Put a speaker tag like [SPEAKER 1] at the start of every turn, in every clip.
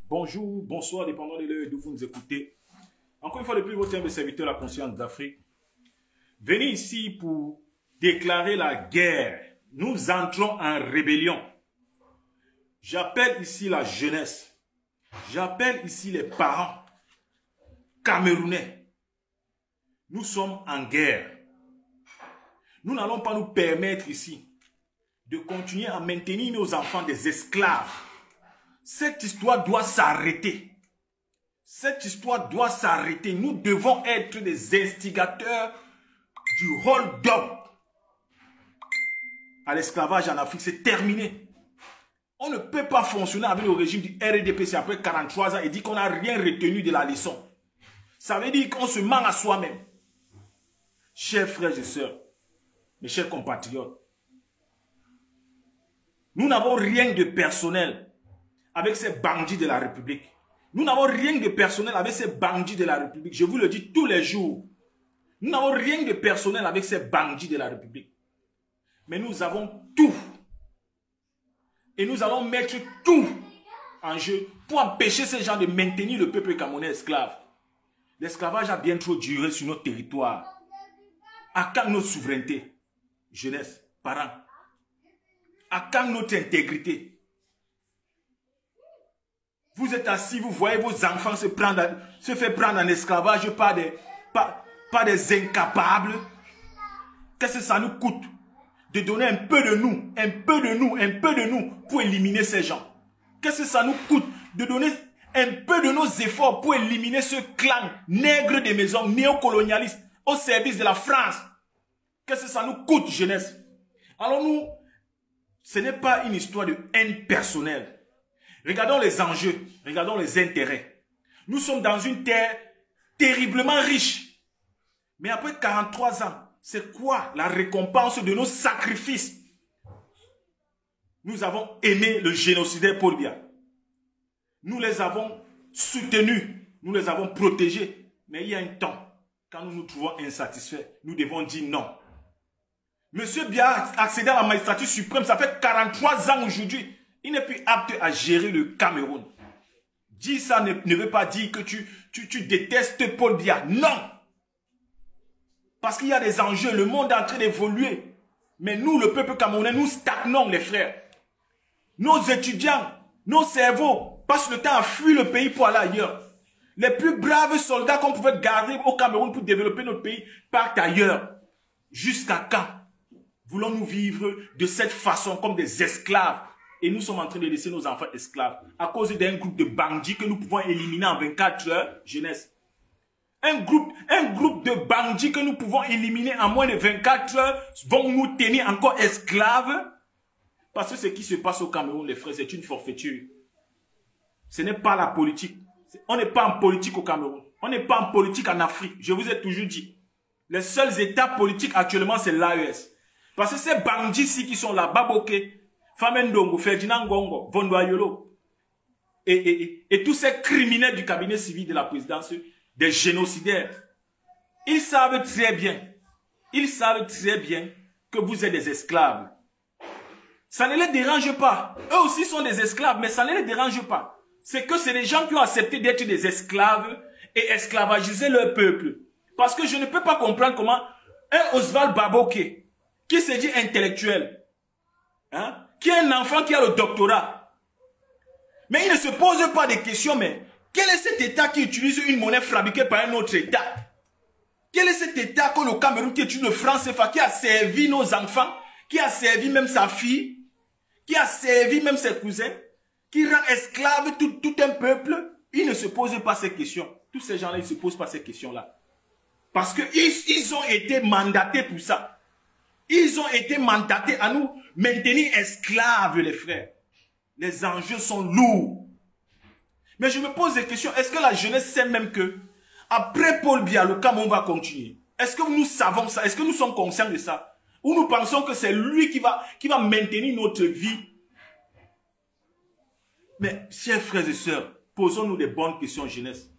[SPEAKER 1] Bonjour, bonsoir, dépendant de l'heure d'où vous nous écoutez. Encore une fois de plus, votre humble serviteur, la conscience d'Afrique. Venez ici pour déclarer la guerre. Nous entrons en rébellion. J'appelle ici la jeunesse. J'appelle ici les parents camerounais. Nous sommes en guerre. Nous n'allons pas nous permettre ici de continuer à maintenir nos enfants des esclaves. Cette histoire doit s'arrêter. Cette histoire doit s'arrêter. Nous devons être des instigateurs du hold-up à l'esclavage en Afrique. C'est terminé. On ne peut pas fonctionner avec le régime du RDPC après 43 ans et dire qu'on n'a rien retenu de la leçon. Ça veut dire qu'on se ment à soi-même. Chers frères et sœurs, mes chers compatriotes, nous n'avons rien de personnel avec ces bandits de la République. Nous n'avons rien de personnel avec ces bandits de la République. Je vous le dis tous les jours. Nous n'avons rien de personnel avec ces bandits de la République. Mais nous avons tout. Et nous allons mettre tout en jeu pour empêcher ces gens de maintenir le peuple camerounais esclave. L'esclavage a bien trop duré sur notre territoire. À quand notre souveraineté? Jeunesse, parents. À quand notre intégrité? Vous êtes assis, vous voyez vos enfants se faire prendre en esclavage par des incapables. Qu'est-ce que ça nous coûte de donner un peu de nous pour éliminer ces gens? Qu'est-ce que ça nous coûte de donner un peu de nos efforts pour éliminer ce clan nègre des maisons néocolonialistes au service de la France? Qu'est-ce que ça nous coûte, jeunesse? Alors nous, ce n'est pas une histoire de haine personnelle. Regardons les enjeux, regardons les intérêts. Nous sommes dans une terre terriblement riche. Mais après 43 ans, c'est quoi la récompense de nos sacrifices? Nous avons aimé le génocidaire Paul Biya. Nous les avons soutenus, nous les avons protégés. Mais il y a un temps, quand nous nous trouvons insatisfaits, nous devons dire non. Monsieur Biya a accédé à la magistrature suprême, ça fait 43 ans aujourd'hui. Il n'est plus apte à gérer le Cameroun. Dire ça ne veut pas dire que tu détestes Paul Biya. Non. Parce qu'il y a des enjeux. Le monde est en train d'évoluer. Mais nous, le peuple camerounais, nous stagnons, les frères. Nos étudiants, nos cerveaux passent le temps à fuir le pays pour aller ailleurs. Les plus braves soldats qu'on pouvait garder au Cameroun pour développer notre pays partent ailleurs. Jusqu'à quand voulons-nous vivre de cette façon comme des esclaves? Et nous sommes en train de laisser nos enfants esclaves à cause d'un groupe de bandits que nous pouvons éliminer en 24 heures, jeunesse. Un groupe de bandits que nous pouvons éliminer en moins de 24 heures vont nous tenir encore esclaves. Parce que ce qui se passe au Cameroun, les frères, c'est une forfaiture. Ce n'est pas la politique. On n'est pas en politique au Cameroun. On n'est pas en politique en Afrique. Je vous ai toujours dit. Les seuls états politiques actuellement, c'est l'AES. Parce que ces bandits-ci qui sont là, Baboké, Famendongo, Ferdinand Ngongo, Vondoayolo et tous ces criminels du cabinet civil de la présidence, des génocidaires, ils savent très bien que vous êtes des esclaves. Ça ne les dérange pas. Eux aussi sont des esclaves, mais ça ne les dérange pas. C'est que c'est les gens qui ont accepté d'être des esclaves et esclavagiser leur peuple. Parce que je ne peux pas comprendre comment un Oswald Baboké, qui se dit intellectuel, hein, qui est un enfant qui a le doctorat. Mais il ne se pose pas de questions, mais quel est cet État qui utilise une monnaie fabriquée par un autre État? Quel est cet État que le Cameroun qui utilise le franc CFA, qui a servi nos enfants, qui a servi même sa fille, qui a servi même ses cousins, qui rend esclave tout un peuple? Il ne se pose pas ces questions. Tous ces gens-là, ils ne se posent pas ces questions-là. Parce qu'ils ont été mandatés pour ça. Ils ont été mandatés à nous maintenir esclaves, les frères. Les enjeux sont lourds. Mais je me pose des questions. Est-ce que la jeunesse sait même que après Paul Biya, le Cameroun va continuer? Est-ce que nous savons ça? Est-ce que nous sommes conscients de ça? Ou nous pensons que c'est lui qui va maintenir notre vie? Mais, chers frères et sœurs, posons-nous des bonnes questions, jeunesse.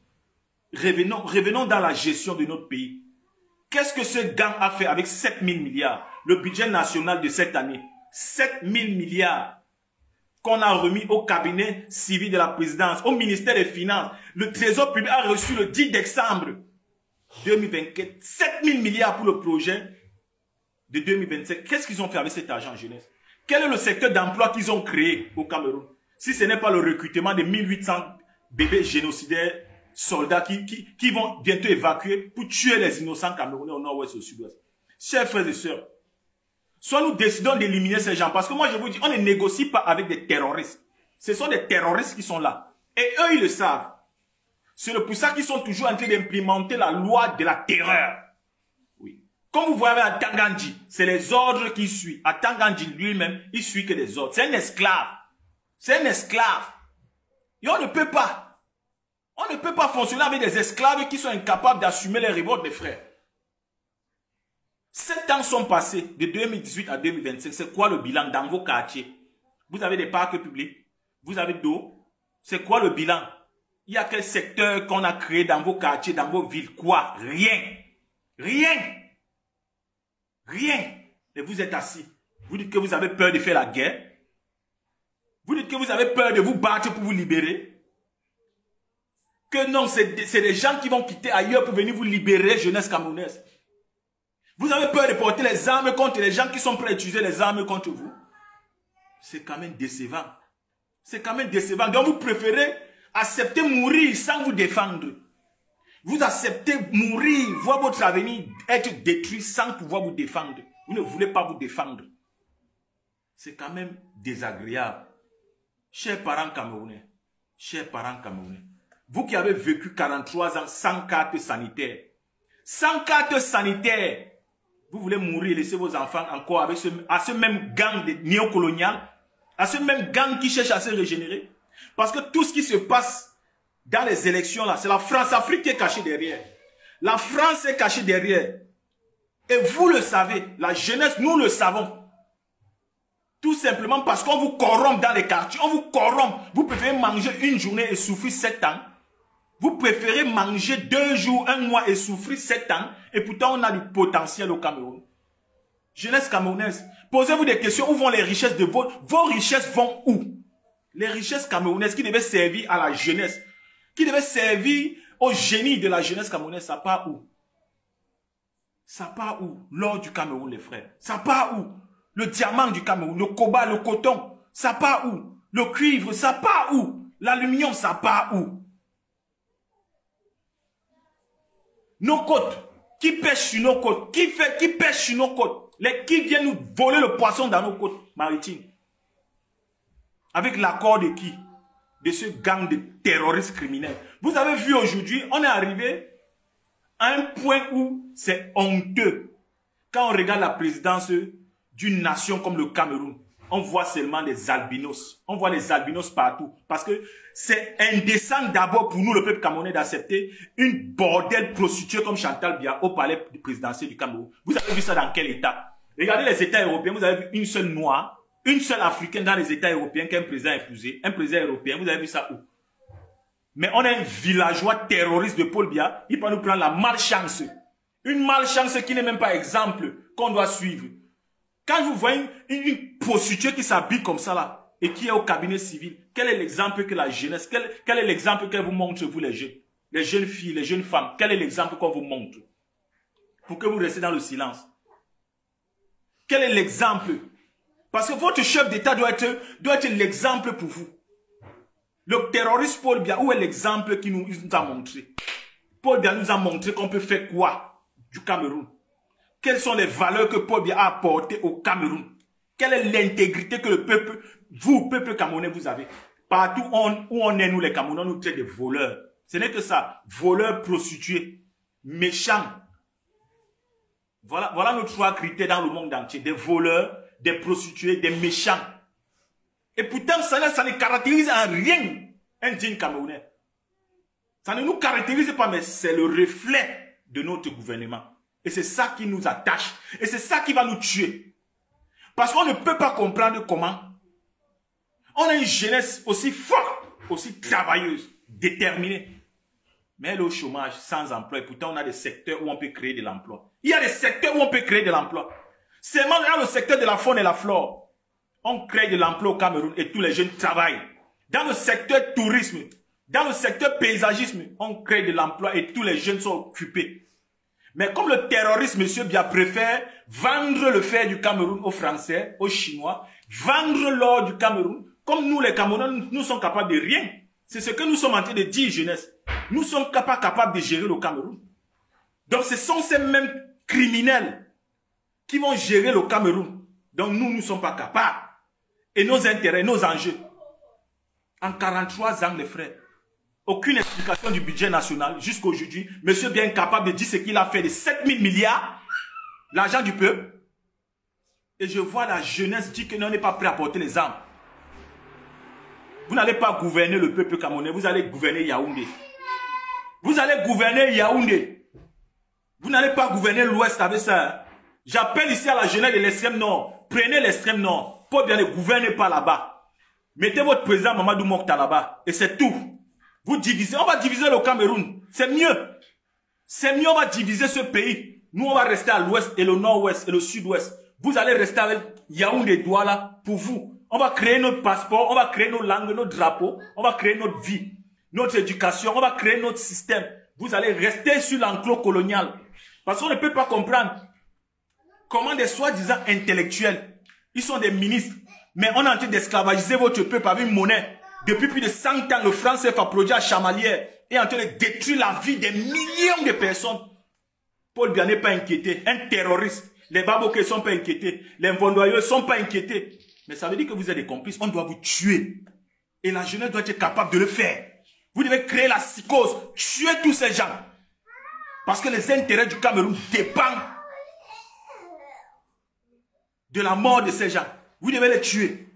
[SPEAKER 1] Revenons dans la gestion de notre pays. Qu'est-ce que ce gang a fait avec 7 000 milliards? Le budget national de cette année. 7 000 milliards. qu'on a remis au cabinet civil de la présidence, au ministère des Finances. Le Trésor public a reçu le 10 décembre 2024 7 000 milliards pour le projet de 2027. Qu'est-ce qu'ils ont fait avec cet argent jeunesse? Quel est le secteur d'emploi qu'ils ont créé au Cameroun? Si ce n'est pas le recrutement de 1800 bébés génocidaires, soldats qui vont bientôt évacuer pour tuer les innocents camerounais au nord-ouest et au sud-ouest. Chers frères et sœurs, soit nous décidons d'éliminer ces gens, parce que moi je vous dis, on ne négocie pas avec des terroristes. Ce sont des terroristes qui sont là. Et eux, ils le savent. C'est pour ça qu'ils sont toujours en train d'implémenter la loi de la terreur. Oui. Comme vous voyez à Tangandji, c'est les ordres qu'il suit. À Tangandji lui-même, il suit que les ordres. C'est un esclave. C'est un esclave. Et on ne peut pas. On ne peut pas fonctionner avec des esclaves qui sont incapables d'assumer les révoltes des frères. 7 ans sont passés, de 2018 à 2025. C'est quoi le bilan dans vos quartiers? Vous avez des parcs publics, vous avez d'eau. C'est quoi le bilan? Il y a quel secteur qu'on a créé dans vos quartiers, dans vos villes? Quoi? Rien. Rien. Rien. Et vous êtes assis. Vous dites que vous avez peur de faire la guerre. Vous dites que vous avez peur de vous battre pour vous libérer. Que non, c'est des gens qui vont quitter ailleurs pour venir vous libérer, jeunesse camerounaise. Vous avez peur de porter les armes contre les gens qui sont prêts à utiliser les armes contre vous. C'est quand même décevant. C'est quand même décevant. Donc vous préférez accepter mourir sans vous défendre. Vous acceptez mourir, voir votre avenir être détruit sans pouvoir vous défendre. Vous ne voulez pas vous défendre. C'est quand même désagréable. Chers parents camerounais, vous qui avez vécu 43 ans sans carte sanitaire, vous voulez mourir et laisser vos enfants encore avec à ce même gang de néocolonial, à ce même gang qui cherche à se régénérer. Parce que tout ce qui se passe dans les élections là, c'est la France-Afrique qui est cachée derrière. La France est cachée derrière. Et vous le savez, la jeunesse, nous le savons. Tout simplement parce qu'on vous corrompt dans les quartiers, on vous corrompt. Vous préférez manger une journée et souffrir 7 ans. Vous préférez manger 2 jours, 1 mois et souffrir 7 ans. Et pourtant, on a du potentiel au Cameroun. Jeunesse camerounaise, posez-vous des questions. Où vont les richesses de vos richesses vont où? Les richesses camerounaises qui devaient servir à la jeunesse, qui devaient servir au génie de la jeunesse camerounaise, ça part où? Ça part où? L'or du Cameroun, les frères. Ça part où? Le diamant du Cameroun, le cobalt, le coton, ça part où? Le cuivre, ça part où? L'aluminium, ça part où? Nos côtes, qui pêche sur nos côtes? Qui pêche sur nos côtes? Qui viennent nous voler le poisson dans nos côtes maritimes? Avec l'accord de qui? De ce gang de terroristes criminels. Vous avez vu aujourd'hui, on est arrivé à un point où c'est honteux. Quand on regarde la présidence d'une nation comme le Cameroun, on voit seulement des albinos. On voit les albinos partout. Parce que c'est indécent d'abord pour nous, le peuple camerounais, d'accepter une bordelle prostituée comme Chantal Biya au palais présidentiel du Cameroun. Vous avez vu ça dans quel état? Regardez les États européens, vous avez vu une seule noire, une seule africaine dans les États européens qu'un président a épousé. Un président européen, vous avez vu ça où? Mais on a un villageois terroriste de Paul Biya, il peut nous prendre la malchance. Une malchance qui n'est même pas exemple qu'on doit suivre. Quand vous voyez une prostituée qui s'habille comme ça là, et qui est au cabinet civil, quel est l'exemple que la jeunesse, quel est l'exemple qu'elle vous montre, vous les jeunes filles, les jeunes femmes, quel est l'exemple qu'on vous montre? Pour que vous restez dans le silence. Quel est l'exemple? Parce que votre chef d'État doit être l'exemple pour vous. Le terroriste Paul Biya, où est l'exemple qu'il nous a montré? Paul Biya nous a montré qu'on peut faire quoi du Cameroun? Quelles sont les valeurs que Paul Biya a apportées au Cameroun? Quelle est l'intégrité que le peuple, vous, peuple camerounais, vous avez? Partout où on est, nous les Camerounais, nous traitons de voleurs. Ce n'est que ça. Voleurs, prostitués, méchants. Voilà nos 3 critères dans le monde entier. Des voleurs, des prostituées, des méchants. Et pourtant, ça ne caractérise en rien un digne Camerounais. Ça ne nous caractérise pas, mais c'est le reflet de notre gouvernement. Et c'est ça qui nous attache. Et c'est ça qui va nous tuer. Parce qu'on ne peut pas comprendre comment on a une jeunesse aussi forte, aussi travailleuse, déterminée. Mais elle est au chômage, sans emploi. Et pourtant, on a des secteurs où on peut créer de l'emploi. Il y a des secteurs où on peut créer de l'emploi. Seulement dans le secteur de la faune et la flore. On crée de l'emploi au Cameroun et tous les jeunes travaillent. Dans le secteur tourisme, dans le secteur paysagisme, on crée de l'emploi et tous les jeunes sont occupés. Mais comme le terroriste, M. Biya, préfère vendre le fer du Cameroun aux Français, aux Chinois, vendre l'or du Cameroun, comme nous les Camerounais, nous sommes capables de rien. C'est ce que nous sommes en train de dire, jeunesse. Nous sommes pas capables de gérer le Cameroun. Donc ce sont ces mêmes criminels qui vont gérer le Cameroun. Donc nous ne sommes pas capables. Et nos intérêts, nos enjeux. En 43 ans, les frères, aucune explication du budget national jusqu'à aujourd'hui. Monsieur bien incapable de dire ce qu'il a fait de 7 000 milliards, l'argent du peuple. Et je vois la jeunesse dire que non, on n'est pas prêt à porter les armes. Vous n'allez pas gouverner le peuple camerounais, vous allez gouverner Yaoundé. Vous allez gouverner Yaoundé. Vous n'allez pas gouverner l'Ouest avec ça. J'appelle ici à la jeunesse de l'extrême nord. Prenez l'extrême nord. Pour bien ne gouverner pas là-bas. Mettez votre président Mamadou Mokhtar là-bas. Et c'est tout. Vous divisez. On va diviser le Cameroun. C'est mieux. C'est mieux, on va diviser ce pays. Nous, on va rester à l'ouest et le nord-ouest et le sud-ouest. Vous allez rester avec Yaoundé Douala pour vous. On va créer notre passeport, on va créer nos langues, nos drapeaux, on va créer notre vie, notre éducation, on va créer notre système. Vous allez rester sur l'enclos colonial. Parce qu'on ne peut pas comprendre comment des soi-disant intellectuels, ils sont des ministres, mais on est en train d'esclavagiser votre peuple avec une monnaie. Depuis plus de 100 ans, le franc CFA produit à Chamalières est en train de détruire la vie des millions de personnes. Paul Biya n'est pas inquiété. Un terroriste. Les Babokés ne sont pas inquiétés. Les Mvondoyeux ne sont pas inquiétés. Mais ça veut dire que vous êtes des complices. On doit vous tuer. Et la jeunesse doit être capable de le faire. Vous devez créer la psychose. Tuer tous ces gens. Parce que les intérêts du Cameroun dépendent de la mort de ces gens. Vous devez les tuer.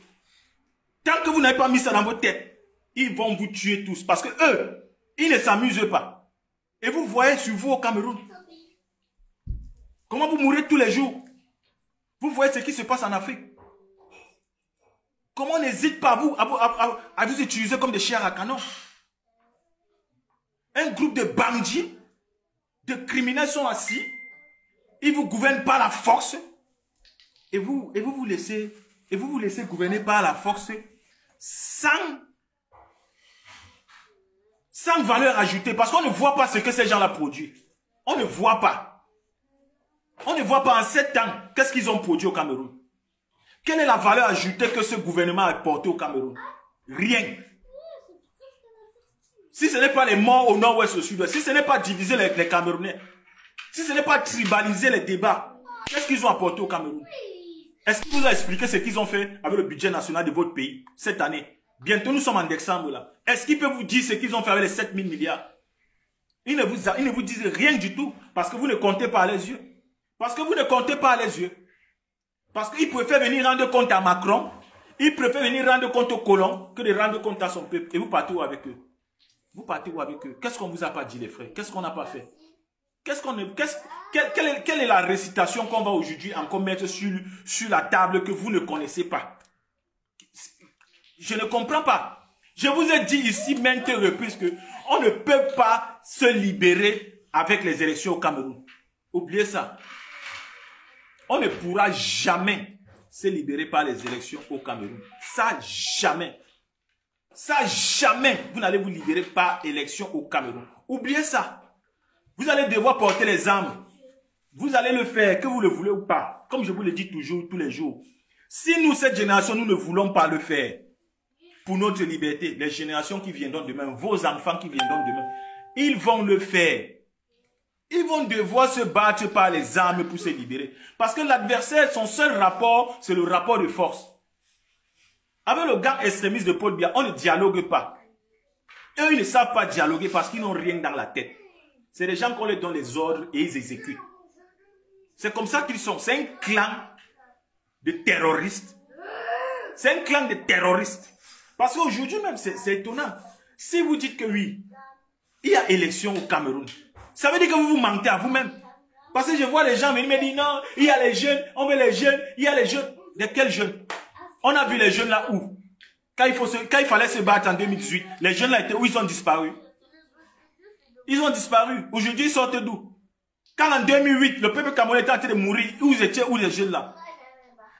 [SPEAKER 1] Tant que vous n'avez pas mis ça dans votre tête, ils vont vous tuer tous. Parce que eux, ils ne s'amusent pas. Et vous voyez sur vous au Cameroun. Comment vous mourrez tous les jours. Vous voyez ce qui se passe en Afrique. Comment on n'hésite pas à vous utiliser comme des chairs à canon. Un groupe de bandits, de criminels sont assis. Ils vous gouvernent par la force. Et vous vous laissez gouverner par la force sans valeur ajoutée. Parce qu'on ne voit pas ce que ces gens-là produisent. On ne voit pas. On ne voit pas en 7 ans qu'est-ce qu'ils ont produit au Cameroun. Quelle est la valeur ajoutée que ce gouvernement a apporté au Cameroun? Rien. Si ce n'est pas les morts au nord-ouest, au sud-ouest, si ce n'est pas diviser les Camerounais, si ce n'est pas tribaliser les débats, qu'est-ce qu'ils ont apporté au Cameroun? Est-ce qu'il vous a expliqué ce qu'ils ont fait avec le budget national de votre pays cette année? Bientôt, nous sommes en décembre là. Est-ce qu'il peut vous dire ce qu'ils ont fait avec les 7 000 milliards? Ils ne vous disent rien du tout parce que vous ne comptez pas à les yeux. Parce que vous ne comptez pas à les yeux. Parce qu'ils préfèrent venir rendre compte à Macron, ils préfèrent venir rendre compte aux colons que de rendre compte à son peuple. Et vous partez où avec eux? Vous partez où avec eux? Qu'est-ce qu'on vous a pas dit les frères? Qu'est-ce qu'on n'a pas fait? Quelle est la récitation qu'on va aujourd'hui encore mettre sur la table que vous ne connaissez pas? Je ne comprends pas. Je vous ai dit ici maintes reprises qu'on ne peut pas se libérer avec les élections au Cameroun. Oubliez ça. On ne pourra jamais se libérer par les élections au Cameroun. Ça, jamais. Ça, jamais, vous n'allez vous libérer par élection au Cameroun. Oubliez ça. Vous allez devoir porter les armes. Vous allez le faire, que vous le voulez ou pas. Comme je vous le dis toujours, tous les jours. Si nous, cette génération, nous ne voulons pas le faire pour notre liberté, les générations qui viendront demain, vos enfants qui viendront demain, ils vont le faire. Ils vont devoir se battre par les armes pour se libérer. Parce que l'adversaire, son seul rapport, c'est le rapport de force. Avec le gang extrémiste de Paul Biya, on ne dialogue pas. Eux, ils ne savent pas dialoguer parce qu'ils n'ont rien dans la tête. C'est des gens qu'on leur donne les ordres et ils exécutent. C'est comme ça qu'ils sont. C'est un clan de terroristes. C'est un clan de terroristes. Parce qu'aujourd'hui même, c'est étonnant. Si vous dites que oui, il y a élection au Cameroun, ça veut dire que vous vous mentez à vous-même. Parce que je vois les gens venir me dire non, il y a les jeunes, on veut les jeunes, il y a les jeunes. De quels jeunes? On a vu les jeunes là où? Quand il fallait se battre en 2018, les jeunes là étaient où? Ils ont disparu. Ils ont disparu. Aujourd'hui, ils sortent d'où? Quand en 2008, le peuple camerounais était en train de mourir, où étaient où les jeunes là?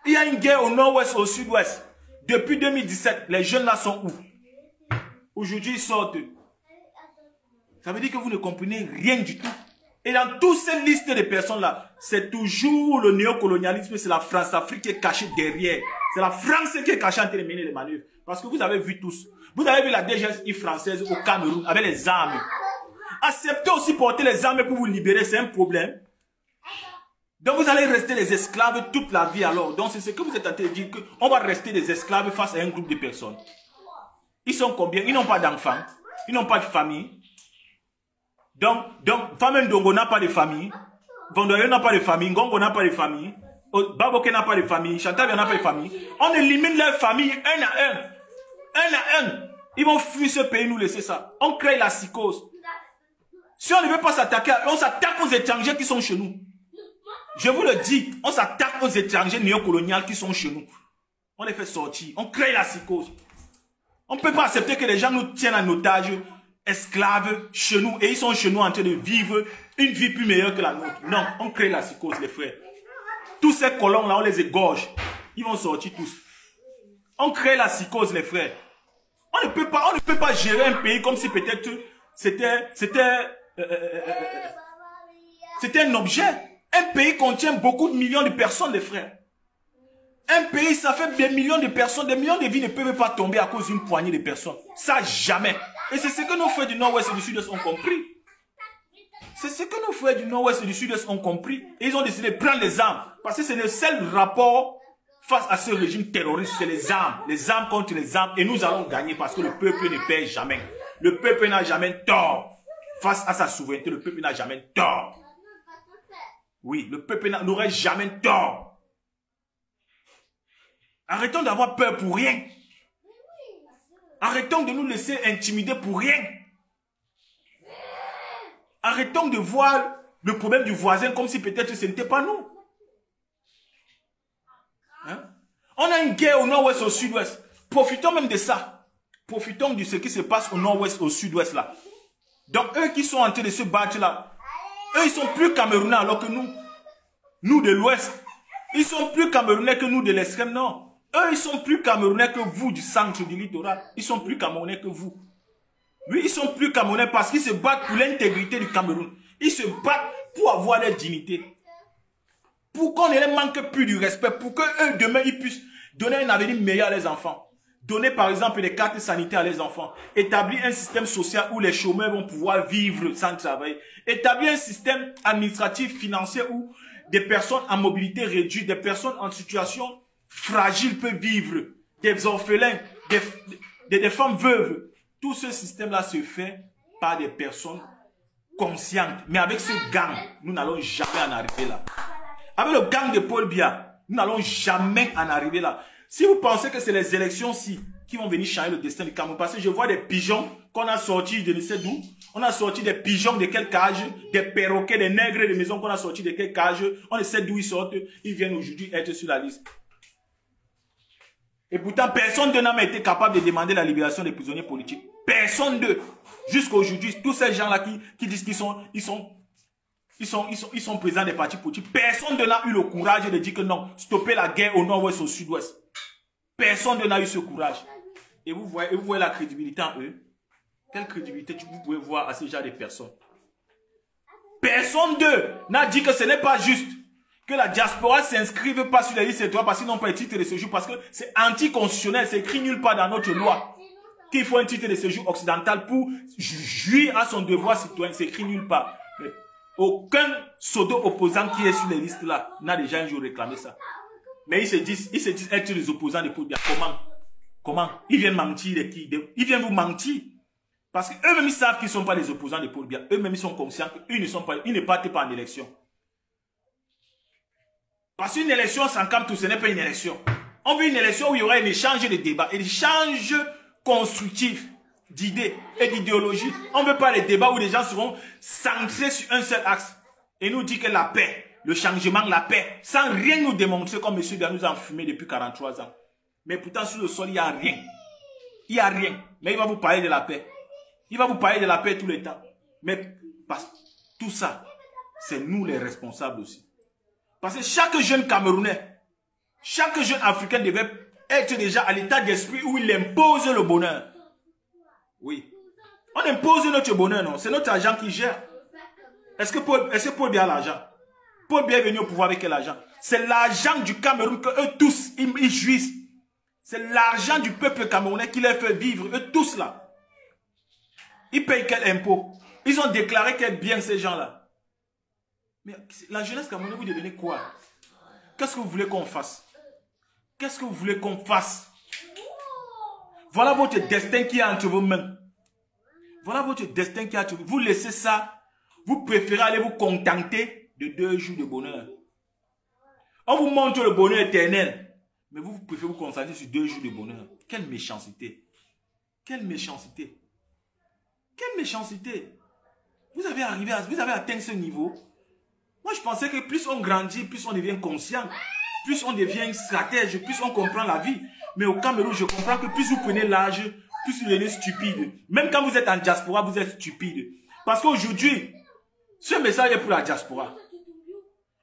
[SPEAKER 1] Il y a une guerre au nord-ouest, au sud-ouest. Depuis 2017, les jeunes là sont où? Aujourd'hui, ils sortent. Ça veut dire que vous ne comprenez rien du tout. Et dans toutes ces listes de personnes-là, c'est toujours le néocolonialisme, c'est la France-Afrique qui est cachée derrière. C'est la France qui est cachée en train de mener les manœuvres. Parce que vous avez vu tous. Vous avez vu la DGSI française au Cameroun avec les armes. Acceptez aussi porter les armes pour vous libérer, c'est un problème. Donc vous allez rester des esclaves toute la vie alors. Donc c'est ce que vous êtes en train de dire, qu'on va rester des esclaves face à un groupe de personnes. Ils sont combien? Ils n'ont pas d'enfants. Ils n'ont pas de famille. Donc Femme Ndongo n'a pas de famille. Vondoyo n'a pas de famille. Ngongo n'a pas de famille. Baboke n'a pas de famille. Chantal n'a pas de famille. On élimine leurs familles un à un. Un à un. Ils vont fuir ce pays, nous laisser ça. On crée la psychose. Si on ne veut pas s'attaquer, on s'attaque aux étrangers qui sont chez nous. Je vous le dis, on s'attaque aux étrangers néocoloniaux qui sont chez nous. On les fait sortir. On crée la psychose. On ne peut pas accepter que les gens nous tiennent en otage, esclaves, chez nous. Et ils sont chez nous en train de vivre une vie plus meilleure que la nôtre. Non, on crée la psychose, les frères. Tous ces colons-là, on les égorge. Ils vont sortir tous. On crée la psychose, les frères. On ne peut pas gérer un pays comme si peut-être c'était un objet. Un pays contient beaucoup de millions de personnes, les frères. Un pays, ça fait des millions de personnes. Des millions de vies ne peuvent pas tomber à cause d'une poignée de personnes. Ça, jamais. Et c'est ce que nos frères du Nord-Ouest et du Sud-Est ont compris. C'est ce que nos frères du Nord-Ouest et du Sud-Est ont compris. Et ils ont décidé de prendre les armes. Parce que c'est le seul rapport face à ce régime terroriste. C'est les armes. Les armes contre les armes. Et nous allons gagner parce que le peuple ne perd jamais. Le peuple n'a jamais tort. Face à sa souveraineté, le peuple n'a jamais tort. Oui, le peuple n'aurait jamais tort. Arrêtons d'avoir peur pour rien. Arrêtons de nous laisser intimider pour rien. Arrêtons de voir le problème du voisin comme si peut-être ce n'était pas nous. Hein? On a une guerre au nord-ouest, au sud-ouest. Profitons même de ça. Profitons de ce qui se passe au nord-ouest, au sud-ouest là. Donc eux qui sont en train de se battre là, eux ils sont plus Camerounais alors que nous de l'ouest. Ils sont plus Camerounais que nous de l'extrême nord. Eux, ils sont plus Camerounais que vous du centre du littoral. Ils sont plus Camerounais que vous. Oui, ils sont plus Camerounais parce qu'ils se battent pour l'intégrité du Cameroun. Ils se battent pour avoir leur dignité. Pour qu'on ne les manque plus du respect. Pour qu'eux, demain, ils puissent donner un avenir meilleur à leurs enfants. Donner, par exemple, des cartes sanitaires à leurs enfants. Établir un système social où les chômeurs vont pouvoir vivre sans travail. Établir un système administratif, financier où des personnes en mobilité réduite, des personnes en situation fragile peuvent vivre, des orphelins, des femmes veuves. Tout ce système-là se fait par des personnes conscientes. Mais avec ce gang, nous n'allons jamais en arriver là. Avec le gang de Paul Biya, nous n'allons jamais en arriver là. Si vous pensez que c'est les élections-ci qui vont venir changer le destin du Cameroun, parce que je vois des pigeons qu'on a sortis de ne sais d'où, on a sorti des pigeons de quel cage, des perroquets, des nègres de maison qu'on a sortis de quel cage, on ne sait d'où ils sortent, ils viennent aujourd'hui être sur la liste. Et pourtant, personne d'eux n'a été capable de demander la libération des prisonniers politiques. Personne d'eux. Jusqu'à aujourd'hui, tous ces gens-là qui disent qu'ils sont présidents des partis politiques, personne d'eux n'a eu le courage de dire que non, stopper la guerre au nord-ouest, au sud-ouest. Personne d'eux n'a eu ce courage. Et vous voyez la crédibilité en eux. Quelle crédibilité vous pouvez voir à ce genre de personnes? Personne d'eux n'a dit que ce n'est pas juste que la diaspora s'inscrive pas sur les listes électorales parce qu'ils n'ont pas de titre de séjour, parce que c'est anticonstitutionnel, c'est écrit nulle part dans notre loi qu'il faut un titre de séjour occidental pour jouir à son devoir citoyen, c'est écrit nulle part. Mais aucun pseudo-opposant qui est sur les listes là n'a déjà un jour réclamé ça. Mais ils se disent être les opposants de Paul Biya. Comment? Ils viennent mentir de qui? Ils viennent vous mentir. Parce qu'eux-mêmes ils savent qu'ils ne sont pas les opposants de Paul Biya. Eux-mêmes ils sont conscients qu'ils ne partent pas en élection. Parce qu'une élection sans camp, tout ce n'est pas une élection. On veut une élection où il y aura un échange de débats, un échange constructif d'idées et d'idéologies. On ne veut pas les débats où les gens seront centrés sur un seul axe et nous dit que la paix, le changement, la paix, sans rien nous démontrer comme M. Biya nous a enfumé depuis 43 ans. Mais pourtant sur le sol, il n'y a rien. Il n'y a rien. Mais il va vous parler de la paix. Il va vous parler de la paix tout le temps. Mais tout ça, c'est nous les responsables aussi. Parce que chaque jeune Camerounais Chaque jeune Africain devait être déjà à l'état d'esprit où il impose le bonheur. Oui. On impose notre bonheur, non? C'est notre argent qui gère. Est-ce que Paul Biya a l'argent? Paul Biya est venu au pouvoir avec quel argent? C'est l'argent du Cameroun que eux tous, ils jouissent. C'est l'argent du peuple camerounais qui les fait vivre, eux tous là. Ils payent quel impôt? Ils ont déclaré quel bien ces gens-là. Mais la jeunesse camerounaise, vous devenez quoi? Qu'est-ce que vous voulez qu'on fasse? Qu'est-ce que vous voulez qu'on fasse? Voilà votre destin qui est entre vos mains. Voilà votre destin qui est entre vous. Vous laissez ça. Vous préférez aller vous contenter de 2 jours de bonheur. On vous montre le bonheur éternel. Mais vous préférez vous concentrer sur 2 jours de bonheur. Quelle méchanceté. Quelle méchanceté. Quelle méchanceté. Vous avez atteint ce niveau. Moi, je pensais que plus on grandit, plus on devient conscient. Plus on devient stratège, plus on comprend la vie. Mais au Cameroun, je comprends que plus vous prenez l'âge, plus vous devenez stupide. Même quand vous êtes en diaspora, vous êtes stupide. Parce qu'aujourd'hui, ce message est pour la diaspora.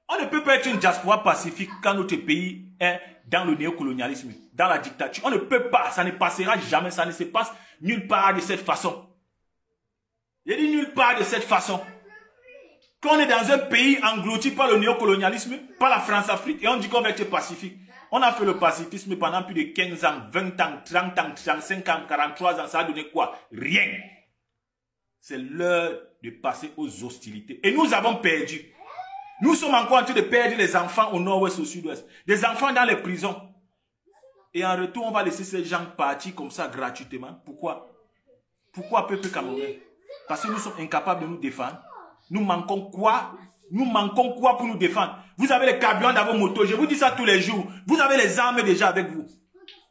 [SPEAKER 1] On ne peut pas être une diaspora pacifique quand notre pays est dans le néocolonialisme, dans la dictature. On ne peut pas, ça ne passera jamais, ça ne se passe nulle part de cette façon. Il dit nulle part de cette façon. Quand on est dans un pays englouti par le néocolonialisme, par la France-Afrique, et on dit qu'on va être pacifique. On a fait le pacifisme pendant plus de 15 ans, 20 ans, 30 ans, 35 ans, 43 ans. Ça a donné quoi? Rien. C'est l'heure de passer aux hostilités. Et nous avons perdu. Nous sommes encore en train de perdre les enfants au nord-ouest, au sud-ouest. Des enfants dans les prisons. Et en retour, on va laisser ces gens partir comme ça gratuitement. Pourquoi? Pourquoi peuple camerounais? Parce que nous sommes incapables de nous défendre. Nous manquons quoi? Nous manquons quoi pour nous défendre? Vous avez les camions dans vos motos. Je vous dis ça tous les jours. Vous avez les armes déjà avec vous.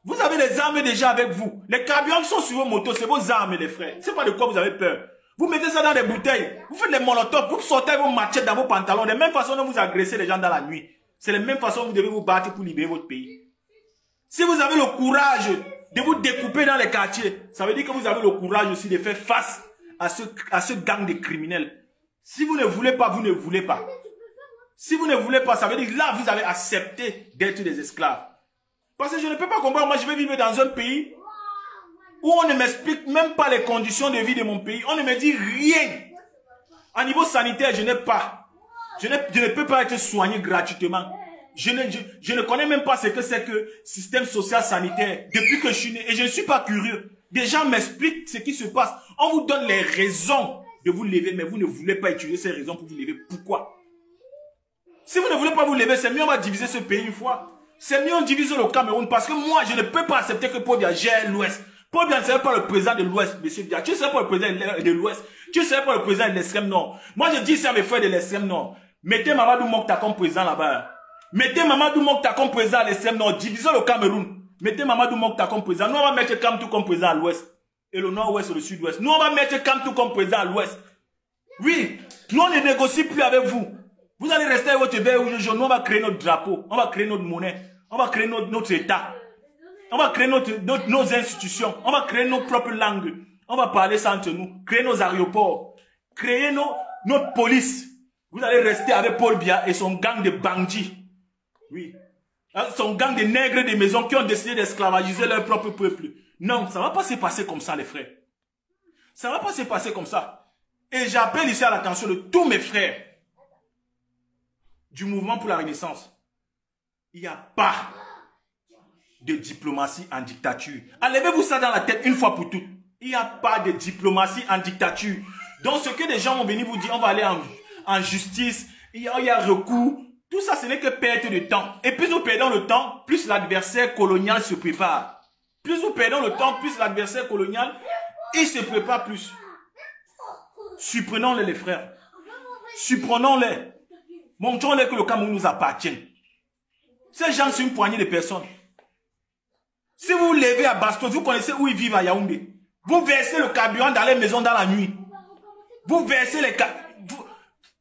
[SPEAKER 1] Vous avez les armes déjà avec vous. Les camions sont sur vos motos. C'est vos armes, les frères. C'est pas de quoi vous avez peur. Vous mettez ça dans des bouteilles. Vous faites les molotovs. Vous sortez vos machettes dans vos pantalons. De la même façon dont vous agressez les gens dans la nuit. C'est la même façon que vous devez vous battre pour libérer votre pays. Si vous avez le courage de vous découper dans les quartiers, ça veut dire que vous avez le courage aussi de faire face à ce gang de criminels. Si vous ne voulez pas, vous ne voulez pas. Si vous ne voulez pas, ça veut dire que là, vous avez accepté d'être des esclaves. Parce que je ne peux pas comprendre, moi je vais vivre dans un pays où on ne m'explique même pas les conditions de vie de mon pays. On ne me dit rien. À niveau sanitaire, je n'ai pas. Je ne peux pas être soigné gratuitement. Je ne connais même pas ce que c'est que système social sanitaire depuis que je suis né. Et je ne suis pas curieux. Des gens m'expliquent ce qui se passe. On vous donne les raisons de vous lever, mais vous ne voulez pas utiliser ces raisons pour vous lever. Pourquoi? Si vous ne voulez pas vous lever, c'est mieux on va diviser ce pays une fois. C'est mieux on divise le Cameroun parce que moi, je ne peux pas accepter que Paul Biya gère l'Ouest. Paul Biya ne serait pas le président de l'Ouest, monsieur Biya. Tu ne serais pas le président de l'Ouest. Tu ne serais pas le président de l'extrême Nord. Moi, je dis ça à mes frères de l'extrême Nord. Mettez Mamadou Mokta comme président là-bas. Mettez Mamadou Mokta comme président à l'extrême Nord. Divisons le Cameroun. Mettez Mamadou Mokta comme président. Nous, on va mettre Kamtou comme président à l'Ouest. Et le Nord-Ouest et le Sud-Ouest. Nous, on va mettre Kamtou comme président à l'Ouest. Oui, nous, on ne négocie plus avec vous. Vous allez rester avec votre verre rouge jaune. Nous, on va créer notre drapeau. On va créer notre monnaie. On va créer notre État. On va créer nos institutions. On va créer nos propres langues. On va parler ça entre nous. Créer nos aéroports. Créer notre police. Vous allez rester avec Paul Biya et son gang de bandits. Oui. Son gang de nègres des maisons qui ont décidé d'esclavagiser leur propre peuple. Non, ça ne va pas se passer comme ça, les frères. Ça ne va pas se passer comme ça. Et j'appelle ici à l'attention de tous mes frères du mouvement pour la Renaissance. Il n'y a pas de diplomatie en dictature. Enlevez-vous ça dans la tête une fois pour toutes. Il n'y a pas de diplomatie en dictature. Donc ce que les gens vont venir vous dire, on va aller en justice, il y a recours. Tout ça, ce n'est que perte de temps. Et plus nous perdons le temps, plus l'adversaire colonial se prépare. Plus nous perdons le temps, plus l'adversaire colonial, il se prépare plus. Surprenons-les, les frères. Surprenons-les. Montrons-les que le Cameroun nous appartient. Ces gens sont une poignée de personnes. Si vous vous levez à Bastos, vous connaissez où ils vivent à Yaoundé. Vous versez le carburant dans les maisons dans la nuit. Vous versez les...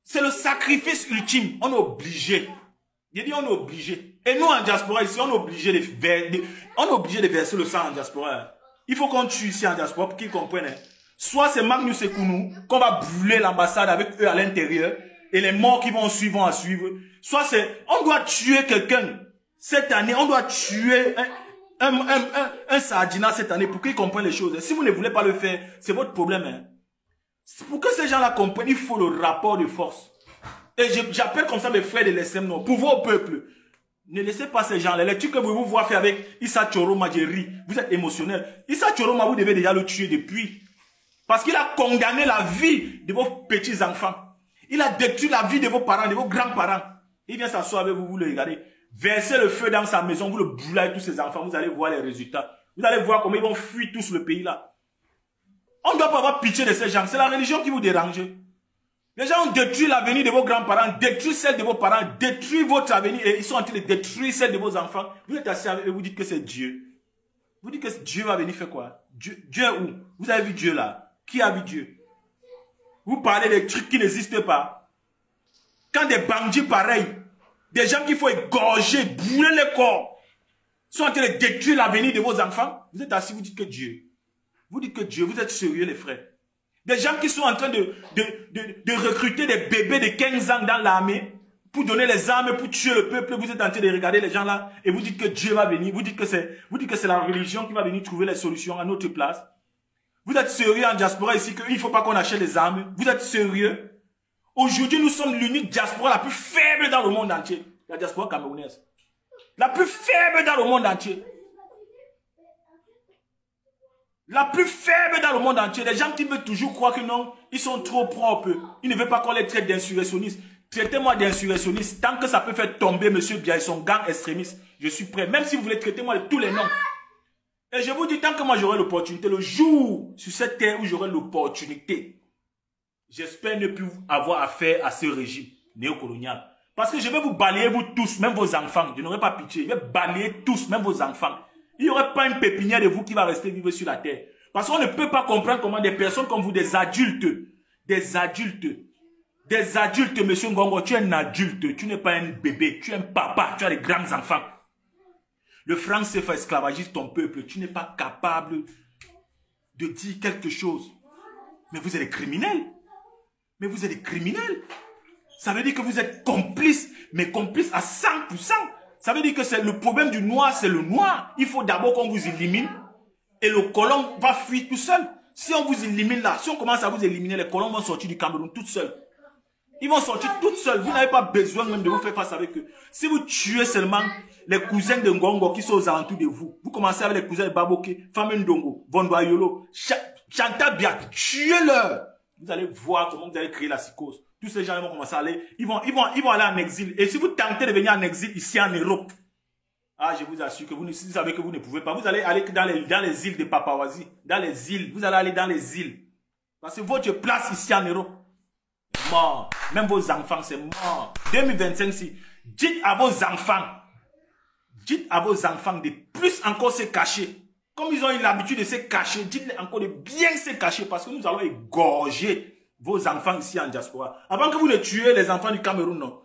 [SPEAKER 1] C'est le sacrifice ultime. On est obligé. J'ai dit on est obligé. Et nous en diaspora ici, on est obligé de verser le sang en diaspora. Il faut qu'on tue ici en diaspora pour qu'ils comprennent. Soit c'est Magnus Sekounou qu'on va brûler l'ambassade avec eux à l'intérieur et les morts qui vont suivre vont à suivre. Soit c'est on doit tuer quelqu'un.
[SPEAKER 2] Cette année, on doit tuer un Sardina cette année pour qu'ils comprennent les choses. Si vous ne voulez pas le faire, c'est votre problème. Hein. Pour que ces gens-là comprennent, il faut le rapport de force. Et j'appelle comme ça mes frères de l'SM Nord. Pour vos peuples, ne laissez pas ces gens-là. Les trucs que vous voyez faire avec Issa Choroma, Jerry, vous êtes émotionnel. Issa Choroma, vous devez déjà le tuer depuis. Parce qu'il a condamné la vie de vos petits-enfants. Il a détruit la vie de vos parents, de vos grands-parents. Il vient s'asseoir avec vous, vous le regardez. Versez le feu dans sa maison, vous le brûlez avec tous ses enfants, vous allez voir les résultats. Vous allez voir comment ils vont fuir tous le pays là. On ne doit pas avoir pitié de ces gens. C'est la religion qui vous dérange. Les gens ont détruit l'avenir de vos grands-parents, détruit celle de vos parents, détruit votre avenir et ils sont en train de détruire celle de vos enfants. Vous êtes assis avec eux et vous dites que c'est Dieu. Vous dites que Dieu va venir faire quoi? Dieu est où? Vous avez vu Dieu là? Qui a vu Dieu? Vous parlez des trucs qui n'existent pas. Quand des bandits pareils, des gens qu'il faut égorger, brûler les corps, sont en train de détruire l'avenir de vos enfants, vous êtes assis, vous dites que Dieu. Vous dites que Dieu, vous êtes sérieux les frères. Des gens qui sont en train de recruter des bébés de 15 ans dans l'armée pour donner les armes, pour tuer le peuple. Vous êtes en train de regarder les gens là et vous dites que Dieu va venir. Vous dites que c'est la religion qui va venir trouver les solutions à notre place. Vous êtes sérieux en diaspora ici qu'il ne faut pas qu'on achète les armes. Vous êtes sérieux? Aujourd'hui, nous sommes l'unique diaspora la plus faible dans le monde entier. La diaspora camerounaise. La plus faible dans le monde entier. La plus faible dans le monde entier. Les gens qui veulent toujours croire que non, ils sont trop propres. Ils ne veulent pas qu'on les traite d'insurrectionnistes. Traitez-moi d'insurrectionniste. Tant que ça peut faire tomber M. Biya et son gang extrémiste, je suis prêt. Même si vous voulez traiter moi de tous les noms. Et je vous dis, tant que moi j'aurai l'opportunité, le jour sur cette terre où j'aurai l'opportunité, j'espère ne plus avoir affaire à ce régime néocolonial. Parce que je vais vous balayer vous tous, même vos enfants. Je n'aurai pas pitié. Je vais balayer tous, même vos enfants. Il n'y aurait pas une pépinière de vous qui va rester vivre sur la terre. Parce qu'on ne peut pas comprendre comment des personnes comme vous, des adultes, monsieur Ngongo, tu es un adulte, tu n'es pas un bébé, tu es un papa, tu as des grands enfants. Le franc CFA esclavagiste ton peuple, tu n'es pas capable de dire quelque chose. Mais vous êtes des criminels. Mais vous êtes des criminels. Ça veut dire que vous êtes complices, mais complices à 100%. Ça veut dire que c'est le problème du noir, c'est le noir. Il faut d'abord qu'on vous élimine et le colon va fuir tout seul. Si on vous élimine là, si on commence à vous éliminer, les colons vont sortir du Cameroun tout seuls. Ils vont sortir toutes seuls. Vous n'avez pas besoin même de vous faire face avec eux. Si vous tuez seulement les cousins de Ngongo qui sont aux alentours de vous, vous commencez avec les cousins de Baboke, Famendongo, Vondoayolo, Chantabia, tuez-leur. Vous allez voir comment vous allez créer la psychose. Tous ces gens vont commencer à aller, ils vont aller en exil. Et si vous tentez de venir en exil ici en Europe, ah, je vous assure que vous savez que vous ne pouvez pas. Vous allez aller dans les îles de Papouasie, dans les îles. Vous allez aller dans les îles. Parce que votre place ici en Europe, mort. Même vos enfants, c'est mort. 2025, si. Dites à vos enfants de plus encore se cacher. Comme ils ont eu l'habitude de se cacher, dites-les encore de bien se cacher parce que nous allons égorger vos enfants ici en diaspora. Avant que vous ne tuiez les enfants du Cameroun, non.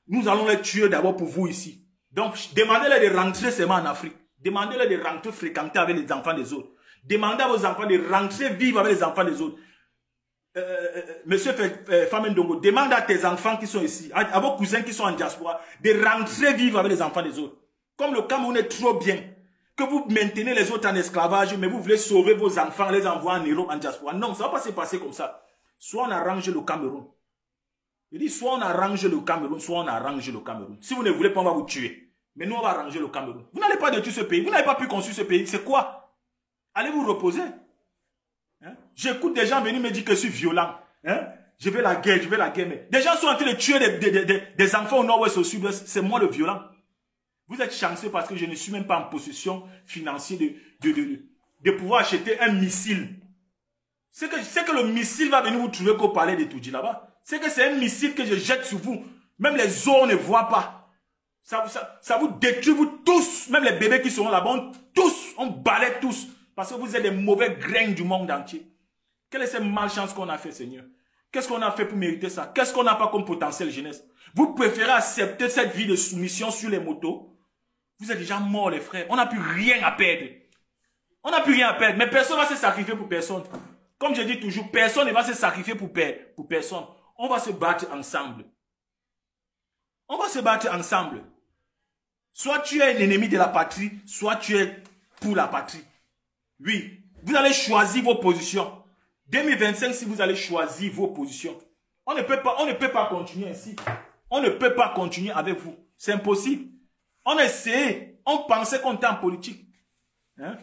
[SPEAKER 2] Nous allons les tuer d'abord pour vous ici. Donc, demandez-les de rentrer seulement en Afrique. Demandez-les de rentrer fréquenter avec les enfants des autres. Demandez à vos enfants de rentrer vivre avec les enfants des autres. Monsieur Famendongo, demande à tes enfants qui sont ici, à vos cousins qui sont en diaspora, de rentrer vivre avec les enfants des autres. Comme le Cameroun est trop bien, que vous maintenez les autres en esclavage, mais vous voulez sauver vos enfants, les envoyer en Europe, en diaspora. Non, ça ne va pas se passer comme ça. Soit on arrange le Cameroun. Je dis, soit on arrange le Cameroun, soit on arrange le Cameroun. Si vous ne voulez pas, on va vous tuer. Mais nous, on va arranger le Cameroun. Vous n'allez pas détruire ce pays. Vous n'avez pas pu construire ce pays. C'est quoi? Allez vous reposer. Hein? J'écoute des gens venir me dire que je suis violent. Hein? Je veux la guerre, Mais des gens sont en train de tuer des enfants au nord-ouest, au sud-ouest. C'est moi le violent. Vous êtes chanceux parce que je ne suis même pas en possession financière de pouvoir acheter un missile. C'est que le missile va venir vous trouver qu'au palais de Toudji là-bas. C'est que c'est un missile que je jette sur vous. Même les os ne voient pas. Ça vous détruit, vous tous. Même les bébés qui seront là-bas, on balaie tous. Parce que vous êtes des mauvais grains du monde entier. Quelle est cette malchance qu'on a fait, Seigneur? Qu'est-ce qu'on a fait pour mériter ça? Qu'est-ce qu'on n'a pas comme potentiel jeunesse? Vous préférez accepter cette vie de soumission sur les motos? Vous êtes déjà morts, les frères. On n'a plus rien à perdre. On n'a plus rien à perdre. Mais personne ne va se sacrifier pour personne. Comme je dis toujours, personne ne va se sacrifier pour personne. On va se battre ensemble. On va se battre ensemble. Soit tu es un ennemi de la patrie, soit tu es pour la patrie. Oui, vous allez choisir vos positions. 2025, si vous allez choisir vos positions, on ne peut pas continuer ainsi. On ne peut pas continuer avec vous. C'est impossible. On essayait, on pensait qu'on était en politique. Hein?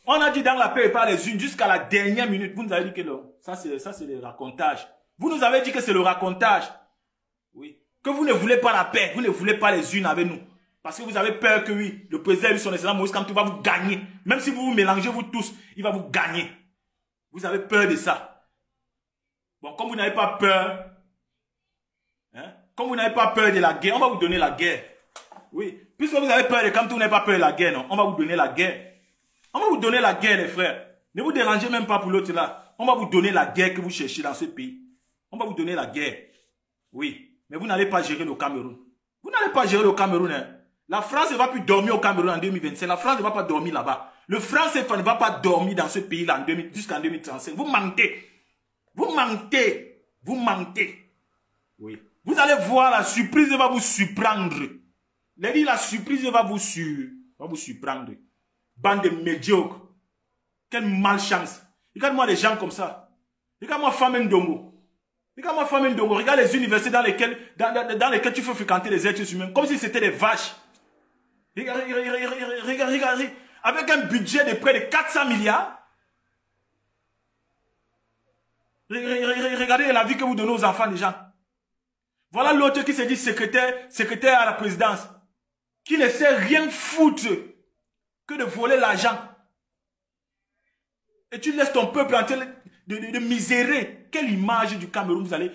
[SPEAKER 2] On a dit dans la paix et par les unes jusqu'à la dernière minute. Vous nous avez dit que ça c'est le racontage. Vous nous avez dit que c'est le racontage. Oui. Que vous ne voulez pas la paix, vous ne voulez pas les unes avec nous. Parce que vous avez peur que oui, le président son excellence Moïse Kamto va vous gagner. Même si vous vous mélangez vous tous, il va vous gagner. Vous avez peur de ça. Bon, comme vous n'avez pas peur, hein, comme vous n'avez pas peur de la guerre, on va vous donner la guerre. Oui. Puisque vous avez peur de Kamto, vous n'avez pas peur de la guerre, non. On va vous donner la guerre. On va vous donner la guerre, les frères. Ne vous dérangez même pas pour l'autre là. On va vous donner la guerre que vous cherchez dans ce pays. On va vous donner la guerre. Oui. Mais vous n'allez pas gérer le Cameroun. Vous n'allez pas gérer le Cameroun, hein. La France ne va plus dormir au Cameroun en 2025. La France ne va pas dormir là-bas. Le France ne va pas dormir dans ce pays-là jusqu'en 2035. Vous mentez. Vous mentez. Vous mentez. Oui. Vous allez voir, la surprise va vous surprendre. La surprise va vous surprendre. Bande de médiocres. Quelle malchance. Regarde-moi les gens comme ça. Regarde-moi Famine Ndongo. Regarde-moi Famine Ndongo. Regarde les universités dans lesquelles tu fais fréquenter les êtres humains. Comme si c'était des vaches. Regarde. Avec un budget de près de 400 milliards. Regardez la vie que vous donnez aux enfants des gens. Voilà l'autre qui se dit secrétaire à la présidence. Qui ne sait rien foutre que de voler l'argent. Et tu laisses ton peuple en train de misérer. Quelle image du Cameroun vous allez...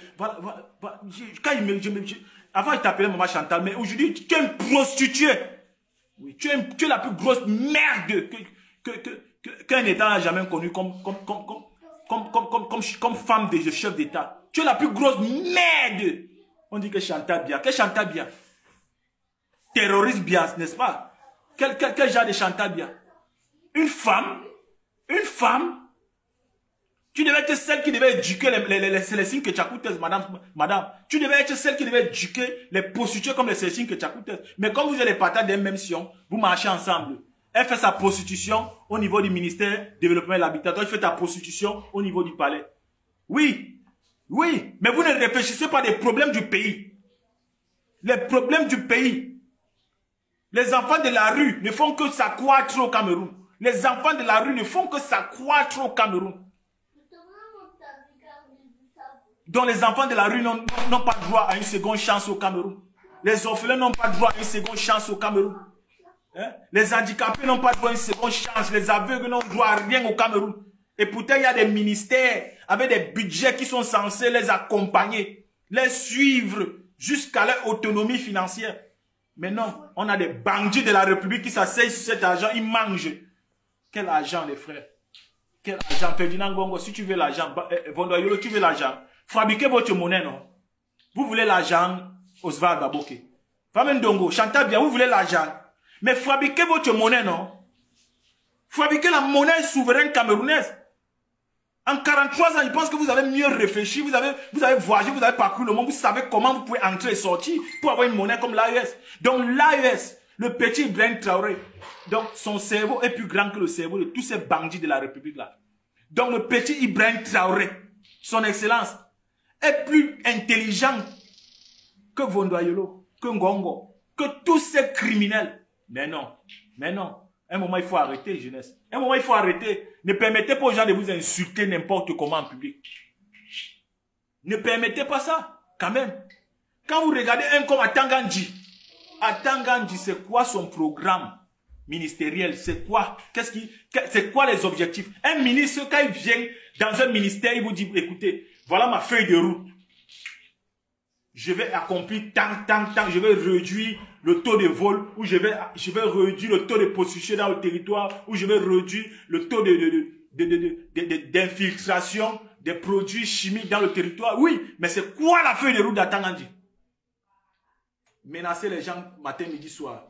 [SPEAKER 2] Avant, je t'appelais Maman Chantal, mais aujourd'hui, tu es une prostituée. Oui, tu es la plus grosse merde qu'un État n'a jamais connue comme femme de chef d'État. Tu es la plus grosse merde. On dit que Chantal bien. Quel Chantal bien? Terroriste bien, n'est-ce pas? Quel genre de Chantal bien? Une femme, tu devais être celle qui devait éduquer les Célestines que tu as coûté, madame. Tu devais être celle qui devait éduquer les prostituées comme les Célestines que tu as coûté. Mais comme vous êtes les patates d'un même sion, vous marchez ensemble. Elle fait sa prostitution au niveau du ministère du Développement et de l'Habitat. Toi, tu fais ta prostitution au niveau du palais. Oui, mais vous ne réfléchissez pas des problèmes du pays. Les problèmes du pays. Les enfants de la rue ne font que s'accroître au Cameroun. Les enfants de la rue ne font que s'accroître au Cameroun. Donc les enfants de la rue n'ont pas droit à une seconde chance au Cameroun. Les orphelins n'ont pas droit à une seconde chance au Cameroun. Hein? Les handicapés n'ont pas droit à une seconde chance. Les aveugles n'ont droit à rien au Cameroun. Et pourtant, il y a des ministères avec des budgets qui sont censés les accompagner, les suivre jusqu'à leur autonomie financière. Mais non, on a des bandits de la République qui s'asseyent sur cet argent, ils mangent. Quel argent, les frères? Quel argent? Ferdinand Ngongo, si tu veux l'argent, Vondoyolo, tu veux l'argent. Fabriquez votre monnaie, non? Vous voulez l'argent, Oswald Baboke. Famine Ndongo, Chantal bien, vous voulez l'argent. Mais fabriquez votre monnaie, non? Fabriquez la monnaie souveraine camerounaise. En 43 ans, je pense que vous avez mieux réfléchi, vous avez voyagé, vous avez parcouru le monde, vous savez comment vous pouvez entrer et sortir pour avoir une monnaie comme l'AES. Donc l'AES, le petit Ibrahim Traoré, donc son cerveau est plus grand que le cerveau de tous ces bandits de la République là. Donc le petit Ibrahim Traoré, son excellence, est plus intelligent que Vondoyolo, que Ngongo, que tous ces criminels. Mais non. Un moment, il faut arrêter, jeunesse. Un moment, il faut arrêter. Ne permettez pas aux gens de vous insulter n'importe comment en public. Ne permettez pas ça, quand même. Quand vous regardez un comme Atangandji, c'est quoi son programme ministériel? C'est quoi? C'est quoi les objectifs? Un ministre, quand il vient dans un ministère, il vous dit, écoutez, voilà ma feuille de route. Je vais accomplir tant, je vais réduire le taux de vol, ou je vais réduire le taux de prostitution dans le territoire, ou je vais réduire le taux d'infiltration des produits chimiques dans le territoire. Oui, mais c'est quoi la feuille de route d'Atangandji? Menacer les gens matin, midi, soir.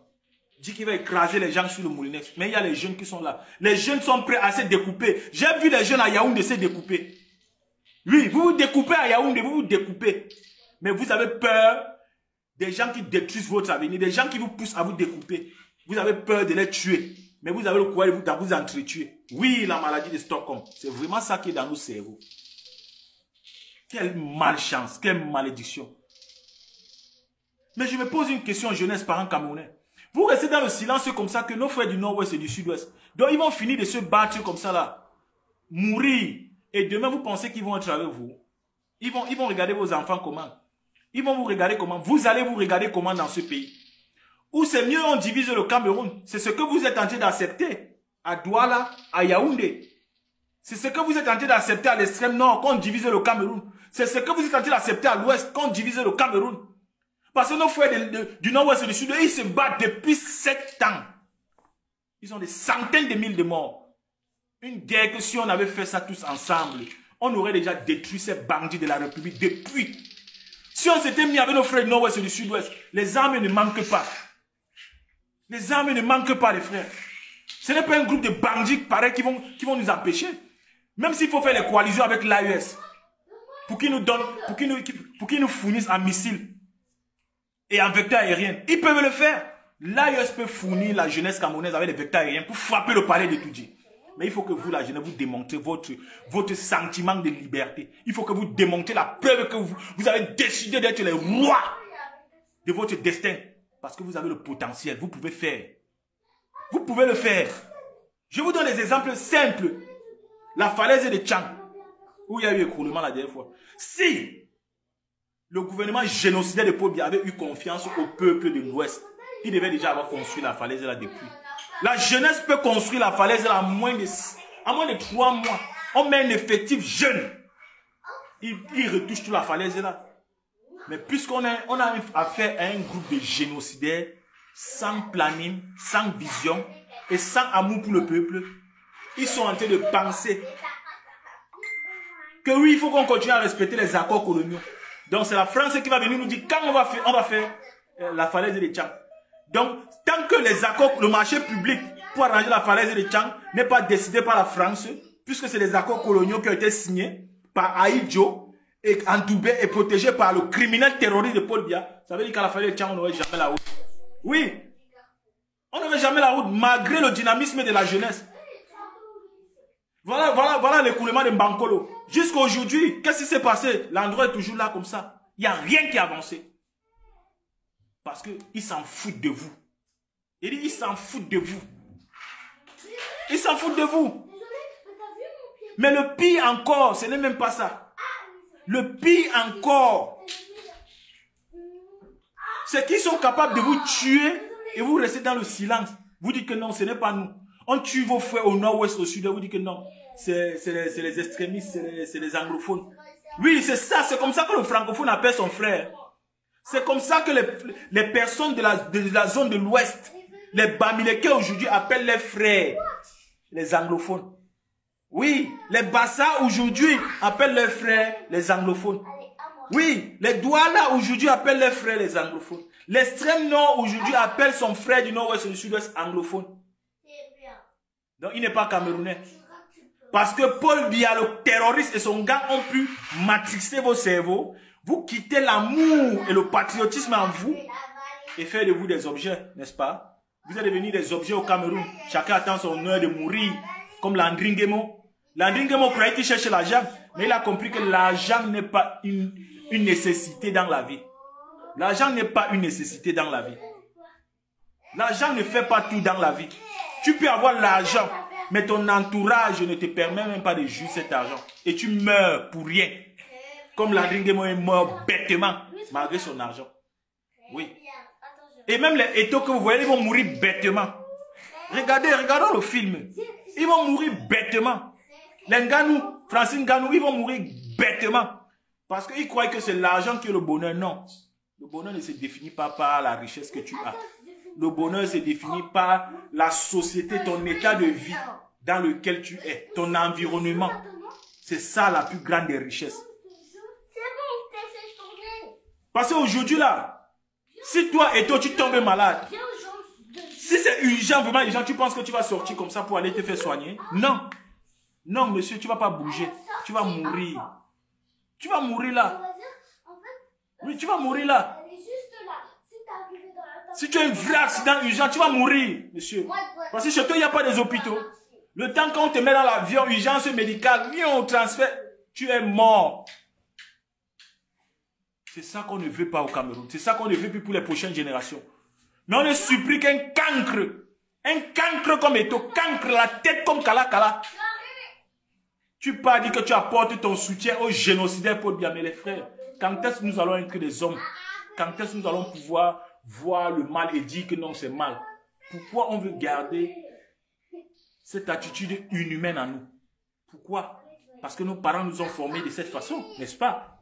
[SPEAKER 2] Dit qu'il va écraser les gens sur le Moulinex. Mais il y a les jeunes qui sont là. Les jeunes sont prêts à se découper. J'ai vu les jeunes à Yaoundé se découper. Oui, vous vous découpez à Yaoundé, vous vous découpez. Mais vous avez peur Des gens qui détruisent votre avenir, des gens qui vous poussent à vous découper. Vous avez peur de les tuer, mais vous avez le courage de vous entretuer. Oui, la maladie de Stockholm, c'est vraiment ça qui est dans nos cerveaux. Quelle malchance, quelle malédiction. Mais je me pose une question, jeunesse, parents camerounais. Vous restez dans le silence comme ça que nos frères du nord-ouest et du sud-ouest. Donc ils vont finir de se battre comme ça là. Mourir. Et demain vous pensez qu'ils vont être avec vous. Ils vont regarder vos enfants comment. Ils vont vous regarder comment. Vous allez vous regarder comment dans ce pays. Ou c'est mieux on divise le Cameroun. C'est ce que vous êtes en train d'accepter. À Douala, à Yaoundé. C'est ce que vous êtes en train d'accepter à l'extrême nord qu'on divise le Cameroun. C'est ce que vous êtes en train d'accepter à l'ouest qu'on divise le Cameroun. Parce que nos frères du nord-ouest et du sud, ils se battent depuis 7 ans. Ils ont des centaines de mille de morts. Une guerre que si on avait fait ça tous ensemble, on aurait déjà détruit ces bandits de la République depuis. Si on s'était mis avec nos frères du nord-ouest et du sud-ouest, les armes ne manquent pas. Les armes ne manquent pas, les frères. Ce n'est pas un groupe de bandits pareils qui vont nous empêcher. Même s'il faut faire les coalitions avec l'AES, pour qu'ils nous donnent, pour qu'ils nous fournissent un missile et un vecteur aérien, ils peuvent le faire. L'AES peut fournir la jeunesse camerounaise avec des vecteurs aériens pour frapper le palais de Toudji. Mais il faut que vous, la jeunesse, vous démontrez votre sentiment de liberté. Il faut que vous démontrez la preuve que vous avez décidé d'être les rois de votre destin. Parce que vous avez le potentiel. Vous pouvez faire. Vous pouvez le faire. Je vous donne des exemples simples. La falaise de Tchang, où il y a eu écroulement la dernière fois. Si le gouvernement génocidaire de Paul Biya avait eu confiance au peuple de l'Ouest, il devait déjà avoir construit la falaise là depuis. La jeunesse peut construire la falaise là en moins de 3 mois. On met un effectif jeune. Il retouche toute la falaise là. Mais puisqu'on a affaire à un groupe de génocidaires, sans planning, sans vision et sans amour pour le peuple, ils sont en train de penser que oui, il faut qu'on continue à respecter les accords coloniaux. Donc c'est la France qui va venir nous dire quand on va faire la falaise de Tchang. Donc tant que les accords, le marché public pour arranger la falaise de Tchang n'est pas décidé par la France, puisque c'est des accords coloniaux qui ont été signés par Aïdjo, et entouré et protégé par le criminel terroriste de Paul Biya, ça veut dire qu'à la falaise de Tchang, on n'aurait jamais la route. Oui, on n'aurait jamais la route, malgré le dynamisme de la jeunesse. Voilà l'écoulement de Mbankolo. Jusqu'à aujourd'hui, qu'est-ce qui s'est passé? L'endroit est toujours là comme ça. Il n'y a rien qui a avancé. Parce qu'ils s'en foutent de vous. Il dit, ils s'en foutent de vous. Ils s'en foutent de vous. Mais le pire encore, ce n'est même pas ça. Le pire encore, c'est qu'ils sont capables de vous tuer et vous restez dans le silence. Vous dites que non, ce n'est pas nous. On tue vos frères au nord-ouest, au sud, vous dites que non. C'est les extrémistes, c'est les anglophones. Oui, c'est ça, c'est comme ça que le francophone appelle son frère. C'est comme ça que les personnes de la zone de l'ouest, les Bamileke aujourd'hui appellent les frères, les anglophones. Oui, les Bassa aujourd'hui appellent leurs frères les anglophones. Oui, les Douala aujourd'hui appellent leurs frères les anglophones. L'extrême nord aujourd'hui appelle son frère du nord-ouest et du sud-ouest anglophone. Donc il n'est pas camerounais. Parce que Paul Biya, le terroriste et son gars ont pu matrixer vos cerveaux. Vous quittez l'amour et le patriotisme en vous et faire de vous des objets, n'est-ce pas? Vous êtes devenus des objets au Cameroun. Chacun attend son heure de mourir, comme Landry Nguemo. Landry Nguemo croyait qu'il cherchait l'argent, mais il a compris que l'argent n'est pas une nécessité dans la vie. L'argent n'est pas une nécessité dans la vie. L'argent ne fait pas tout dans la vie. Tu peux avoir l'argent, mais ton entourage ne te permet même pas de jouir cet argent. Et tu meurs pour rien. Comme Landry Nguemo est mort bêtement, malgré son argent. Oui. Et même les étos que vous voyez, ils vont mourir bêtement. Regardons le film. Ils vont mourir bêtement. Les Nganou, Francine Nganou, ils vont mourir bêtement. Parce qu'ils croient que c'est l'argent qui est le bonheur. Non. Le bonheur ne se définit pas par la richesse que tu as. Le bonheur se définit par la société, ton état de vie dans lequel tu es, ton environnement. C'est ça la plus grande des richesses. Parce qu'aujourd'hui là, si toi et toi tu tombes malade, si c'est urgent, vraiment urgent, tu penses que tu vas sortir comme ça pour aller te faire soigner? Non. Non, monsieur, tu ne vas pas bouger. Tu vas mourir. Tu vas mourir là. Oui, tu vas mourir là. Si tu as un vrai accident urgent, tu vas mourir, monsieur. Parce que chez toi, il n'y a pas des hôpitaux. Le temps qu'on te met dans l'avion, urgence médicale, viens au transfert, tu es mort. C'est ça qu'on ne veut pas au Cameroun. C'est ça qu'on ne veut plus pour les prochaines générations. Mais on ne supplie qu'un cancre comme Eto, cancre la tête comme Kala. Tu pas dit que tu apportes ton soutien aux génocidaires Paul Biya, mais les frères. Quand est-ce que nous allons être des hommes? Quand est-ce que nous allons pouvoir voir le mal et dire que non, c'est mal? Pourquoi on veut garder cette attitude inhumaine en nous? Pourquoi? Parce que nos parents nous ont formés de cette façon, n'est-ce pas?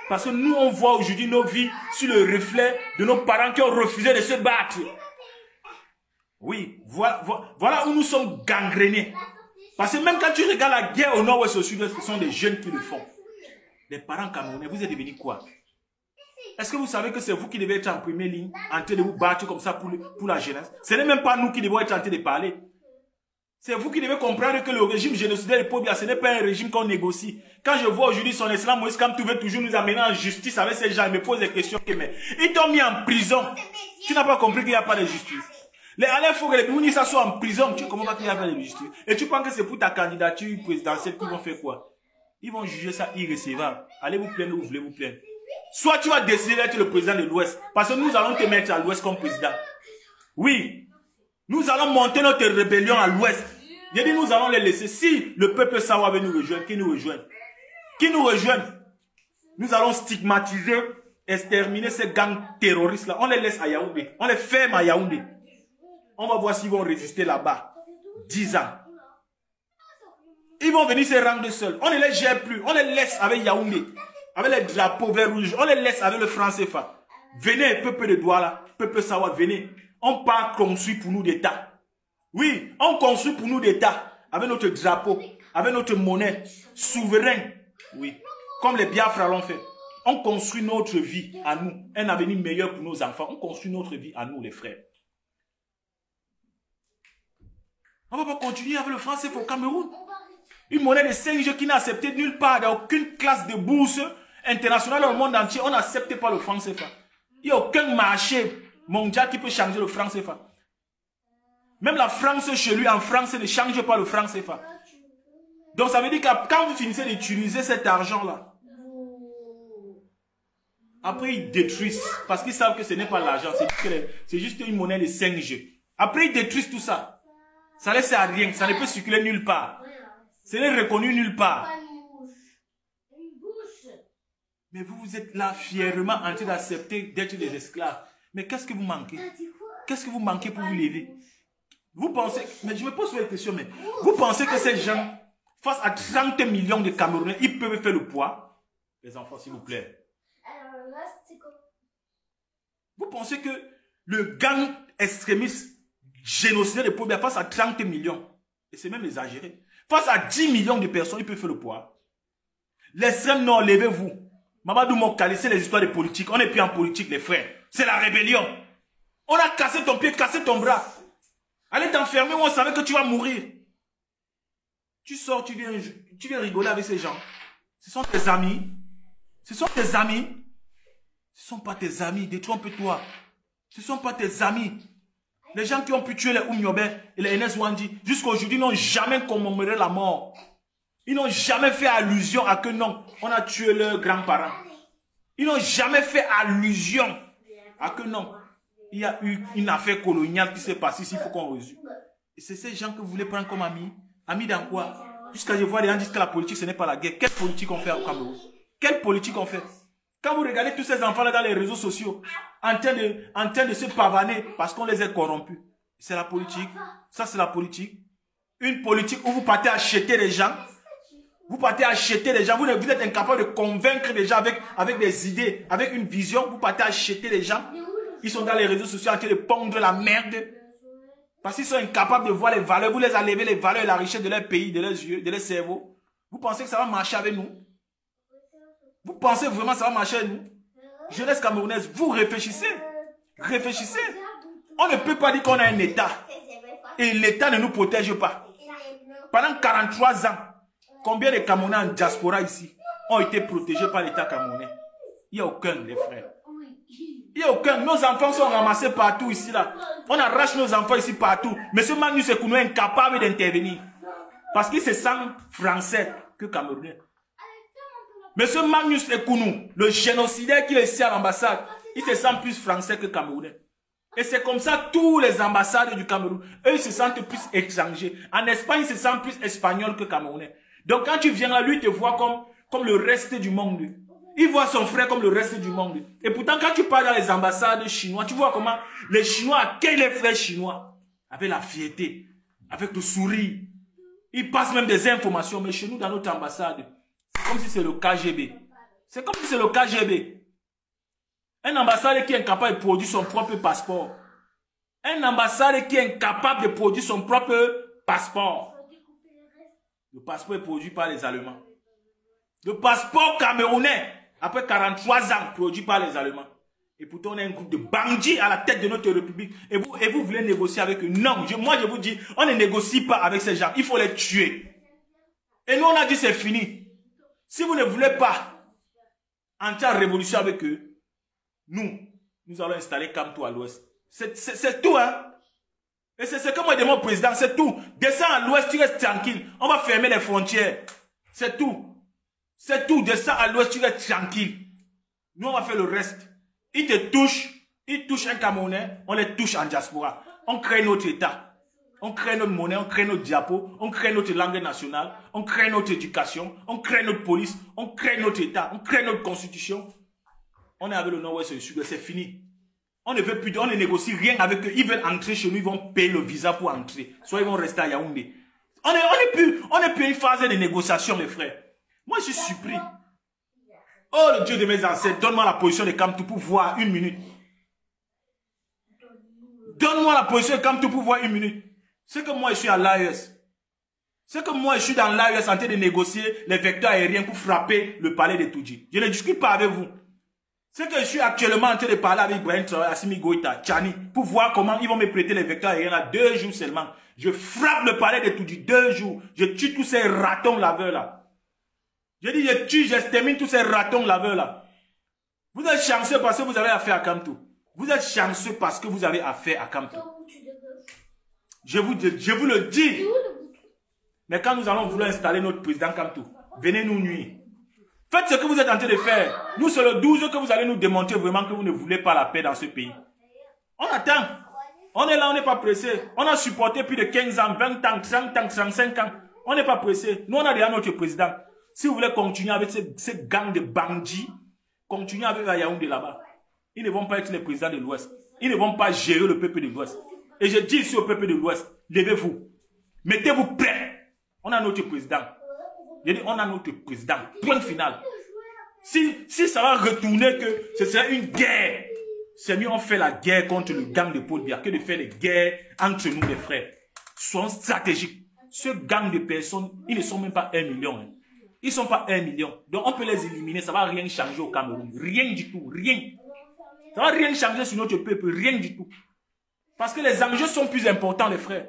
[SPEAKER 2] Parce que nous, on voit aujourd'hui nos vies sur le reflet de nos parents qui ont refusé de se battre. Oui, voilà où nous sommes gangrénés. Parce que même quand tu regardes la guerre au nord-ouest et au sud-ouest, ce sont des jeunes qui le font. Les parents camerounais, vous êtes devenus quoi? Est-ce que vous savez que c'est vous qui devez être en première ligne, en train de vous battre comme ça pour la jeunesse? Ce n'est même pas nous qui devons être en train de parler. C'est vous qui devez comprendre que le régime génocidaire de Paul Biya, ce n'est pas un régime qu'on négocie. Quand je vois aujourd'hui son excellence Moïse Kamto veut toujours nous amener en justice avec ces gens, il me pose des questions. Mais ils t'ont mis en prison. Tu n'as pas compris qu'il n'y a pas de justice. Les Alain Fogo, les Mounissa sont en prison. Tu comprends pas qu'il n'y a pas de justice. Et tu penses que c'est pour ta candidature présidentielle qu'ils vont faire quoi? Ils vont juger ça irrécevable. Allez vous plaindre où vous voulez vous plaindre. Soit tu vas décider d'être le président de l'Ouest. Parce que nous allons te mettre à l'Ouest comme président. Oui. Nous allons monter notre rébellion à l'Ouest. J'ai dit nous allons les laisser. Si le peuple Sawa veut nous rejoindre, qui nous rejoigne? Qui nous rejoigne? Nous allons stigmatiser, exterminer ces gangs terroristes-là. On les laisse à Yaoundé. On les ferme à Yaoundé. On va voir s'ils vont résister là-bas. 10 ans. Ils vont venir se rendre seuls. On ne les gère plus. On les laisse avec Yaoundé. Avec les drapeaux vert rouge. On les laisse avec le franc CFA. Venez, peuple de Douala. Peuple Sawa, venez. On part construire pour nous d'État. Oui, on construit pour nous d'État. Avec notre drapeau. Avec notre monnaie. Souverain. Oui. Comme les Biafra l'ont fait. On construit notre vie à nous. Un avenir meilleur pour nos enfants. On construit notre vie à nous, les frères. On ne va pas continuer avec le franc CFA au Cameroun. Une monnaie de 5G qui n'est acceptée nulle part. Dans aucune classe de bourse internationale dans le monde entier. On n'accepte pas le franc CFA. Il n'y a aucun marché mondial qui peut changer le franc CFA. Même la France chez lui, en France, ne change pas le franc CFA. Donc ça veut dire que quand vous finissez d'utiliser cet argent-là, après ils détruisent. Parce qu'ils savent que ce n'est pas l'argent. C'est juste une monnaie de 5G. Après ils détruisent tout ça. Ça ne sert à rien. Ça ne peut circuler nulle part. Ce n'est reconnu nulle part. Mais vous êtes là fièrement en train d'accepter d'être des esclaves. Mais qu'est-ce que vous manquez? Qu'est-ce que vous manquez pour vous lever? Vous pensez, mais je me pose une question, mais vous pensez que ces gens, face à 30 millions de Camerounais, ils peuvent faire le poids? Les enfants, s'il vous plaît. Vous pensez que le gang extrémiste génocidaire de Paul Biya face à 30 millions, et c'est même exagéré, face à 10 millions de personnes, ils peuvent faire le poids? L'extrême nord, levez-vous. Mamadou Mokali, c'est les histoires de politique. On n'est plus en politique, les frères. C'est la rébellion. On a cassé ton pied, cassé ton bras. Allez t'enfermer où on savait que tu vas mourir. Tu sors, tu viens rigoler avec ces gens. Ce sont tes amis. Ce sont tes amis. Ce ne sont pas tes amis. Détrompe-toi. Ce ne sont pas tes amis. Les gens qui ont pu tuer les Oumyobé et les NS Wandi, jusqu'à aujourd'hui, n'ont jamais commémoré la mort. Ils n'ont jamais fait allusion à que non, on a tué leurs grands-parents. Ils n'ont jamais fait allusion à que non, il y a eu une affaire coloniale qui s'est passée ici, il faut qu'on résume. Et c'est ces gens que vous voulez prendre comme amis. Amis dans quoi? Jusqu'à je vois les gens disent que la politique, ce n'est pas la guerre. Quelle politique on fait au Cameroun? Quelle politique on fait? Quand vous regardez tous ces enfants-là dans les réseaux sociaux, en train de se pavaner parce qu'on les a corrompus. C'est la politique. Ça, c'est la politique. Une politique où vous partez acheter les gens. Vous partez acheter les gens. Vous êtes incapable de convaincre les gens avec des idées, avec une vision. Vous partez acheter les gens. Ils sont dans les réseaux sociaux en train de pondre la merde. Parce qu'ils sont incapables de voir les valeurs. Vous les enlevez les valeurs et la richesse de leur pays, de leurs yeux, de leur cerveau. Vous pensez que ça va marcher avec nous? Vous pensez vraiment que ça va marcher avec nous? Jeunesse camerounaise, vous réfléchissez. Réfléchissez. On ne peut pas dire qu'on a un État. Et l'État ne nous protège pas. Pendant 43 ans, combien de Camerounais en diaspora ici ont été protégés par l'État camerounais? Il n'y a aucun, les frères. Il n'y a aucun. Nos enfants sont ramassés partout ici, là. On arrache nos enfants ici partout. Monsieur Magnus Ekounou est incapable d'intervenir. Parce qu'il se sent français que camerounais. Monsieur Magnus Ekounou, le génocidaire qui est ici à l'ambassade, il se sent plus français que camerounais. Et c'est comme ça tous les ambassades du Cameroun, eux ils se sentent plus étrangers. En Espagne, ils se sentent plus espagnols que camerounais. Donc quand tu viens là, lui il te voit comme le reste du monde. Il voit son frère comme le reste du monde. Et pourtant, quand tu parles dans les ambassades chinois, tu vois comment les Chinois accueillent les frères chinois. Avec la fierté, avec le sourire. Ils passent même des informations. Mais chez nous, dans notre ambassade, c'est comme si c'est le KGB. C'est comme si c'est le KGB. Un ambassadeur qui est incapable de produire son propre passeport. Un ambassadeur qui est incapable de produire son propre passeport. Le passeport est produit par les Allemands. Le passeport camerounais, après 43 ans, produit par les Allemands. Et pourtant, on a un groupe de bandits à la tête de notre République. Et vous voulez négocier avec eux. Non, moi je vous dis, on ne négocie pas avec ces gens. Il faut les tuer. Et nous, on a dit c'est fini. Si vous ne voulez pas entrer en révolution avec eux, nous allons installer Kamto à l'ouest. C'est tout, hein. Et c'est ce que moi je demande au président, c'est tout. Descends à l'ouest, tu restes tranquille. On va fermer les frontières. C'est tout. C'est tout. Descends à l'ouest, tu restes tranquille. Nous, on va faire le reste. Ils te touchent. Ils touchent un Camerounais. On les touche en diaspora. On crée notre État. On crée notre monnaie. On crée notre diapo. On crée notre langue nationale. On crée notre éducation. On crée notre police. On crée notre État. On crée notre constitution. On est avec le Nord-Ouest et le Sud, c'est fini. On ne veut plus, on ne négocie rien avec eux. Ils veulent entrer chez nous, ils vont payer le visa pour entrer. Soit ils vont rester à Yaoundé. On n'est plus une phase de négociation, mes frères. Moi, je suis surpris. Oh, le Dieu de mes ancêtres, donne-moi la position de Kamto pour voir une minute. Donne-moi la position de Kamto pour voir une minute. C'est que moi, je suis à l'AES. C'est que moi, je suis dans l'AES en train de négocier les vecteurs aériens pour frapper le palais de Toudji. Je ne discute pas avec vous. C'est que je suis actuellement en train de parler avec Ibrahim Traoré, Assimi Goïta, Tchani, pour voir comment ils vont me prêter les vecteurs aériens là 2 jours seulement. Je frappe le palais de Toudji 2 jours. Je tue tous ces ratons laveurs là. Je dis j'extermine tous ces ratons laveurs là. Vous êtes chanceux parce que vous avez affaire à Kamto. Vous êtes chanceux parce que vous avez affaire à Kamto. Je vous le dis. Mais quand nous allons vouloir installer notre président Kamto, venez nous nuire. Faites ce que vous êtes en train de faire. Nous, c'est le 12 que vous allez nous démontrer vraiment que vous ne voulez pas la paix dans ce pays. On attend. On est là, on n'est pas pressé. On a supporté plus de 15 ans, 20 ans, 30 ans, 35 ans. On n'est pas pressé. Nous, on a déjà notre président. Si vous voulez continuer avec ces gangs de bandits, continuez avec la Yaoundé là-bas. Ils ne vont pas être les présidents de l'Ouest. Ils ne vont pas gérer le peuple de l'Ouest. Et je dis ici au peuple de l'Ouest, levez-vous. Mettez-vous prêts. On a notre président. Je dis, on a notre président. Point final. Si ça va retourner que ce serait une guerre, c'est mieux on fait la guerre contre le gang de Paul Biya que de faire les guerres entre nous, les frères. Soyons stratégiques. Ce gang de personnes, ils ne sont même pas 1 million. Hein. Ils ne sont pas 1 million. Donc on peut les éliminer, ça ne va rien changer au Cameroun. Rien du tout, rien. Ça ne va rien changer sur notre peuple, rien du tout. Parce que les enjeux sont plus importants, les frères.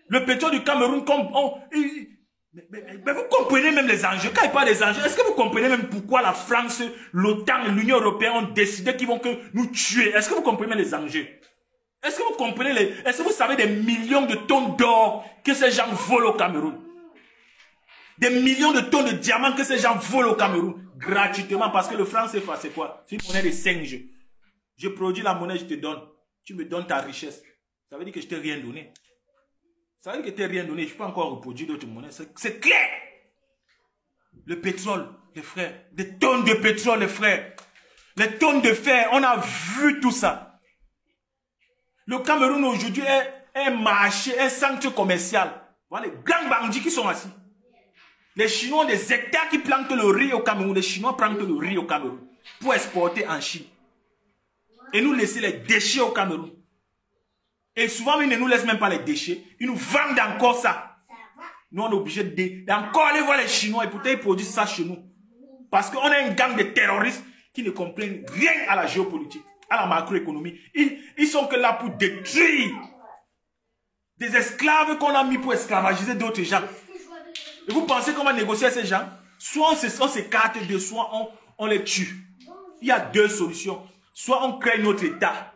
[SPEAKER 2] Le pétrole du Cameroun, comme mais vous comprenez même les enjeux. Quand il parle des enjeux, est-ce que vous comprenez même pourquoi la France, l'OTAN et l'Union européenne ont décidé qu'ils vont nous tuer? Est-ce que vous comprenez les enjeux? Est-ce que vous comprenez est-ce que vous savez des millions de tonnes d'or que ces gens volent au Cameroun? Des millions de tonnes de diamants que ces gens volent au Cameroun. Gratuitement, parce que le franc CFA, c'est quoi? C'est une monnaie de singe. Je produis la monnaie, je te donne. Tu me donnes ta richesse. Ça veut dire que je t'ai rien donné. Ça veut dire que je t'ai rien donné. Je ne peux pas encore reproduire d'autres monnaies. C'est clair. Le pétrole, les frères. Des tonnes de pétrole, les frères. Les tonnes de fer. On a vu tout ça. Le Cameroun aujourd'hui est un marché, un centre commercial. Voilà les grands bandits qui sont assis. Les Chinois ont des hectares qui plantent le riz au Cameroun. Les Chinois plantent le riz au Cameroun pour exporter en Chine. Et nous laisser les déchets au Cameroun. Et souvent, ils ne nous laissent même pas les déchets. Ils nous vendent encore ça. Nous, on est obligé d'encore aller voir les Chinois et pourtant ils produisent ça chez nous. Parce qu'on a un gang de terroristes qui ne comprennent rien à la géopolitique, à la macroéconomie. Ils sont que là pour détruire des esclaves qu'on a mis pour esclavagiser d'autres gens. Et vous pensez qu'on va négocier avec ces gens? Soit on s'écarte de, soit on les tue. Il y a 2 solutions. soit on crée notre État.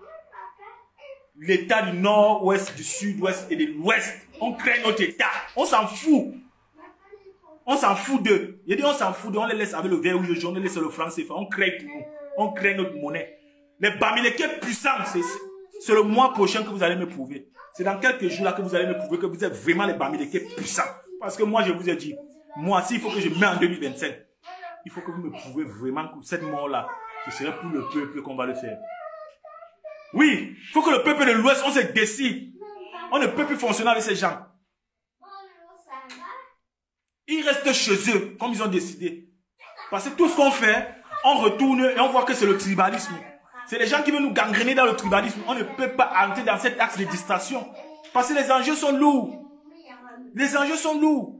[SPEAKER 2] L'État du Nord, Ouest, du Sud-Ouest et de l'Ouest. On crée notre État. On s'en fout. On s'en fout d'eux. Il dit on s'en fout d'eux. On les laisse avec le verrouille jaune, on les laisse le franc CFA. On crée tout. On crée notre monnaie. Les Bamileke puissants, c'est le mois prochain que vous allez me prouver. C'est dans quelques jours là que vous allez me prouver que vous êtes vraiment les Bamileke puissants. Parce que moi, je vous ai dit, moi, s'il faut que je mette en 2025, il faut que vous me prouvez vraiment que cette mort-là, ce serait pour le peuple qu'on va le faire. Oui, il faut que le peuple de l'Ouest, on se décide. On ne peut plus fonctionner avec ces gens. Ils restent chez eux, comme ils ont décidé. Parce que tout ce qu'on fait, on retourne et on voit que c'est le tribalisme. C'est les gens qui veulent nous gangréner dans le tribalisme. On ne peut pas entrer dans cet axe de distraction. Parce que les enjeux sont lourds. Les enjeux sont lourds.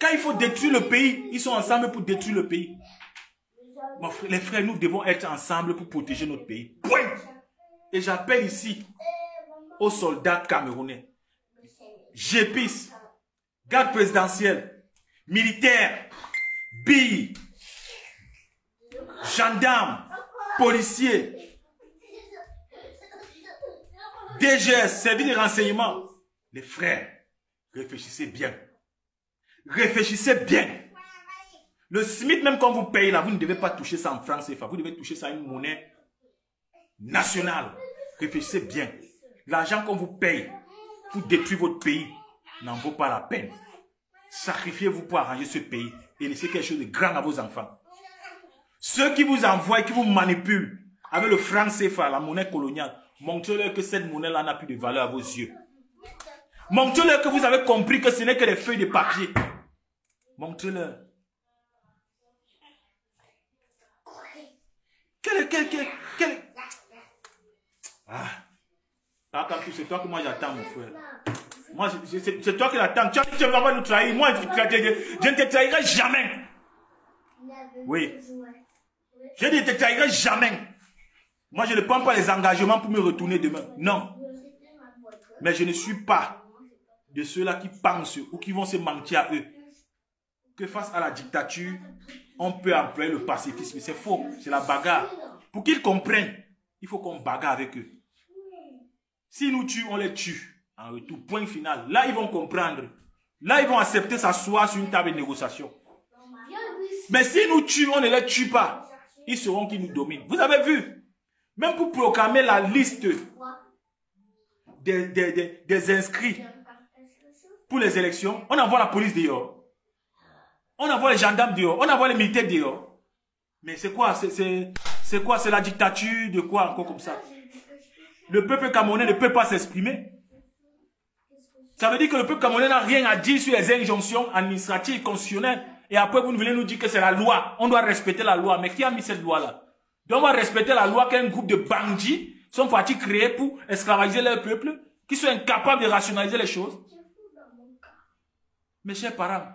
[SPEAKER 2] Quand il faut détruire le pays, ils sont ensemble pour détruire le pays. Bon, les frères, nous devons être ensemble pour protéger notre pays. Point. Et j'appelle ici aux soldats camerounais, GPIS, garde présidentielle, militaires, billes, gendarmes, policiers, DGS, service de renseignement. Les frères, réfléchissez bien. Réfléchissez bien. Le SMIC, même quand vous payez là, vous ne devez pas toucher ça en francs CFA. Vous devez toucher ça à une monnaie nationale. Réfléchissez bien. L'argent qu'on vous paye pour détruire votre pays n'en vaut pas la peine. Sacrifiez-vous pour arranger ce pays et laissez quelque chose de grand à vos enfants. Ceux qui vous envoient et qui vous manipulent avec le franc CFA, la monnaie coloniale, montrez-leur que cette monnaie-là n'a plus de valeur à vos yeux. Montrez-leur que vous avez compris que ce n'est que des feuilles de papier. Montrez-leur. Ah. C'est toi que moi j'attends, mon frère. Moi, c'est toi qui l'attends. Tu ne vas pas nous trahir. Moi, je ne te trahirai jamais. Oui. Je ne te trahirai jamais. Moi, je ne prends pas les engagements pour me retourner demain. Non. Mais je ne suis pas de ceux-là qui pensent ou qui vont se mentir à eux que face à la dictature, on peut employer le pacifisme. C'est faux. C'est la bagarre. Pour qu'ils comprennent, il faut qu'on bagarre avec eux. S'ils nous tuent, on les tue. En retour, point final. Là, ils vont comprendre. Là, ils vont accepter s'asseoir sur une table de négociation. Mais s'ils nous tuent, on ne les tue pas. Ils seront qui nous dominent. Vous avez vu? Même pour proclamer la liste des inscrits pour les élections, on envoie la police dehors. On envoie les gendarmes dehors. On envoie les militaires dehors. Mais c'est quoi? C'est quoi? C'est la dictature de quoi encore comme ça? Le peuple camerounais ne peut pas s'exprimer. Ça veut dire que le peuple camerounais n'a rien à dire sur les injonctions administratives, constitutionnelles. Et après, vous venez nous dire que c'est la loi. On doit respecter la loi. Mais qui a mis cette loi-là? Donc, on va respecter la loi qu'un groupe de bandits sont partis créer pour esclavagiser leur peuple, qui sont incapables de rationaliser les choses. Mes chers parents,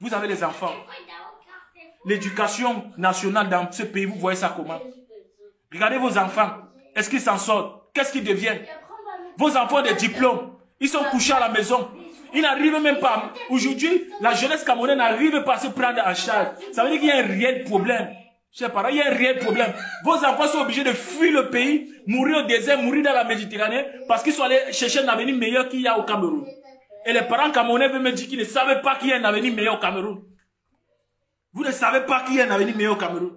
[SPEAKER 2] vous avez les enfants. L'éducation nationale dans ce pays, vous voyez ça comment? Regardez vos enfants. Est-ce qu'ils s'en sortent? Qu'est-ce qu'ils deviennent? Vos enfants ont des diplômes. Ils sont couchés à la maison. Ils n'arrivent même pas. Aujourd'hui, la jeunesse camerounaise n'arrive pas à se prendre en charge. Ça veut dire qu'il y a un réel problème. Chers parents, il y a un réel problème. Vos enfants sont obligés de fuir le pays, mourir au désert, mourir dans la Méditerranée, parce qu'ils sont allés chercher un avenir meilleur qu'il y a au Cameroun. Et les parents camerounais veulent me dire qu'ils ne savaient pas qu'il y a un avenir meilleur au Cameroun. Vous ne savez pas qu'il y a un avenir meilleur au Cameroun.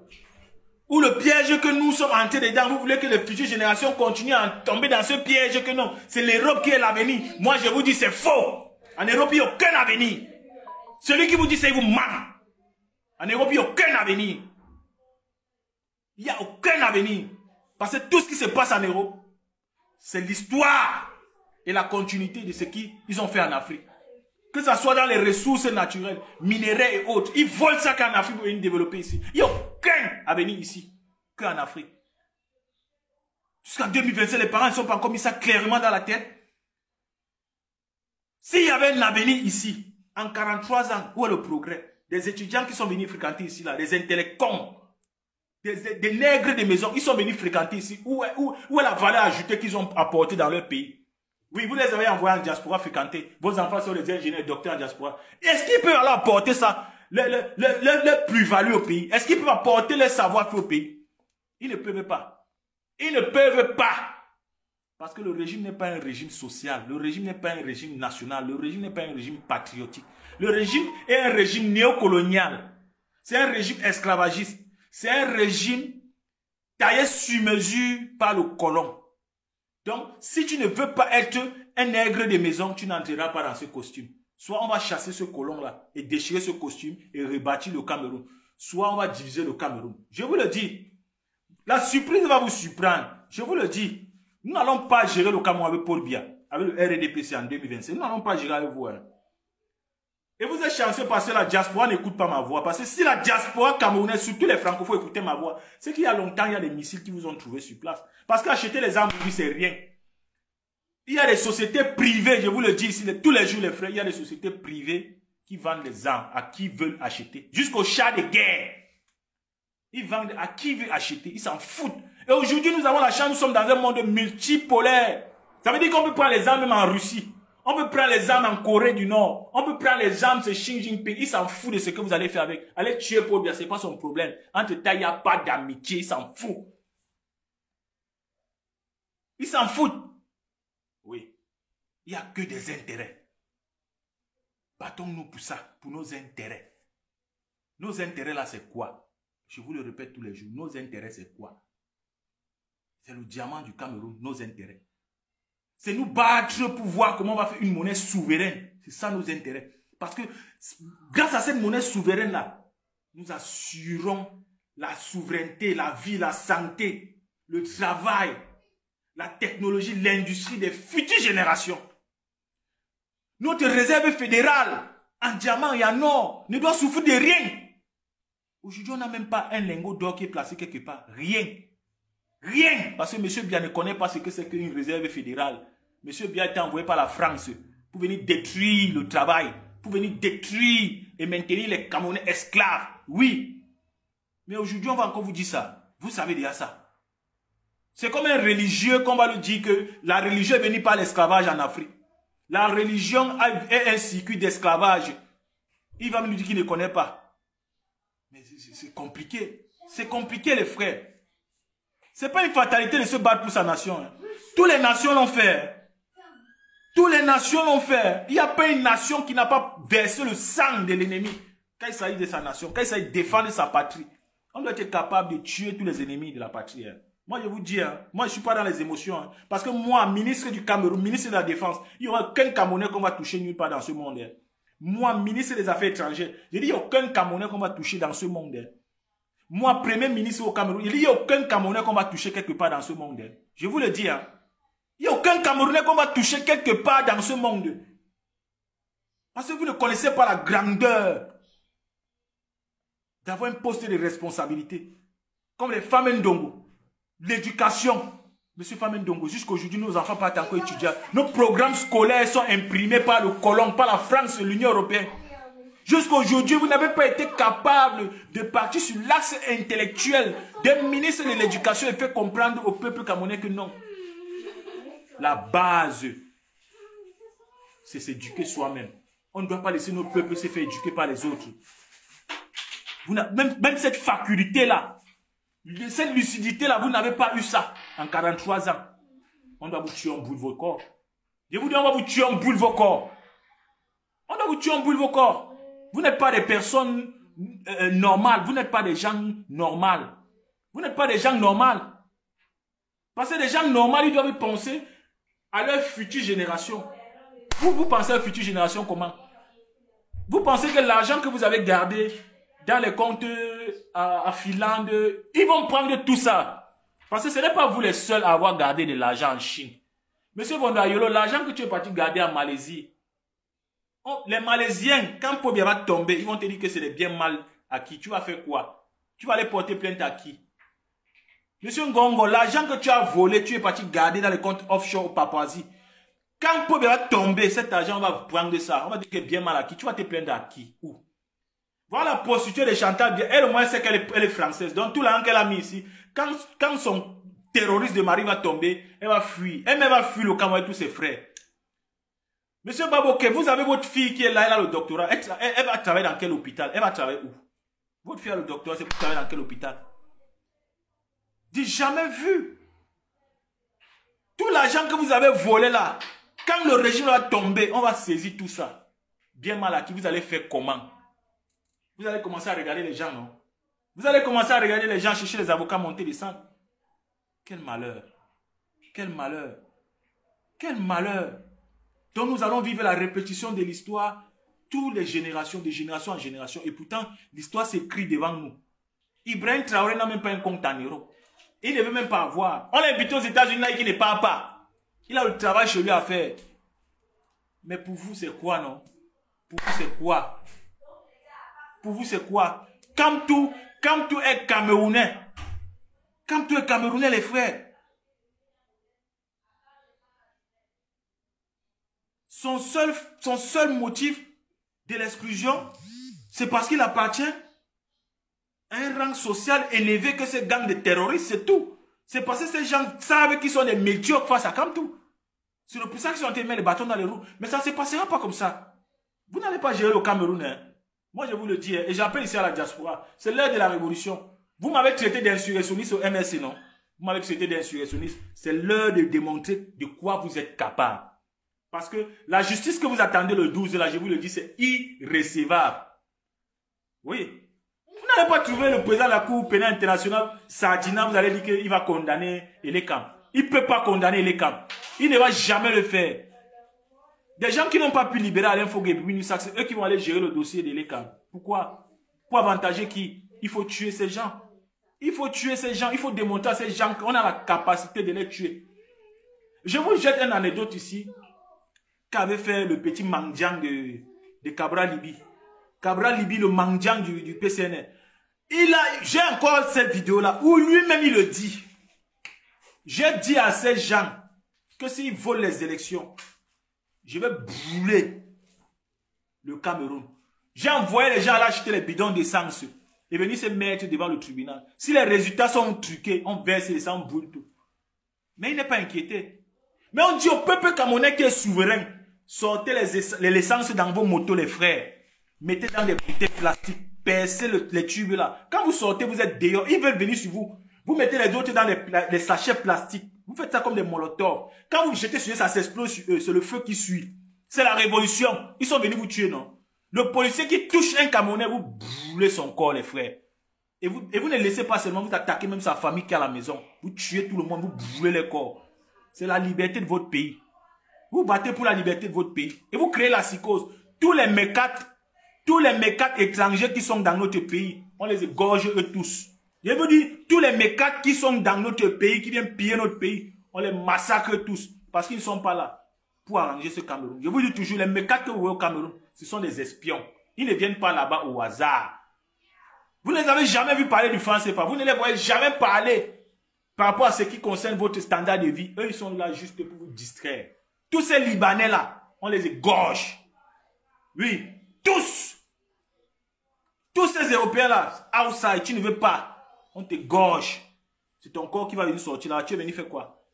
[SPEAKER 2] Ou le piège que nous sommes entrés dedans, vous voulez que les futures générations continuent à tomber dans ce piège que non. C'est l'Europe qui est l'avenir. Moi, je vous dis, c'est faux. En Europe, il n'y a aucun avenir. Celui qui vous dit ça, il vous ment. En Europe, il n'y a aucun avenir. Il n'y a aucun avenir. Parce que tout ce qui se passe en Europe, c'est l'histoire et la continuité de ce qu'ils ont fait en Afrique. Que ce soit dans les ressources naturelles, minerais et autres. Ils volent ça qu'en Afrique pour venir développer ici. Il n'y a aucun avenir ici qu'en Afrique. Jusqu'en 2025, les parents ne sont pas encore mis ça clairement dans la tête. S'il y avait un avenir ici, en 43 ans, où est le progrès? Des étudiants qui sont venus fréquenter ici, là, des intellectuels, des nègres de maison, ils sont venus fréquenter ici. Où est la valeur ajoutée qu'ils ont apportée dans leur pays? Oui, vous les avez envoyés en diaspora fréquenter. Vos enfants sont les ingénieurs, docteurs en diaspora. Est-ce qu'ils peuvent alors apporter ça, leur plus-value au pays? Est-ce qu'ils peuvent apporter leur savoir-faire au pays? Ils ne peuvent pas. Ils ne peuvent pas. Parce que le régime n'est pas un régime social. Le régime n'est pas un régime national. Le régime n'est pas un régime patriotique. Le régime est un régime néocolonial. C'est un régime esclavagiste. C'est un régime taillé sur mesure par le colon. Donc, si tu ne veux pas être un nègre de maison, tu n'entreras pas dans ce costume. Soit on va chasser ce colon-là et déchirer ce costume et rebâtir le Cameroun. Soit on va diviser le Cameroun. Je vous le dis. La surprise va vous surprendre. Je vous le dis. Nous n'allons pas gérer le Cameroun avec Paul Biya, avec le RDPC en 2025. Nous n'allons pas gérer avec vous. Hein. Et vous êtes chanceux parce que la diaspora n'écoute pas ma voix. Parce que si la diaspora camerounaise, surtout les francophones, écoutaient ma voix, c'est qu'il y a longtemps, il y a des missiles qui vous ont trouvé sur place. Parce qu'acheter les armes, c'est rien. Il y a des sociétés privées, je vous le dis ici, tous les jours, les frères, il y a des sociétés privées qui vendent les armes à qui veulent acheter. Jusqu'aux chars de guerre. Ils vendent à qui veut acheter. Ils s'en foutent. Et aujourd'hui, nous avons la chance, nous sommes dans un monde multipolaire. Ça veut dire qu'on peut prendre les armes même en Russie. On peut prendre les armes en Corée du Nord. On peut prendre les armes, c'est Xi Jinping. Il s'en fout de ce que vous allez faire avec. Allez tuer Paul Biya, c'est pas son problème. Entre taille, il n'y a pas d'amitié, il s'en fout. Il s'en fout. Oui. Il n'y a que des intérêts. Battons-nous pour ça, pour nos intérêts. Nos intérêts là, c'est quoi? Je vous le répète tous les jours. Nos intérêts, c'est quoi? C'est le diamant du Cameroun, nos intérêts. C'est nous battre pour voir comment on va faire une monnaie souveraine. C'est ça nos intérêts. Parce que grâce à cette monnaie souveraine-là, nous assurons la souveraineté, la vie, la santé, le travail, la technologie, l'industrie des futures générations. Notre réserve fédérale, en diamant et en or, ne doit souffrir de rien. Aujourd'hui, on n'a même pas un lingot d'or qui est placé quelque part. Rien. Rien. Parce que M. Biya ne connaît pas ce que c'est qu'une réserve fédérale. M. Biya a été envoyé par la France pour venir détruire le travail, pour venir détruire et maintenir les Camerounais esclaves. Oui. Mais aujourd'hui, on va encore vous dire ça. Vous savez déjà ça. C'est comme un religieux qu'on va lui dire que la religion est venue par l'esclavage en Afrique. La religion est un circuit d'esclavage. Il va me dire qu'il ne connaît pas. Mais c'est compliqué. C'est compliqué, les frères. Ce n'est pas une fatalité de se battre pour sa nation. Hein. Toutes les nations l'ont fait. Toutes les nations l'ont fait. Il n'y a pas une nation qui n'a pas versé le sang de l'ennemi. Quand il s'agit de sa nation, quand il s'agit de défendre sa patrie, on doit être capable de tuer tous les ennemis de la patrie. Hein. Moi, je vous dis, hein, moi, je ne suis pas dans les émotions. Hein, parce que moi, ministre du Cameroun, ministre de la Défense, il n'y aura aucun Camerounais qu'on va toucher nulle part dans ce monde. Hein. Moi, ministre des Affaires étrangères, je dis, il n'y a aucun Camerounais qu'on va toucher dans ce monde. Hein. Moi, premier ministre au Cameroun, il n'y a aucun Camerounais qu'on va toucher quelque part dans ce monde. Hein. Je vous le dis. Hein. Il n'y a aucun Camerounais qu'on va toucher quelque part dans ce monde. Parce que vous ne connaissez pas la grandeur d'avoir un poste de responsabilité. Comme les femmes Ndongo. L'éducation. Monsieur Famendongo, jusqu'aujourd'hui, nos enfants partent encore étudier. Nos programmes scolaires sont imprimés par le colon, par la France et l'Union européenne. Jusqu'aujourd'hui, vous n'avez pas été capable de partir sur l'axe intellectuel des ministres de l'éducation et faire comprendre au peuple camerounais que non. La base, c'est s'éduquer soi-même. On ne doit pas laisser nos peuples se faire éduquer par les autres. Même cette faculté-là, cette lucidité-là, vous n'avez pas eu ça en 43 ans. On doit vous tuer en bout de vos corps. Je vous dis, on va vous tuer en bout de vos corps. On doit vous tuer en bout de vos corps. Vous n'êtes pas des personnes normales. Vous n'êtes pas des gens normaux. Vous n'êtes pas des gens normaux. Parce que les gens normaux, ils doivent penser à leur future génération. Vous pensez à la future génération comment? Vous pensez que l'argent que vous avez gardé dans les comptes à Finlande, ils vont prendre tout ça. Parce que ce n'est pas vous les seuls à avoir gardé de l'argent en Chine. Monsieur Vondayolo, l'argent que tu es parti garder en Malaisie, les Malaisiens, quand Paul Biya va tomber, ils vont te dire que c'est des biens mal acquis. Tu vas faire quoi? Tu vas aller porter plainte à qui? Monsieur Ngongo, l'argent que tu as volé, tu es parti garder dans les comptes offshore au Papouasie. Quand Paul Biya va tomber, cet argent, on va prendre ça. On va dire que c'est bien mal acquis. Tu vas te plaindre à qui? Où? Voilà la prostituée de Chantal Biya. Elle, au moins, c'est qu'elle est française. Donc, tout l'argent qu'elle a mis ici, quand son terroriste de mari va tomber, elle va fuir. Elle va fuir le Cameroun avec tous ses frères. Monsieur Baboke, vous avez votre fille qui est là, elle a le doctorat. Elle va travailler dans quel hôpital? Elle va travailler où? Votre fille a le doctorat, c'est pour travailler dans quel hôpital? J'ai jamais vu. Tout l'argent que vous avez volé là, quand le régime va tomber, on va saisir tout ça. Bien mal acquis, vous allez faire comment? Vous allez commencer à regarder les gens, non? Vous allez commencer à regarder les gens, chercher les avocats, monter, descendre. Quel malheur. Quel malheur. Quel malheur. Donc nous allons vivre la répétition de l'histoire, toutes les générations, de génération en génération. Et pourtant, l'histoire s'écrit devant nous. Ibrahim Traoré n'a même pas un compte en euros. Il ne veut même pas avoir. On l'a invité aux États-Unis là et qu'il ne parle pas. Il a le travail chez lui à faire. Mais pour vous, c'est quoi, non? Pour vous, c'est quoi? Pour vous, c'est quoi? Kamtou est Camerounais. Kamtou est Camerounais, les frères. Son seul motif de l'exclusion, c'est parce qu'il appartient à un rang social élevé que ces gangs de terroristes, c'est tout. C'est parce que ces gens savent qu'ils sont des médiocres face à Kamtou. C'est pour ça qu'ils sont en train de mettre les bâtons dans les roues. Mais ça ne se passera pas comme ça. Vous n'allez pas gérer le Cameroun. Hein. Moi, je vous le dis. Hein, et j'appelle ici à la diaspora. C'est l'heure de la révolution. Vous m'avez traité d'insurrectionniste au MSC, non? Vous m'avez traité d'insurrectionniste. C'est l'heure de démontrer de quoi vous êtes capable. Parce que la justice que vous attendez le 12, là, je vous le dis, c'est irrécevable. Oui. Vous n'allez pas trouver le président de la Cour pénale internationale, Sardina, vous allez dire qu'il va condamner Elekam. Il ne peut pas condamner Elekam. Il ne va jamais le faire. Des gens qui n'ont pas pu libérer Alain Fogué, c'est eux qui vont aller gérer le dossier d'Elekam. Pourquoi? Pour avantager qui? Il faut tuer ces gens. Il faut tuer ces gens. Il faut démontrer à ces gens qu'on a la capacité de les tuer. Je vous jette une anecdote ici qu'avait fait le petit Mangdiang de Cabra Libi. Cabra Libi, le Mangdiang du PCN. J'ai encore cette vidéo-là où lui-même il le dit. J'ai dit à ces gens que s'ils volent les élections, je vais brûler le Cameroun. J'ai envoyé les gens à acheter les bidons d'essence et venir se mettre devant le tribunal. Si les résultats sont truqués, on verse les sangs, on brûle tout. Mais il n'est pas inquiété. Mais on dit au peuple camerounais qui est souverain, sortez l'essence dans vos motos, les frères. Mettez dans des bouteilles plastiques, percez les tubes là. Quand vous sortez, vous êtes dehors, ils veulent venir sur vous. Vous mettez les autres dans les sachets plastiques. Vous faites ça comme des molotovs. Quand vous jetez sur eux, ça s'explose sur eux. C'est le feu qui suit. C'est la révolution. Ils sont venus vous tuer, non? Le policier qui touche un Camerounais, vous brûlez son corps, les frères. Et vous ne laissez pas seulement vous attaquer même sa famille qui est à la maison. Vous tuez tout le monde, vous brûlez les corps. C'est la liberté de votre pays. Vous battez pour la liberté de votre pays. Et vous créez la psychose. Tous les mécates étrangers qui sont dans notre pays, on les égorge eux tous. Je vous dis, tous les mécates qui sont dans notre pays, qui viennent piller notre pays, on les massacre tous. Parce qu'ils ne sont pas là pour arranger ce Cameroun. Je vous dis toujours, les mécates que vous voyez au Cameroun, ce sont des espions. Ils ne viennent pas là-bas au hasard. Vous ne les avez jamais vu parler du franc CFA. Vous ne les voyez jamais parler par rapport à ce qui concerne votre standard de vie. Eux, ils sont là juste pour vous distraire. Tous ces Libanais-là, on les égorge. Oui, tous. Tous ces Européens-là, outside, tu ne veux pas. On te gorge. C'est ton corps qui va venir sortir là. Tu es venu faire quoi?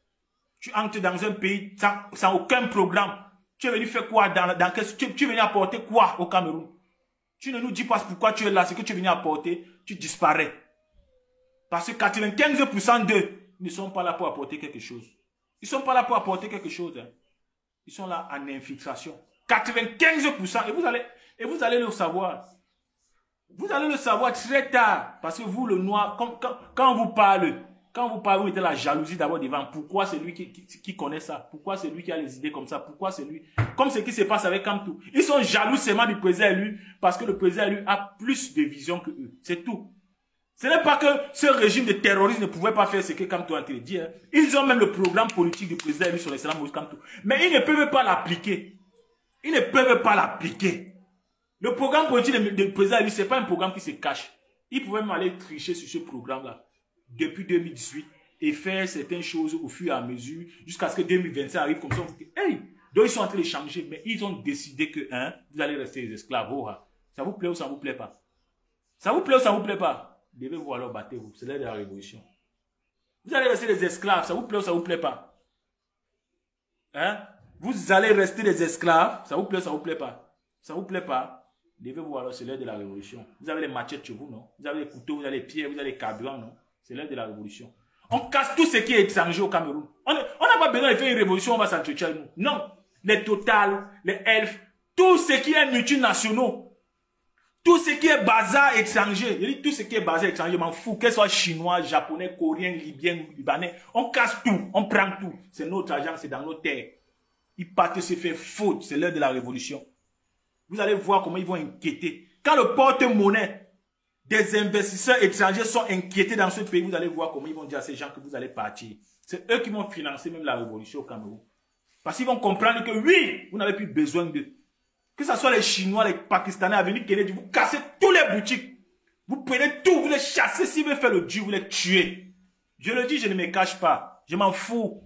[SPEAKER 2] Tu entres dans un pays sans aucun programme. Tu es venu faire quoi? Tu es venu apporter quoi au Cameroun? Tu ne nous dis pas pourquoi tu es là. Ce que tu es venu apporter, tu disparais. Parce que 95% d'eux ne sont pas là pour apporter quelque chose. Ils ne sont pas là pour apporter quelque chose. Hein. Ils sont là en infiltration. 95%. Et vous allez le savoir. Vous allez le savoir très tard. Parce que vous, le noir, quand on vous parle, vous mettez la jalousie d'abord devant. Pourquoi c'est lui qui connaît ça? Pourquoi c'est lui qui a les idées comme ça? Pourquoi c'est lui? Comme ce qui se passe avec Kamtou. Ils sont jaloux seulement du président élu parce que le président élu a plus de vision que eux. C'est tout. Ce n'est pas que ce régime de terroristes ne pouvait pas faire ce que Kamtou a dit. Hein. Ils ont même le programme politique du président élu sur l'excellent Moïse Kamtou. Mais ils ne peuvent pas l'appliquer. Ils ne peuvent pas l'appliquer. Le programme politique du président élu, ce n'est pas un programme qui se cache. Ils pouvaient même aller tricher sur ce programme-là depuis 2018 et faire certaines choses au fur et à mesure jusqu'à ce que 2025 arrive comme ça. Hey! Donc ils sont en train de changer, mais ils ont décidé que vous allez rester des esclaves. Oh, ça vous plaît ou ça ne vous plaît pas? Ça vous plaît ou ça ne vous plaît pas? Devez-vous alors battez-vous. C'est l'heure de la révolution. Vous allez rester des esclaves. Ça vous plaît ou ça ne vous plaît pas? Hein? Vous allez rester des esclaves. Ça vous plaît ou ça ne vous plaît pas? Ça ne vous plaît pas? Devez-vous alors, c'est l'heure de la révolution. Vous avez les machettes chez vous, non? Vous avez les couteaux, vous avez les pierres, vous avez les carburants, non? C'est l'heure de la révolution. On casse tout ce qui est étranger au Cameroun. On n'a pas besoin de faire une révolution, on va s'entretuer nous. Non. Les Total, les Elf, tout ce qui est multinationaux, tout ce qui est bazar étranger, je dis tout ce qui est bazar étranger, je m'en fous, qu'elle soit chinois, japonais, coréen, libyen, libanais, on casse tout, on prend tout. C'est notre argent, c'est dans nos terres. Ils partent se faire faute, c'est l'heure de la révolution. Vous allez voir comment ils vont inquiéter. Quand le porte-monnaie des investisseurs étrangers sont inquiétés dans ce pays, vous allez voir comment ils vont dire à ces gens que vous allez partir. C'est eux qui vont financer même la révolution au Cameroun. Parce qu'ils vont comprendre que oui, vous n'avez plus besoin d'eux. Que ce soit les Chinois, les Pakistanais à venir Kennedy, vous cassez tous les boutiques. Vous prenez tout, vous les chassez. S'ils veulent faire le dur, vous les tuez. Je le dis, je ne me cache pas. Je m'en fous.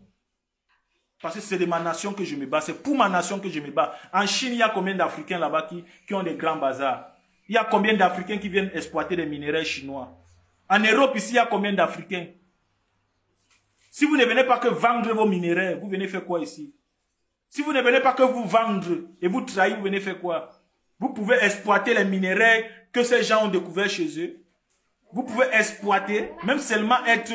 [SPEAKER 2] Parce que c'est de ma nation que je me bats. C'est pour ma nation que je me bats. En Chine, il y a combien d'Africains là-bas qui ont des grands bazars? Il y a combien d'Africains qui viennent exploiter des minéraux chinois? En Europe, ici, il y a combien d'Africains? Si vous ne venez pas que vendre vos minéraux, vous venez faire quoi ici? Si vous ne venez pas que vous vendre et vous trahir, vous venez faire quoi? Vous pouvez exploiter les minéraux que ces gens ont découverts chez eux. Vous pouvez exploiter, même seulement être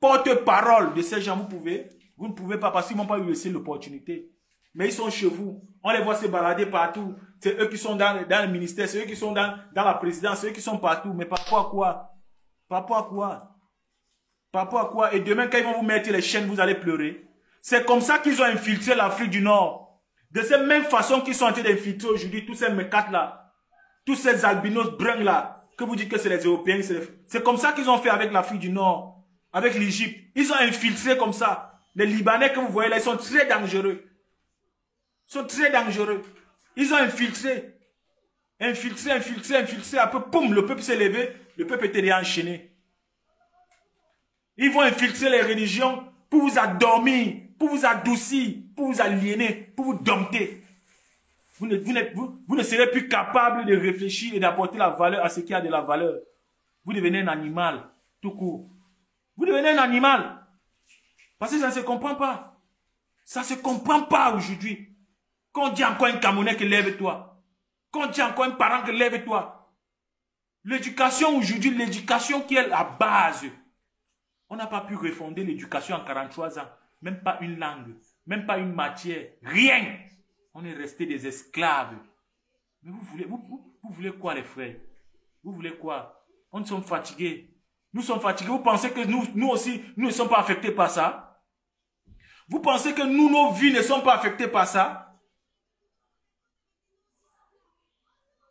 [SPEAKER 2] porte-parole de ces gens, vous pouvez. Vous ne pouvez pas parce qu'ils n'ont pas eu laissé l'opportunité. Mais ils sont chez vous. On les voit se balader partout. C'est eux qui sont dans le ministère, c'est eux qui sont dans la présidence, c'est eux qui sont partout. Mais par rapport à quoi? Par rapport à quoi? Par rapport à quoi? Et demain, quand ils vont vous mettre les chaînes, vous allez pleurer. C'est comme ça qu'ils ont infiltré l'Afrique du Nord. De cette même façon qu'ils sont en train d'infiltrer aujourd'hui tous ces mécates là, tous ces albinos bruns là, que vous dites que c'est les Européens. C'est comme ça qu'ils ont fait avec l'Afrique du Nord, avec l'Égypte. Ils ont infiltré comme ça. Les Libanais que vous voyez là, ils sont très dangereux. Ils sont très dangereux. Ils ont infiltré. Infiltré. Après, poum, le peuple s'est levé. Le peuple était déjà enchaîné. Ils vont infiltrer les religions pour vous endormir, pour vous adoucir, pour vous aliéner, pour vous dompter. Vous ne serez plus capable de réfléchir et d'apporter la valeur à ce qui a de la valeur. Vous devenez un animal, tout court. Vous devenez un animal. Parce que ça ne se comprend pas. Ça ne se comprend pas aujourd'hui. Quand on dit encore un Camerounais que lève-toi. Quand on dit encore un parent que lève-toi. L'éducation aujourd'hui, l'éducation qui est la base. On n'a pas pu refonder l'éducation en 43 ans. Même pas une langue. Même pas une matière. Rien. On est resté des esclaves. Mais vous voulez quoi les frères? Vous voulez quoi? On sommes fatigués. Nous sommes fatigués. Vous pensez que nous aussi, nous ne sommes pas affectés par ça? Vous pensez que nous, nos vies ne sont pas affectées par ça?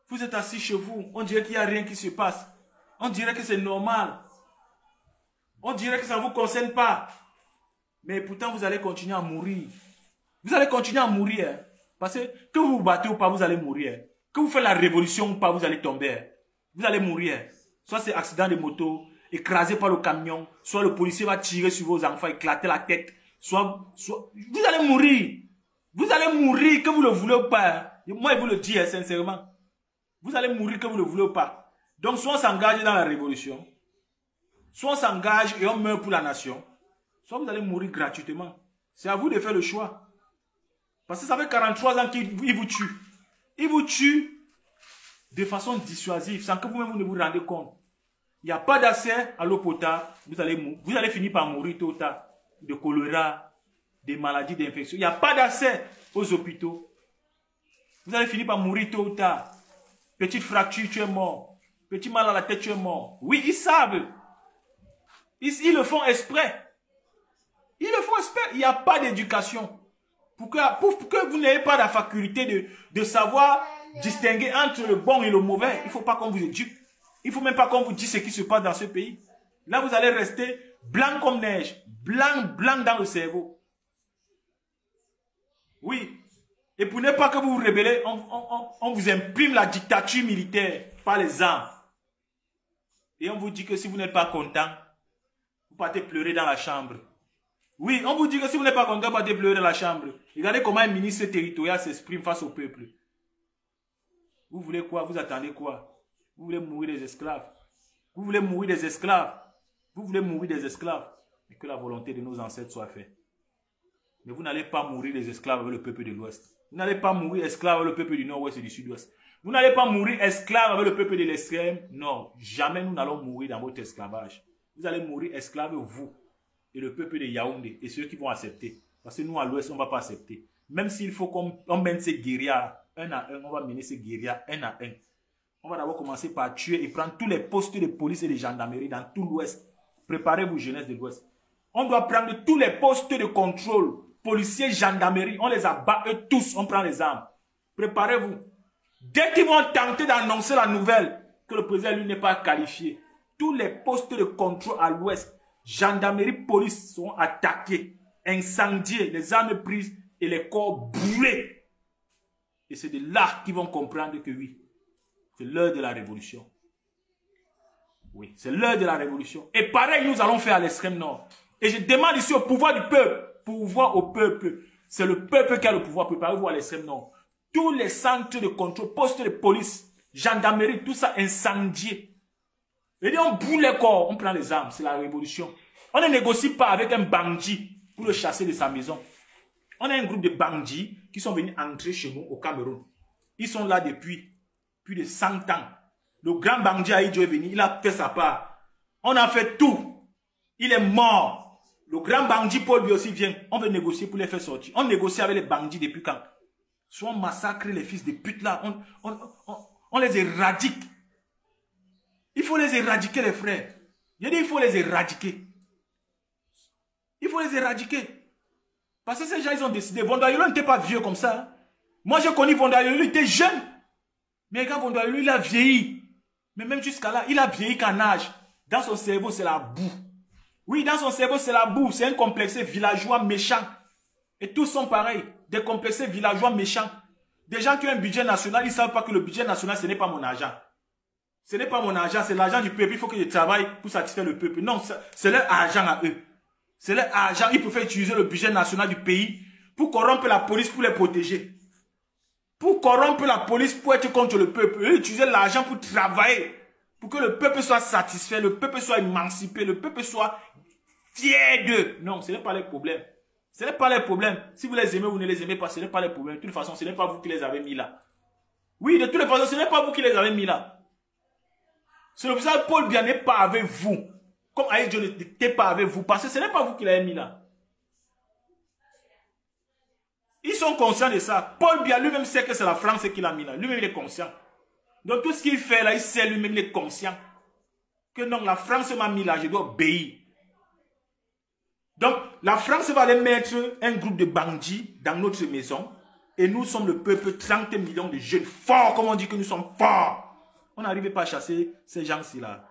[SPEAKER 2] Vous êtes assis chez vous. On dirait qu'il n'y a rien qui se passe. On dirait que c'est normal. On dirait que ça ne vous concerne pas. Mais pourtant, vous allez continuer à mourir. Vous allez continuer à mourir. Hein? Parce que vous vous battez ou pas, vous allez mourir. Hein? Que vous faites la révolution ou pas, vous allez tomber. Hein? Vous allez mourir. Hein? Soit c'est accident de moto, écrasé par le camion, soit le policier va tirer sur vos enfants, éclater la tête. Soit vous allez mourir. Vous allez mourir, que vous le voulez ou pas. Hein? Moi, je vous le dis hein, sincèrement. Vous allez mourir, que vous le voulez ou pas. Donc, soit on s'engage dans la révolution, soit on s'engage et on meurt pour la nation, soit vous allez mourir gratuitement. C'est à vous de faire le choix. Parce que ça fait 43 ans qu'ils vous tuent. Ils vous tuent de façon dissuasive, sans que vous-même vous ne vous rendez compte. Il n'y a pas d'accès à l'eau potable. Vous allez finir par mourir tôt ou tard. De choléra, des maladies d'infection. Il n'y a pas d'accès aux hôpitaux. Vous allez finir par mourir tôt ou tard. Petite fracture, tu es mort. Petit mal à la tête, tu es mort. Oui, ils savent. Ils le font exprès. Ils le font exprès. Il n'y a pas d'éducation. Pour que vous n'ayez pas la faculté de savoir distinguer entre le bon et le mauvais, il ne faut pas qu'on vous éduque. Il ne faut même pas qu'on vous dise ce qui se passe dans ce pays. Là, vous allez rester blanc comme neige. Blanc dans le cerveau. Oui. Et pour ne pas que vous vous rébellez, on vous imprime la dictature militaire par les armes. Et on vous dit que si vous n'êtes pas content, vous partez pleurer dans la chambre. Oui, on vous dit que si vous n'êtes pas content, vous partez pleurer dans la chambre. Regardez comment un ministre territorial s'exprime face au peuple. Vous voulez quoi? Vous attendez quoi? Vous voulez mourir des esclaves? Vous voulez mourir des esclaves? Vous voulez mourir des esclaves? Et que la volonté de nos ancêtres soit faite. Mais vous n'allez pas mourir des esclaves avec le peuple de l'Ouest. Vous n'allez pas mourir esclave avec le peuple du Nord-Ouest et du Sud-Ouest. Vous n'allez pas mourir esclave avec le peuple de l'extrême. Non, jamais nous n'allons mourir dans votre esclavage. Vous allez mourir esclaves, vous, et le peuple de Yaoundé, et ceux qui vont accepter. Parce que nous, à l'Ouest, on ne va pas accepter. Même s'il faut qu'on mène ces guérillas un à un, on va mener ces guérillas un à un. On va d'abord commencer par tuer et prendre tous les postes de police et de gendarmerie dans tout l'Ouest. Préparez-vous, jeunesse de l'Ouest. On doit prendre tous les postes de contrôle, policiers, gendarmerie, on les abat eux tous, on prend les armes. Préparez-vous. Dès qu'ils vont tenter d'annoncer la nouvelle que le président lui n'est pas qualifié, tous les postes de contrôle à l'Ouest, gendarmerie, police seront attaqués, incendiés, les armes prises et les corps brûlés. Et c'est de là qu'ils vont comprendre que oui, c'est l'heure de la révolution. Oui, c'est l'heure de la révolution. Et pareil, nous allons faire à l'extrême nord. Et je demande ici au pouvoir du peuple, pouvoir au peuple. C'est le peuple qui a le pouvoir. Préparez-vous à l'extrême nord. Tous les centres de contrôle, postes de police, gendarmerie, tout ça incendié. Et dit, on brûle les corps, on prend les armes. C'est la révolution. On ne négocie pas avec un bandit pour le chasser de sa maison. On a un groupe de bandits qui sont venus entrer chez nous au Cameroun. Ils sont là depuis plus de 100 ans. Le grand bandit Aïdjo est venu, il a fait sa part. On a fait tout. Il est mort. Le grand bandit Paul Biya aussi vient. On veut négocier pour les faire sortir. On négocie avec les bandits depuis quand? Soit on massacre les fils de pute là. On les éradique. Il faut les éradiquer les frères. Je dis il faut les éradiquer. Il faut les éradiquer. Parce que ces gens ils ont décidé. Vondoayolo n'était pas vieux comme ça. Hein. Moi j'ai connu Vondoayolo, il était jeune. Mais quand Vondoayolo il a vieilli. Mais même jusqu'à là, il a vieilli qu'en âge. Dans son cerveau, c'est la boue. Oui, dans son cerveau, c'est la boue. C'est un complexé villageois méchant. Et tous sont pareils. Des complexés villageois méchants. Des gens qui ont un budget national, ils ne savent pas que le budget national, ce n'est pas mon argent. Ce n'est pas mon argent, c'est l'argent du peuple. Il faut que je travaille pour satisfaire le peuple. Non, c'est leur argent à eux. C'est leur argent. Ils préfèrent utiliser le budget national du pays pour corrompre la police, pour les protéger. Pour corrompre la police, pour être contre le peuple. Ils utilisent l'argent pour travailler. Pour que le peuple soit satisfait, le peuple soit émancipé, le peuple soit fier d'eux. Non, ce n'est pas les problèmes. Ce n'est pas les problèmes. Si vous les aimez ou ne les aimez pas, ce n'est pas les problèmes. De toute façon, ce n'est pas vous qui les avez mis là. Oui, de toutes les façons, ce n'est pas vous qui les avez mis là. C'est pour ça que Paul Biya n'est pas avec vous. Comme Aïdjo n'était pas avec vous. Parce que ce n'est pas vous qui l'avez mis là. Ils sont conscients de ça. Paul Biya lui-même sait que c'est la France qui l'a mis là. Lui-même, il est conscient. Donc, tout ce qu'il fait là, il sait lui-même, il est conscient. Que non, la France m'a mis là, je dois obéir. Donc, la France va aller mettre un groupe de bandits dans notre maison. Et nous sommes le peuple, 30 millions de jeunes forts, comme on dit que nous sommes forts. On n'arrive pas à chasser ces gens-ci là.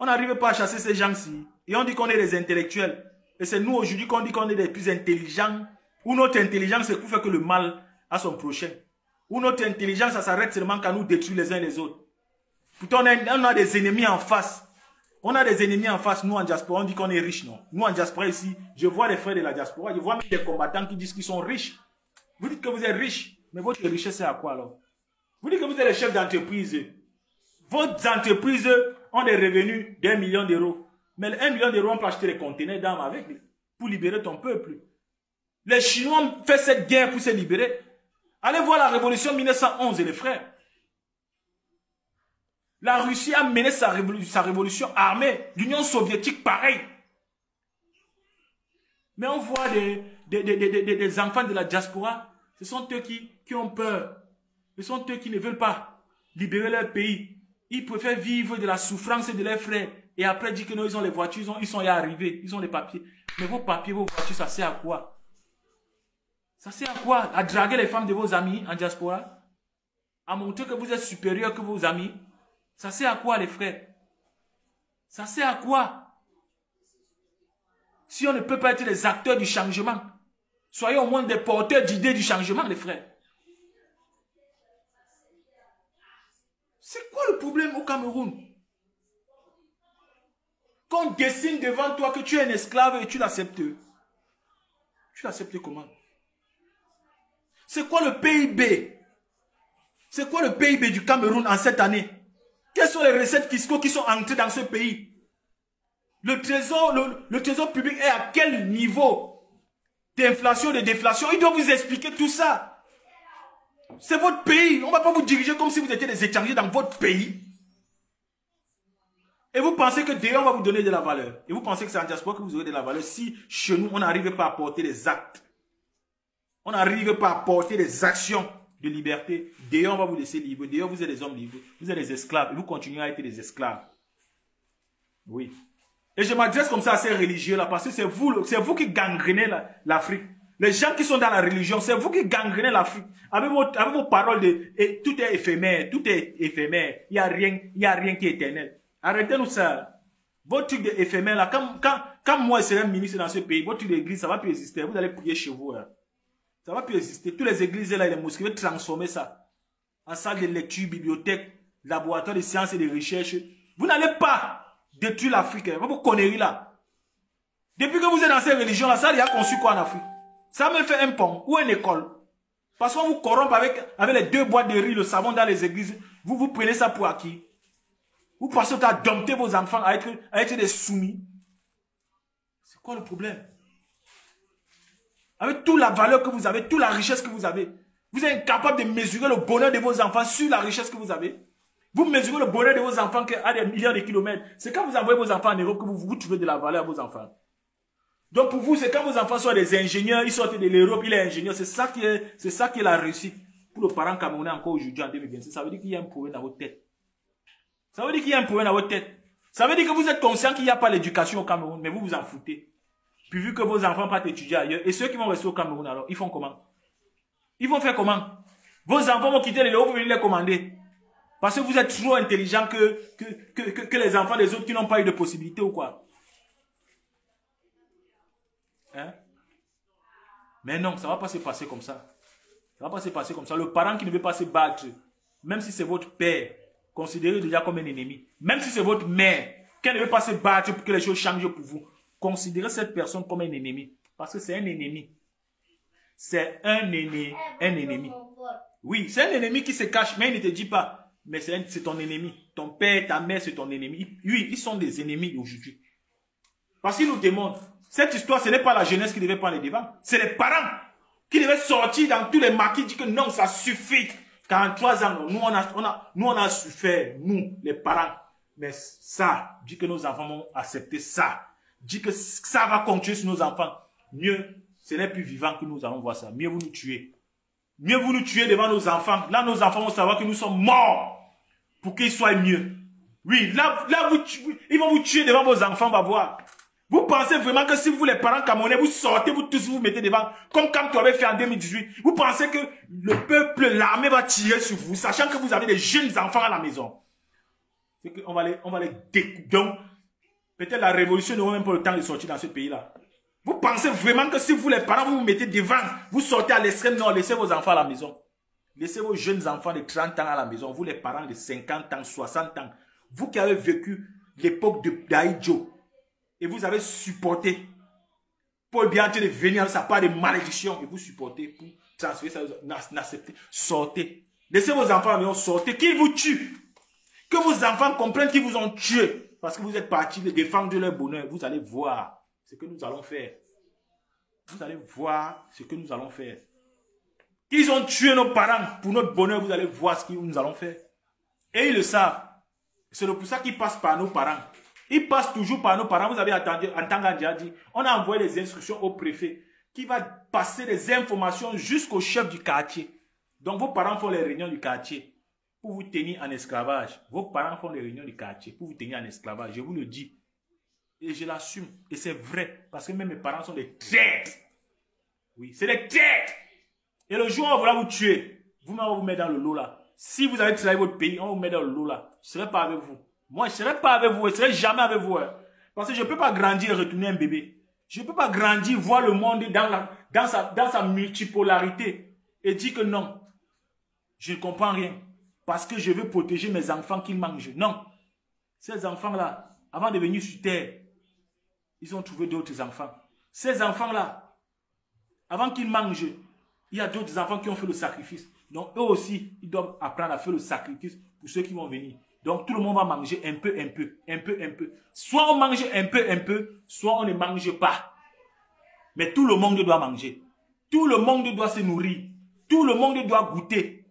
[SPEAKER 2] On n'arrive pas à chasser ces gens-ci. Et on dit qu'on est des intellectuels. Et c'est nous aujourd'hui qu'on dit qu'on est des plus intelligents. Ou notre intelligence c'est pour faire que le mal à son prochain. Ou notre intelligence ça s'arrête seulement quand nous détruisons les uns les autres. Pourtant on a des ennemis en face. On a des ennemis en face. Nous en diaspora on dit qu'on est riche, non. Nous en diaspora ici, je vois les frères de la diaspora. Je vois même des combattants qui disent qu'ils sont riches. Vous dites que vous êtes riches. Mais votre richesse c'est à quoi alors? Vous dites que vous êtes les chefs d'entreprise. Vos entreprises ont des revenus d'1 million d'euros. Mais les 1 million d'euros, on peut acheter des conteneurs d'armes avec pour libérer ton peuple. Les Chinois ont fait cette guerre pour se libérer. Allez voir la révolution 1911, les frères. La Russie a mené sa révolution armée. L'Union soviétique, pareil. Mais on voit des enfants de la diaspora. Ce sont eux qui ont peur. Ce sont eux qui ne veulent pas libérer leur pays. Ils préfèrent vivre de la souffrance de leurs frères. Et après dire que non, ils ont les voitures, ils sont y arrivés, ils ont les papiers. Mais vos papiers, vos voitures, ça sert à quoi? Ça sert à quoi? À draguer les femmes de vos amis en diaspora? À montrer que vous êtes supérieur que vos amis? Ça sert à quoi les frères? Ça sert à quoi? Si on ne peut pas être les acteurs du changement, soyons au moins des porteurs d'idées du changement les frères. C'est quoi le problème au Cameroun? Qu'on dessine devant toi que tu es un esclave et tu l'acceptes. Tu l'acceptes comment? C'est quoi le PIB? C'est quoi le PIB du Cameroun en cette année? Quelles sont les recettes fiscales qui sont entrées dans ce pays? Le trésor public est à quel niveau d'inflation, de déflation? Il doit vous expliquer tout ça. C'est votre pays. On ne va pas vous diriger comme si vous étiez des étrangers dans votre pays. Et vous pensez que dehors, on va vous donner de la valeur. Et vous pensez que c'est en diaspora que vous aurez de la valeur si chez nous, on n'arrive pas à porter des actes. On n'arrive pas à porter des actions de liberté. Dehors, on va vous laisser libre. Dehors, vous êtes des hommes libres. Vous êtes des esclaves. Et vous continuez à être des esclaves. Oui. Et je m'adresse comme ça à ces religieux-là parce que c'est vous qui gangrenez l'Afrique. Les gens qui sont dans la religion, c'est vous qui gangrenez l'Afrique. Avec vos paroles de tout est éphémère, tout est éphémère. Il n'y a rien qui est éternel. Arrêtez-nous ça. Votre truc d'éphémère là, quand moi je serai ministre dans ce pays, votre truc d'église, ça va plus exister. Vous allez prier chez vous. Là. Ça va plus exister. Toutes les églises là et les mosquées vont transformer ça en salle de lecture, bibliothèque, laboratoire de sciences et de recherche. Vous n'allez pas détruire l'Afrique. Vous conneries là. Depuis que vous êtes dans ces religions là, ça il a conçu quoi en Afrique? Ça me fait un pont ou une école. Parce qu'on vous corrompt avec les 2 boîtes de riz, le savon dans les églises. Vous prenez ça pour acquis. Vous passez à dompter vos enfants à être des soumis. C'est quoi le problème? Avec toute la valeur que vous avez, toute la richesse que vous avez, vous êtes incapable de mesurer le bonheur de vos enfants sur la richesse que vous avez. Vous mesurez le bonheur de vos enfants à des milliards de kilomètres. C'est quand vous envoyez vos enfants en Europe que vous trouvez de la valeur à vos enfants. Donc pour vous, c'est quand vos enfants sont des ingénieurs, ils sortent de l'Europe, il est ingénieur. C'est ça qui est la réussite. Pour le parent camerounais encore aujourd'hui en 2026, ça veut dire qu'il y a un problème dans votre tête. Ça veut dire qu'il y a un problème dans votre tête. Ça veut dire que vous êtes conscient qu'il n'y a pas l'éducation au Cameroun, mais vous vous en foutez. Puis vu que vos enfants partent étudier ailleurs, et ceux qui vont rester au Cameroun alors, ils font comment? Ils vont faire comment? Vos enfants vont quitter les lots, vous venez les commander. Parce que vous êtes trop intelligent que les enfants des autres qui n'ont pas eu de possibilité ou quoi? Hein? Mais non, ça ne va pas se passer comme ça. Ça ne va pas se passer comme ça. Le parent qui ne veut pas se battre, même si c'est votre père, considérez déjà comme un ennemi. Même si c'est votre mère, qui ne veut pas se battre pour que les choses changent pour vous, considérez cette personne comme un ennemi. Parce que c'est un ennemi. C'est un ennemi. Oui, c'est un ennemi qui se cache, mais il ne te dit pas. Mais c'est ton ennemi. Ton père, ta mère, c'est ton ennemi. Oui, ils sont des ennemis aujourd'hui. Parce qu'ils nous demandent, cette histoire, ce n'est pas la jeunesse qui devait prendre les devants. C'est les parents qui devaient sortir dans tous les maquis, dire que non, ça suffit. 43 ans, nous on a souffert, nous, les parents. Mais ça, dit que nos enfants vont accepter ça. Dit que ça va continuer sur nos enfants. Mieux, ce n'est plus vivant que nous allons voir ça. Mieux vous nous tuez. Mieux vous nous tuez devant nos enfants. Là, nos enfants vont savoir que nous sommes morts pour qu'ils soient mieux. Oui, là ils vont vous tuer devant vos enfants, on va voir. Vous pensez vraiment que si vous, les parents camerounais, vous sortez, vous tous vous mettez devant, comme tu avais fait en 2018, vous pensez que le peuple, l'armée va tirer sur vous, sachant que vous avez des jeunes enfants à la maison. C'est qu'on va les découper. Donc, peut-être la révolution n'aura même pas le temps de sortir dans ce pays-là. Vous pensez vraiment que si vous, les parents, vous vous mettez devant, vous sortez à l'extrême nord, laissez vos enfants à la maison. Laissez vos jeunes enfants de 30 ans à la maison, vous les parents de 50 ans, 60 ans, vous qui avez vécu l'époque de Daïdjo, et vous avez supporté Paul Biya de venir avec sa part de malédiction, et vous supportez pour transférer ça, n'acceptez, sortez. Laissez vos enfants à la maison, sortez, qu'ils vous tuent. Que vos enfants comprennent qu'ils vous ont tué, parce que vous êtes partis de défendre leur bonheur. Vous allez voir ce que nous allons faire. Vous allez voir ce que nous allons faire. Ils ont tué nos parents pour notre bonheur, vous allez voir ce que nous allons faire. Et ils le savent. C'est pour ça qu'ils passent par nos parents. Ils passent toujours par nos parents. Vous avez entendu, en tant qu'Andia dit, on a envoyé des instructions au préfet qui va passer des informations jusqu'au chef du quartier. Donc vos parents font les réunions du quartier pour vous tenir en esclavage. Vos parents font les réunions du quartier pour vous tenir en esclavage. Je vous le dis. Et je l'assume. Et c'est vrai. Parce que même mes parents sont des traîtres. Oui, c'est des traîtres. Et le jour où on va vous tuer, vous-même on va vous mettre dans le lot là. Si vous avez trahi votre pays, on va vous mettre dans le lot là. Je ne serai pas avec vous. Moi, je ne serai pas avec vous. Je ne serai jamais avec vous. Hein. Parce que je ne peux pas grandir et retourner un bébé. Je ne peux pas grandir, voir le monde dans sa multipolarité et dire que non. Je ne comprends rien. Parce que je veux protéger mes enfants qui mangent. Non. Ces enfants-là, avant de venir sur terre, ils ont trouvé d'autres enfants. Ces enfants-là, avant qu'ils mangent, il y a d'autres enfants qui ont fait le sacrifice. Donc, eux aussi, ils doivent apprendre à faire le sacrifice pour ceux qui vont venir. Donc, tout le monde va manger un peu, un peu, un peu, un peu. Soit on mange un peu, soit on ne mange pas. Mais tout le monde doit manger. Tout le monde doit se nourrir. Tout le monde doit goûter.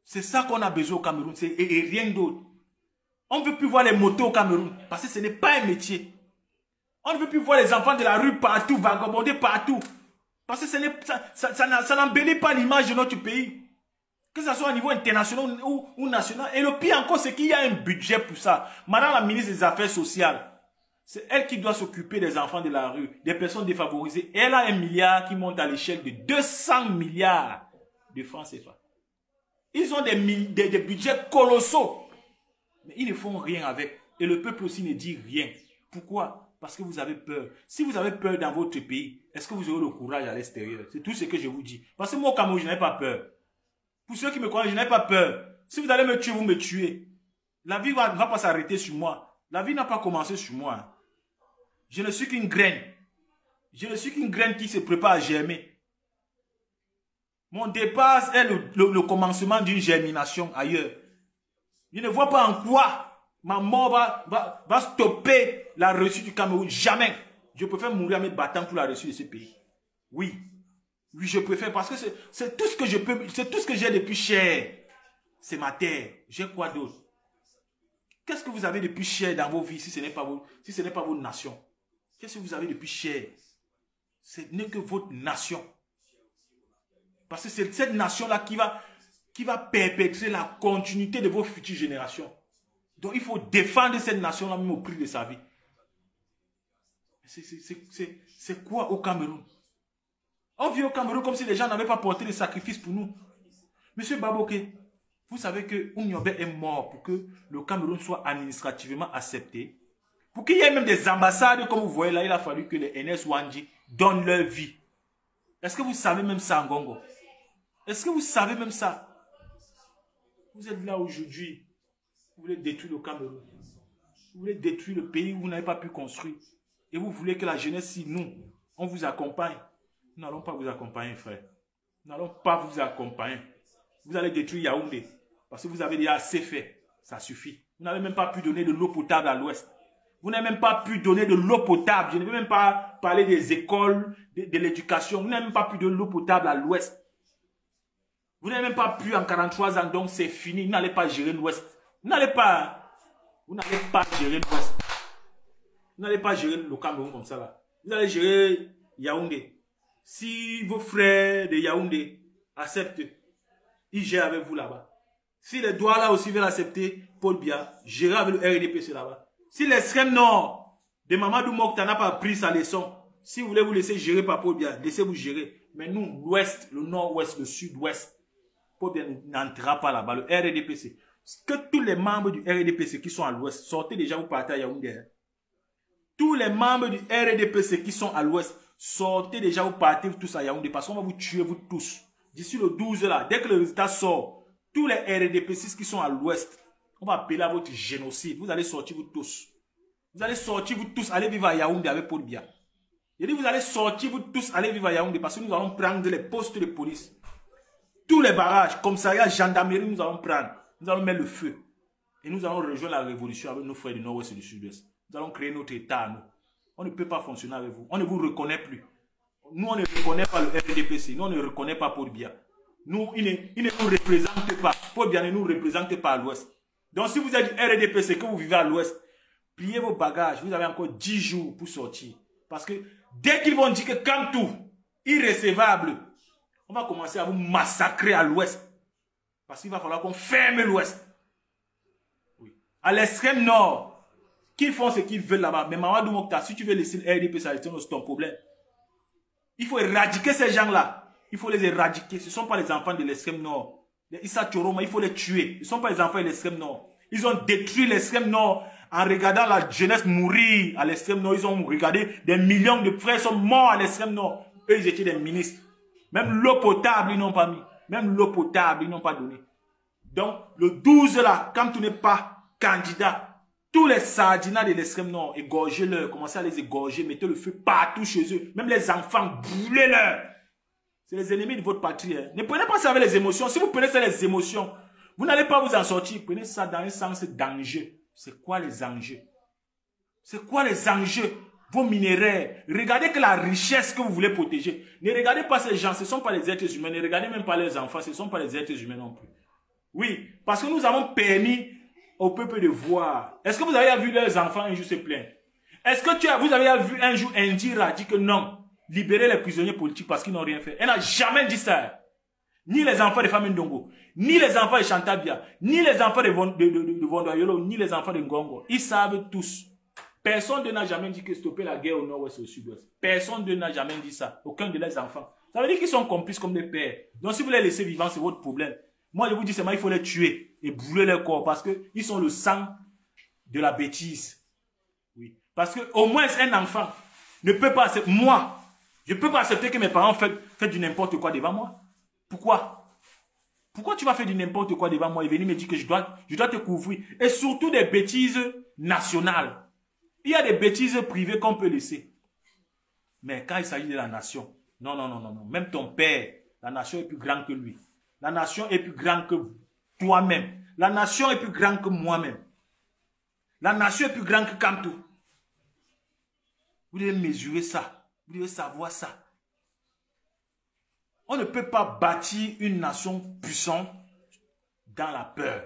[SPEAKER 2] C'est ça qu'on a besoin au Cameroun, et rien d'autre. On ne veut plus voir les motos au Cameroun parce que ce n'est pas un métier. On ne veut plus voir les enfants de la rue partout, vagabonder partout. Parce que ça n'embellit pas l'image de notre pays. Que ce soit au niveau international ou national. Et le pire encore, c'est qu'il y a un budget pour ça. Madame la ministre des Affaires sociales, c'est elle qui doit s'occuper des enfants de la rue, des personnes défavorisées. Et elle a 1 milliard qui monte à l'échelle de 200 milliards de francs CFA. Ils ont des budgets colossaux. Mais ils ne font rien avec. Et le peuple aussi ne dit rien. Pourquoi? Parce que vous avez peur. Si vous avez peur dans votre pays, est-ce que vous aurez le courage à l'extérieur? C'est tout ce que je vous dis. Parce que moi au Cameroun, je n'ai pas peur. Pour ceux qui me connaissent, je n'ai pas peur. Si vous allez me tuer, vous me tuez. La vie ne va pas s'arrêter sur moi. La vie n'a pas commencé sur moi. Je ne suis qu'une graine. Je ne suis qu'une graine qui se prépare à germer. Mon départ est le commencement d'une germination ailleurs. Je ne vois pas en quoi ma mort va stopper la réussite du Cameroun. Jamais. Je préfère mourir en me battant pour la réussite de ce pays. Oui. Oui, je préfère parce que c'est tout ce que je peux, c'est tout ce que j'ai de plus cher. C'est ma terre. J'ai quoi d'autre? Qu'est-ce que vous avez de plus cher dans vos vies si ce n'est pas votre nation? Qu'est-ce que vous avez de plus cher? Ce n'est que votre nation. Parce que c'est cette nation-là qui va perpétrer la continuité de vos futures générations. Donc il faut défendre cette nation-là même au prix de sa vie. C'est quoi au Cameroun? On vit au Cameroun comme si les gens n'avaient pas porté de sacrifices pour nous. Monsieur Baboké, vous savez que Ouniobé est mort pour que le Cameroun soit administrativement accepté. Pour qu'il y ait même des ambassades, comme vous voyez là, il a fallu que les NS Wandji donnent leur vie. Est-ce que vous savez même ça, Ngongo? Est-ce que vous savez même ça? Vous êtes là aujourd'hui. Vous voulez détruire le Cameroun. Vous voulez détruire le pays où vous n'avez pas pu construire. Et vous voulez que la jeunesse, si nous, on vous accompagne. Nous n'allons pas vous accompagner, frère. Nous n'allons pas vous accompagner. Vous allez détruire Yaoundé. Parce que vous avez déjà assez fait. Ça suffit. Vous n'avez même pas pu donner de l'eau potable à l'ouest. Vous n'avez même pas pu donner de l'eau potable. Je ne veux même pas parler des écoles, de l'éducation. Vous n'avez même pas pu donner de l'eau potable à l'ouest. Vous n'avez même pas pu en 43 ans. Donc c'est fini. Vous n'allez pas gérer l'ouest. Vous n'allez pas gérer l'ouest. Vous n'allez pas gérer le Cameroun comme ça là. Vous allez gérer Yaoundé. Si vos frères de Yaoundé acceptent, ils gèrent avec vous là-bas. Si les Douala aussi veulent accepter Paul Biya, gérer avec le RDPC là-bas. Si l'extrême nord de Mamadou Mokhtar n'a pas pris sa leçon, si vous voulez vous laisser gérer par Paul Biya, laissez-vous gérer. Mais nous, l'ouest, le nord-ouest, le sud-ouest, Paul Biya n'entrera pas là-bas. Le RDPC. Que tous les membres du RDPC qui sont à l'ouest, sortez déjà, vous partez à Yaoundé. Tous les membres du RDPC qui sont à l'ouest, sortez déjà, vous partez tous à Yaoundé parce qu'on va vous tuer, vous tous. D'ici le 12 là, dès que le résultat sort, tous les RDPC qui sont à l'ouest, on va appeler à votre génocide. Vous allez sortir vous tous. Vous allez sortir vous tous, aller vivre à Yaoundé avec Paul Biya. Je dis vous allez sortir vous tous, aller vivre à Yaoundé parce que nous allons prendre les postes de police. Tous les barrages, commissariat, gendarmerie, nous allons prendre. Nous allons mettre le feu. Et nous allons rejoindre la révolution avec nos frères du nord-ouest et du sud-ouest. Nous allons créer notre État à nous. On ne peut pas fonctionner avec vous. On ne vous reconnaît plus. Nous, on ne reconnaît pas le RDPC. Nous, on ne reconnaît pas Paul Biya. Nous, il ne nous représente pas. Paul Biya ne nous représente pas à l'ouest. Donc, si vous êtes du RDPC, que vous vivez à l'ouest, pliez vos bagages. Vous avez encore 10 jours pour sortir. Parce que dès qu'ils vont dire que Kamtou, irrécevable, on va commencer à vous massacrer à l'ouest. Parce qu'il va falloir qu'on ferme l'ouest. Oui. À l'extrême nord, qui font ce qu'ils veulent là-bas. Mais Mamadou Mokhtar, si tu veux laisser le RDP, c'est ton problème. Il faut éradiquer ces gens-là. Il faut les éradiquer. Ce ne sont pas les enfants de l'extrême nord. Les Issa Choroma, il faut les tuer. Ce ne sont pas les enfants de l'extrême nord. Ils ont détruit l'extrême nord en regardant la jeunesse mourir à l'extrême nord. Ils ont regardé des millions de frères sont morts à l'extrême nord. Eux, ils étaient des ministres. Même l'eau potable, ils n'ont pas mis. Même l'eau potable, ils n'ont pas donné. Donc, le 12 là, quand tu n'es pas candidat, tous les sardinats de l'extrême nord, égorgez-leur, commencez à les égorger, mettez le feu partout chez eux. Même les enfants, brûlez-leur. C'est les ennemis de votre patrie. Hein. Ne prenez pas ça avec les émotions. Si vous prenez ça avec les émotions, vous n'allez pas vous en sortir. Prenez ça dans un sens d'enjeu. C'est quoi les enjeux? C'est quoi les enjeux? Vos minerais. Regardez que la richesse que vous voulez protéger. Ne regardez pas ces gens, ce ne sont pas les êtres humains. Ne regardez même pas les enfants, ce ne sont pas les êtres humains non plus. Oui, parce que nous avons permis au peuple de voir. Est-ce que vous avez vu leurs enfants un jour se plaindre? Est-ce que vous avez vu un jour Indira dire que non, libérez les prisonniers politiques parce qu'ils n'ont rien fait? Elle n'a jamais dit ça. Ni les enfants de Famine Ndongo, ni les enfants de Chantabia, ni les enfants de Vondoyolo, ni les enfants de Ngongo. Ils savent tous. Personne n'a jamais dit que stopper la guerre au nord-ouest et au sud-ouest. Personne n'a jamais dit ça. Aucun de leurs enfants. Ça veut dire qu'ils sont complices comme des pères. Donc si vous les laissez vivants, c'est votre problème. Moi, je vous dis seulement, il faut les tuer et brûler leur corps parce qu'ils sont le sang de la bêtise. Oui. Parce que au moins un enfant ne peut pas accepter. Moi, je ne peux pas accepter que mes parents fassent du n'importe quoi devant moi. Pourquoi? Pourquoi tu vas faire du n'importe quoi devant moi et venir me dire que je dois te couvrir? Et surtout des bêtises nationales. Il y a des bêtises privées qu'on peut laisser. Mais quand il s'agit de la nation, non, non, non, non, non. Même ton père, la nation est plus grande que lui. La nation est plus grande que toi-même. La nation est plus grande que moi-même. La nation est plus grande que Kamtou. Vous devez mesurer ça. Vous devez savoir ça. On ne peut pas bâtir une nation puissante dans la peur.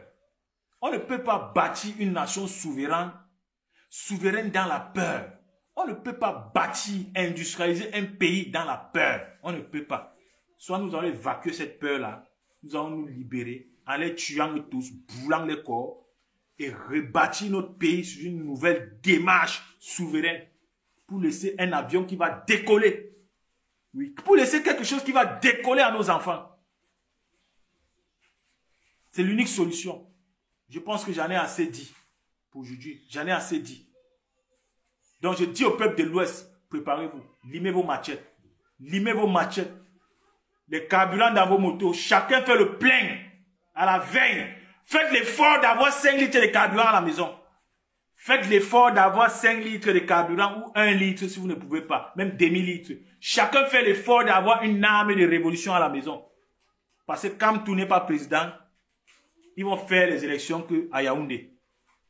[SPEAKER 2] On ne peut pas bâtir une nation souveraine dans la peur. On ne peut pas bâtir, industrialiser un pays dans la peur. On ne peut pas. Soit nous allons évacuer cette peur-là, nous allons nous libérer en les tuant tous, brûlant les corps et rebâtir notre pays sur une nouvelle démarche souveraine pour laisser un avion qui va décoller. Oui, pour laisser quelque chose qui va décoller à nos enfants. C'est l'unique solution. Je pense que j'en ai assez dit pour aujourd'hui. J'en ai assez dit. Donc je dis au peuple de l'Ouest, préparez-vous. Limez vos machettes. Limez vos machettes. Les carburants dans vos motos. Chacun fait le plein à la veille. Faites l'effort d'avoir 5 litres de carburant à la maison. Faites l'effort d'avoir 5 litres de carburant ou 1 litre si vous ne pouvez pas. Même demi-litre. Chacun fait l'effort d'avoir une arme de révolution à la maison. Parce que quand tout n'est pas président, ils vont faire les élections à Yaoundé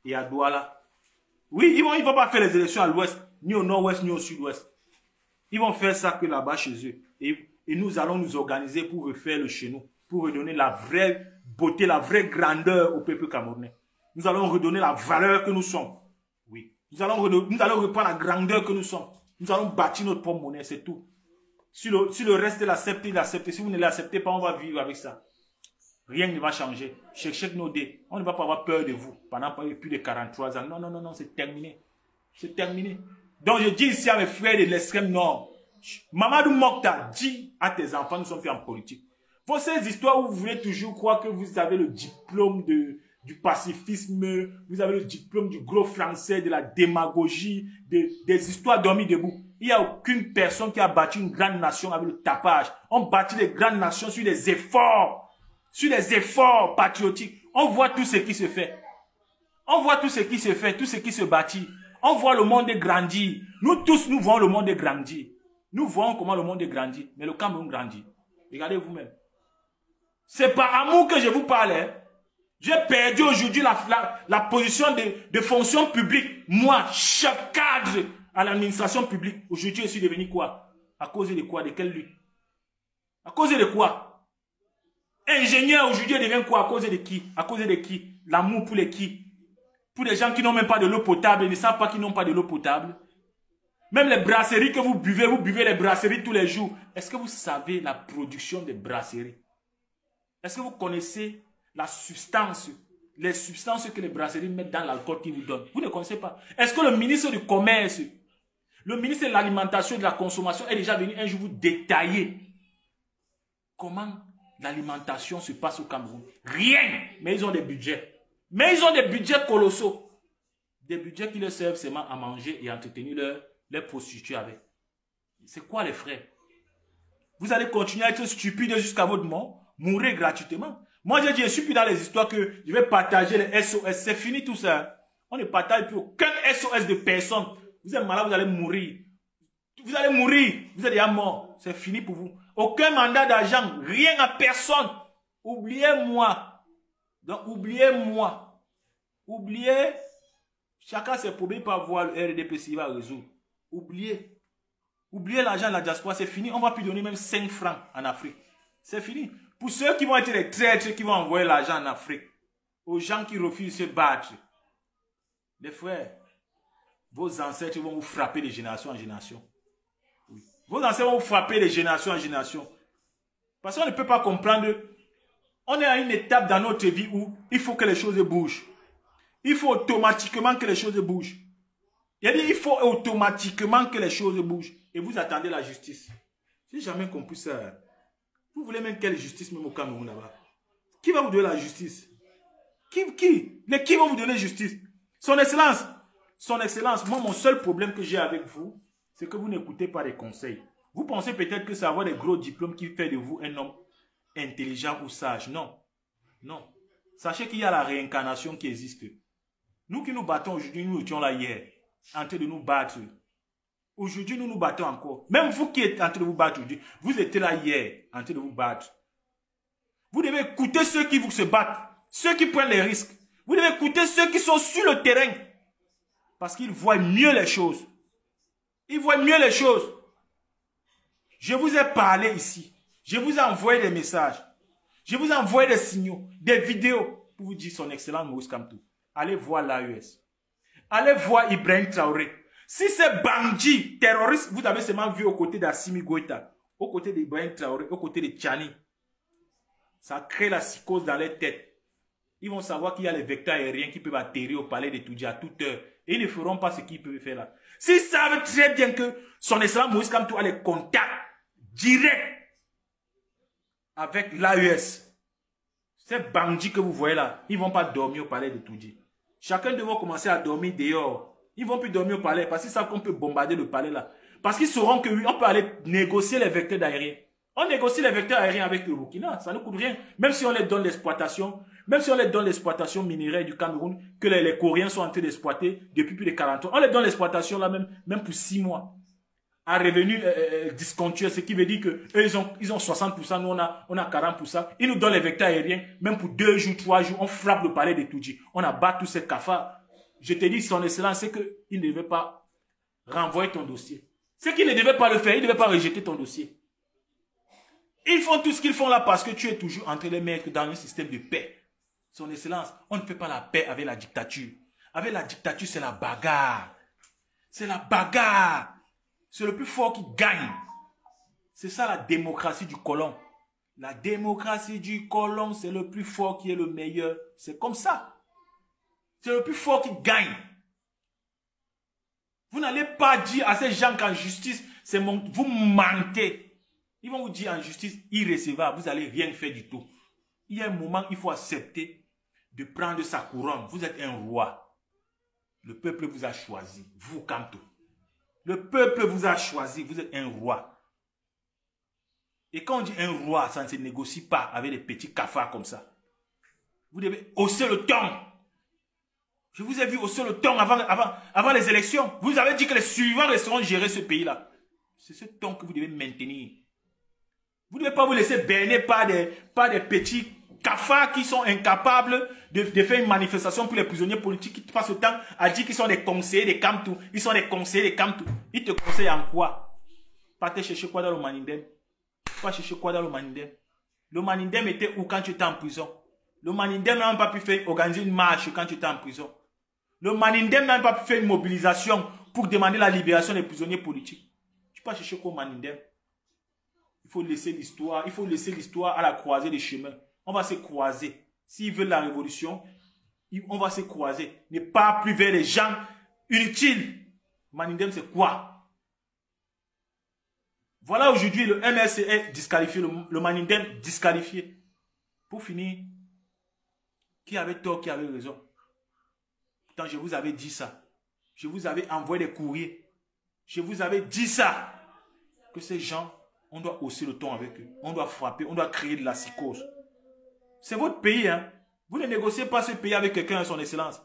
[SPEAKER 2] et à Douala. Oui, ils vont pas faire les élections à l'ouest, ni au nord-ouest, ni au sud-ouest. Ils vont faire ça que là-bas chez eux. Et nous allons nous organiser pour refaire le chez nous. Pour redonner la vraie beauté, la vraie grandeur au peuple camerounais. Nous allons redonner la valeur que nous sommes. Oui. Nous allons reprendre la grandeur que nous sommes. Nous allons bâtir notre propre monnaie, c'est tout. Si le reste l'accepte, il l'accepte. Si vous ne l'acceptez pas, on va vivre avec ça. Rien ne va changer. Check nos dés. On ne va pas avoir peur de vous pendant plus de 43 ans. Non, non, non, non, c'est terminé. C'est terminé. Donc je dis ici à mes frères de l'extrême nord, Mamadou Mokta, dis à tes enfants, nous sommes faits en politique. Pour ces histoires où vous voulez toujours croire que vous avez le diplôme du pacifisme, vous avez le diplôme du gros français, de la démagogie, des histoires dormies debout. Il n'y a aucune personne qui a bâti une grande nation avec le tapage. On bâtit les grandes nations sur des efforts patriotiques. On voit tout ce qui se fait. On voit tout ce qui se fait, tout ce qui se bâtit. On voit le monde grandir. Nous tous, nous voyons le monde grandir. Nous voyons comment le monde grandit. Mais le Cameroun grandit. Regardez vous-même. C'est par amour que je vous parle. Hein. J'ai perdu aujourd'hui la position de fonction publique. Moi, chef cadre à l'administration publique. Aujourd'hui, je suis devenu quoi? À cause de quoi? De quelle lutte? À cause de quoi? Ingénieur, aujourd'hui, devient quoi? À cause de qui? À cause de qui? L'amour pour les qui? Pour les gens qui n'ont même pas de l'eau potable et ne savent pas qu'ils n'ont pas de l'eau potable. Même les brasseries que vous buvez les brasseries tous les jours. Est-ce que vous savez la production des brasseries? Est-ce que vous connaissez la substance, les substances que les brasseries mettent dans l'alcool qu'ils vous donnent? Vous ne connaissez pas. Est-ce que le ministre du Commerce, le ministre de l'Alimentation et de la Consommation est déjà venu un jour vous détailler comment l'alimentation se passe au Cameroun? Rien. Mais ils ont des budgets. Mais ils ont des budgets colossaux. Des budgets qui leur servent seulement à manger et à entretenir leurs prostituées avec. C'est quoi les frais? Vous allez continuer à être stupide jusqu'à votre mort, mourir gratuitement. Moi, je suis plus dans les histoires que je vais partager les SOS. C'est fini tout ça. On ne partage plus aucun SOS de personne. Vous êtes malade, vous allez mourir. Vous allez mourir. Vous êtes déjà mort. C'est fini pour vous. Aucun mandat d'argent. Rien à personne. Oubliez-moi. Donc, oubliez-moi. Oubliez. Chacun ses problèmes pour voir le RDPC va résoudre. Oubliez. Oubliez l'argent de la diaspora. C'est fini. On ne va plus donner même 5 francs en Afrique. C'est fini. Pour ceux qui vont être les traîtres qui vont envoyer l'argent en Afrique. aux gens qui refusent de se battre. Les frères, vos ancêtres vont vous frapper de génération en génération. Oui. Vos ancêtres vont vous frapper de génération en génération. Parce qu'on ne peut pas comprendre. On est à une étape dans notre vie où il faut que les choses bougent. Il faut automatiquement que les choses bougent. Il faut automatiquement que les choses bougent. Et vous attendez la justice. J'ai jamais compris ça. Vous voulez même quelle justice même au Cameroun là-bas? Qui va vous donner la justice? Qui va vous donner justice? Son Excellence, moi mon seul problème que j'ai avec vous, c'est que vous n'écoutez pas les conseils. Vous pensez peut-être que c'est avoir des gros diplômes qui fait de vous un homme intelligent ou sage. Non. Non. Sachez qu'il y a la réincarnation qui existe. Nous qui nous battons aujourd'hui, nous étions là hier, en train de nous battre. Aujourd'hui, nous nous battons encore. Même vous qui êtes en train de vous battre aujourd'hui, vous étiez là hier, en train de vous battre. Vous devez écouter ceux qui vous se battent, ceux qui prennent les risques. Vous devez écouter ceux qui sont sur le terrain. Parce qu'ils voient mieux les choses. Ils voient mieux les choses. Je vous ai parlé ici. Je vous ai envoyé des messages. Je vous ai envoyé des signaux, des vidéos pour vous dire son excellence Maurice Kamto. Allez voir l'AES. Allez voir Ibrahim Traoré. Si c'est bandit, terroriste, vous avez seulement vu aux côtés d'Assimi Goïta, aux côtés d'Ibrahim Traoré, aux côtés de Tchani. Ça crée la psychose dans les têtes. Ils vont savoir qu'il y a les vecteurs aériens qui peuvent atterrir au palais de Toudja à toute heure. Et ils ne feront pas ce qu'ils peuvent faire là. S'ils savent très bien que son excellence Maurice Kamto a les contacts directs avec l'AES. Ces bandits que vous voyez là, ils ne vont pas dormir au palais de Toudji. Chacun de vous commencer à dormir dehors. Ils ne vont plus dormir au palais parce qu'ils savent qu'on peut bombarder le palais là. Parce qu'ils sauront que oui, on peut aller négocier les vecteurs aériens. On négocie les vecteurs aériens avec le Burkina, ça ne coûte rien. Même si on les donne l'exploitation, minéraire du Cameroun, que les Coréens sont en train d'exploiter depuis plus de 40 ans. On les donne l'exploitation là même pour 6 mois. À revenu discontinué, ce qui veut dire que eux, ils ont 60%, nous on a 40%. Ils nous donnent les vecteurs aériens, même pour 2 jours, 3 jours, on frappe le palais de Toudji. On abat tous ces cafards. Je te dis, son excellence, c'est qu'il ne devait pas renvoyer ton dossier. C'est qu'il ne devait pas le faire, il ne devait pas rejeter ton dossier. Ils font tout ce qu'ils font là parce que tu es toujours entre les maîtres dans un système de paix. Son excellence, on ne fait pas la paix avec la dictature. Avec la dictature, c'est la bagarre. C'est la bagarre. C'est le plus fort qui gagne. C'est ça la démocratie du colon. La démocratie du colon, c'est le plus fort qui est le meilleur. C'est comme ça. C'est le plus fort qui gagne. Vous n'allez pas dire à ces gens qu'en justice, vous mentez. Ils vont vous dire en justice irrécevable, vous n'allez rien faire du tout. Il y a un moment, il faut accepter de prendre sa couronne. Vous êtes un roi. Le peuple vous a choisi. Vous, Kamto. Le peuple vous a choisi. Vous êtes un roi. Et quand on dit un roi, ça ne se négocie pas avec des petits cafards comme ça. Vous devez hausser le ton. Je vous ai vu hausser le ton avant les élections. Vous avez dit que les suivants laisseront gérer ce pays-là. C'est ce ton que vous devez maintenir. Vous ne devez pas vous laisser berner par des petits cafards qui sont incapables de faire une manifestation pour les prisonniers politiques qui passent le temps à dire qu'ils sont des conseillers des Kamto. Ils sont des conseillers des Kamto. Ils te conseillent en quoi? Partez chercher quoi dans le Manindem? Pas chercher quoi dans le Manindem? Le Manindem était où quand tu étais en prison? Le Manindem n'a même pas pu faire organiser une marche quand tu étais en prison. Le Manindem n'a même pas pu faire une mobilisation pour demander la libération des prisonniers politiques. Tu peux chercher quoi au Manindem? Il faut laisser l'histoire à la croisée des chemins. On va se croiser. S'ils veulent la révolution, on va se croiser. Ne pas plus vers les gens inutiles. Manindem, c'est quoi? Voilà aujourd'hui le MLC est disqualifié, le Manindem disqualifié. Pour finir, qui avait tort, qui avait raison? Pourtant, je vous avais dit ça. Je vous avais envoyé des courriers. Je vous avais dit ça. Que ces gens, on doit hausser le ton avec eux. On doit frapper, on doit créer de la psychose. C'est votre pays, hein. Vous ne négociez pas ce pays avec quelqu'un à son excellence.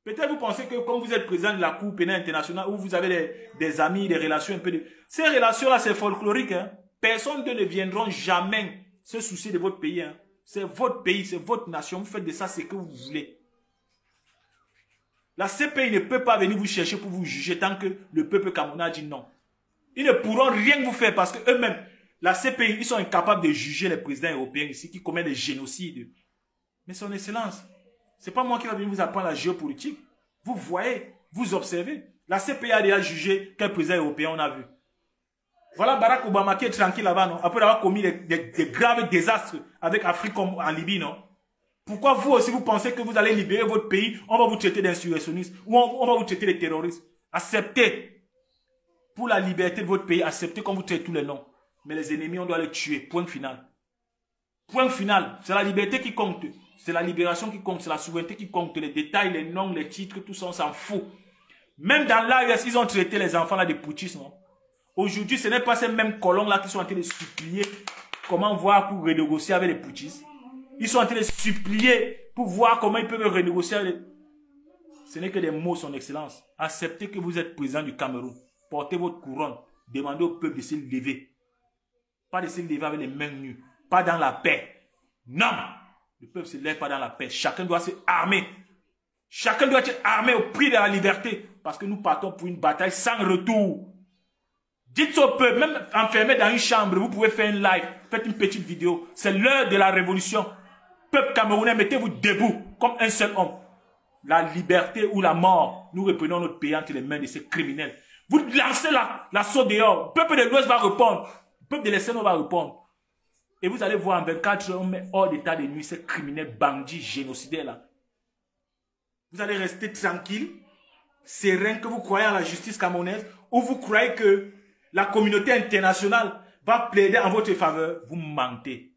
[SPEAKER 2] Peut-être vous pensez que comme vous êtes président de la Cour pénale internationale, où vous avez des amis, des relations un peu de... Ces relations-là, c'est folklorique, hein. Personne ne viendront jamais se soucier de votre pays, hein. C'est votre pays, c'est votre nation. Vous faites de ça ce que vous voulez. La CPI ne peut pas venir vous chercher pour vous juger tant que le peuple camerounais a dit non. Ils ne pourront rien vous faire parce qu'eux-mêmes, la CPI, ils sont incapables de juger les présidents européens ici qui commettent des génocides. Mais son excellence, Ce n'est pas moi qui va venir vous apprendre la géopolitique. Vous voyez, vous observez. La CPI a déjà jugé quel président européen on a vu. Voilà Barack Obama qui est tranquille là-bas, non? Après avoir commis des graves désastres avec Afrique comme en Libye, non? Pourquoi vous aussi vous pensez que vous allez libérer votre pays, on va vous traiter d'insurrectionniste ou on va vous traiter de terroriste? Acceptez. Pour la liberté de votre pays, acceptez qu'on vous traite tous les noms. Mais les ennemis, on doit les tuer. Point final. Point final. C'est la liberté qui compte. C'est la libération qui compte. C'est la souveraineté qui compte. Les détails, les noms, les titres, tout ça, on s'en fout. Même dans l'AES, ils ont traité les enfants là de putschistes, non? Aujourd'hui, ce n'est pas ces mêmes colons là qui sont en train de supplier comment voir pour renégocier avec les putschistes. Ils sont en train de supplier pour voir comment ils peuvent renégocier avec les... Ce n'est que des mots, son excellence. Acceptez que vous êtes président du Cameroun. Portez votre couronne. Demandez au peuple de se lever. Pas de se lever avec les mains nues. Pas dans la paix. Non. Le peuple se lève pas dans la paix. Chacun doit se armer. Chacun doit être armé au prix de la liberté. Parce que nous partons pour une bataille sans retour. Dites au peuple, même enfermé dans une chambre, vous pouvez faire un live. Faites une petite vidéo. C'est l'heure de la révolution. Peuple camerounais, mettez-vous debout comme un seul homme. La liberté ou la mort. Nous reprenons notre pays entre les mains de ces criminels. Vous lancez l'assaut dehors. Le peuple de l'Ouest va répondre. Le peuple de l'Est va répondre. Et vous allez voir en 24 heures, on met hors d'état de nuit ces criminels bandits génocidaires là. Vous allez rester tranquille, serein, que vous croyez en la justice camerounaise, ou vous croyez que la communauté internationale va plaider en votre faveur. Vous mentez.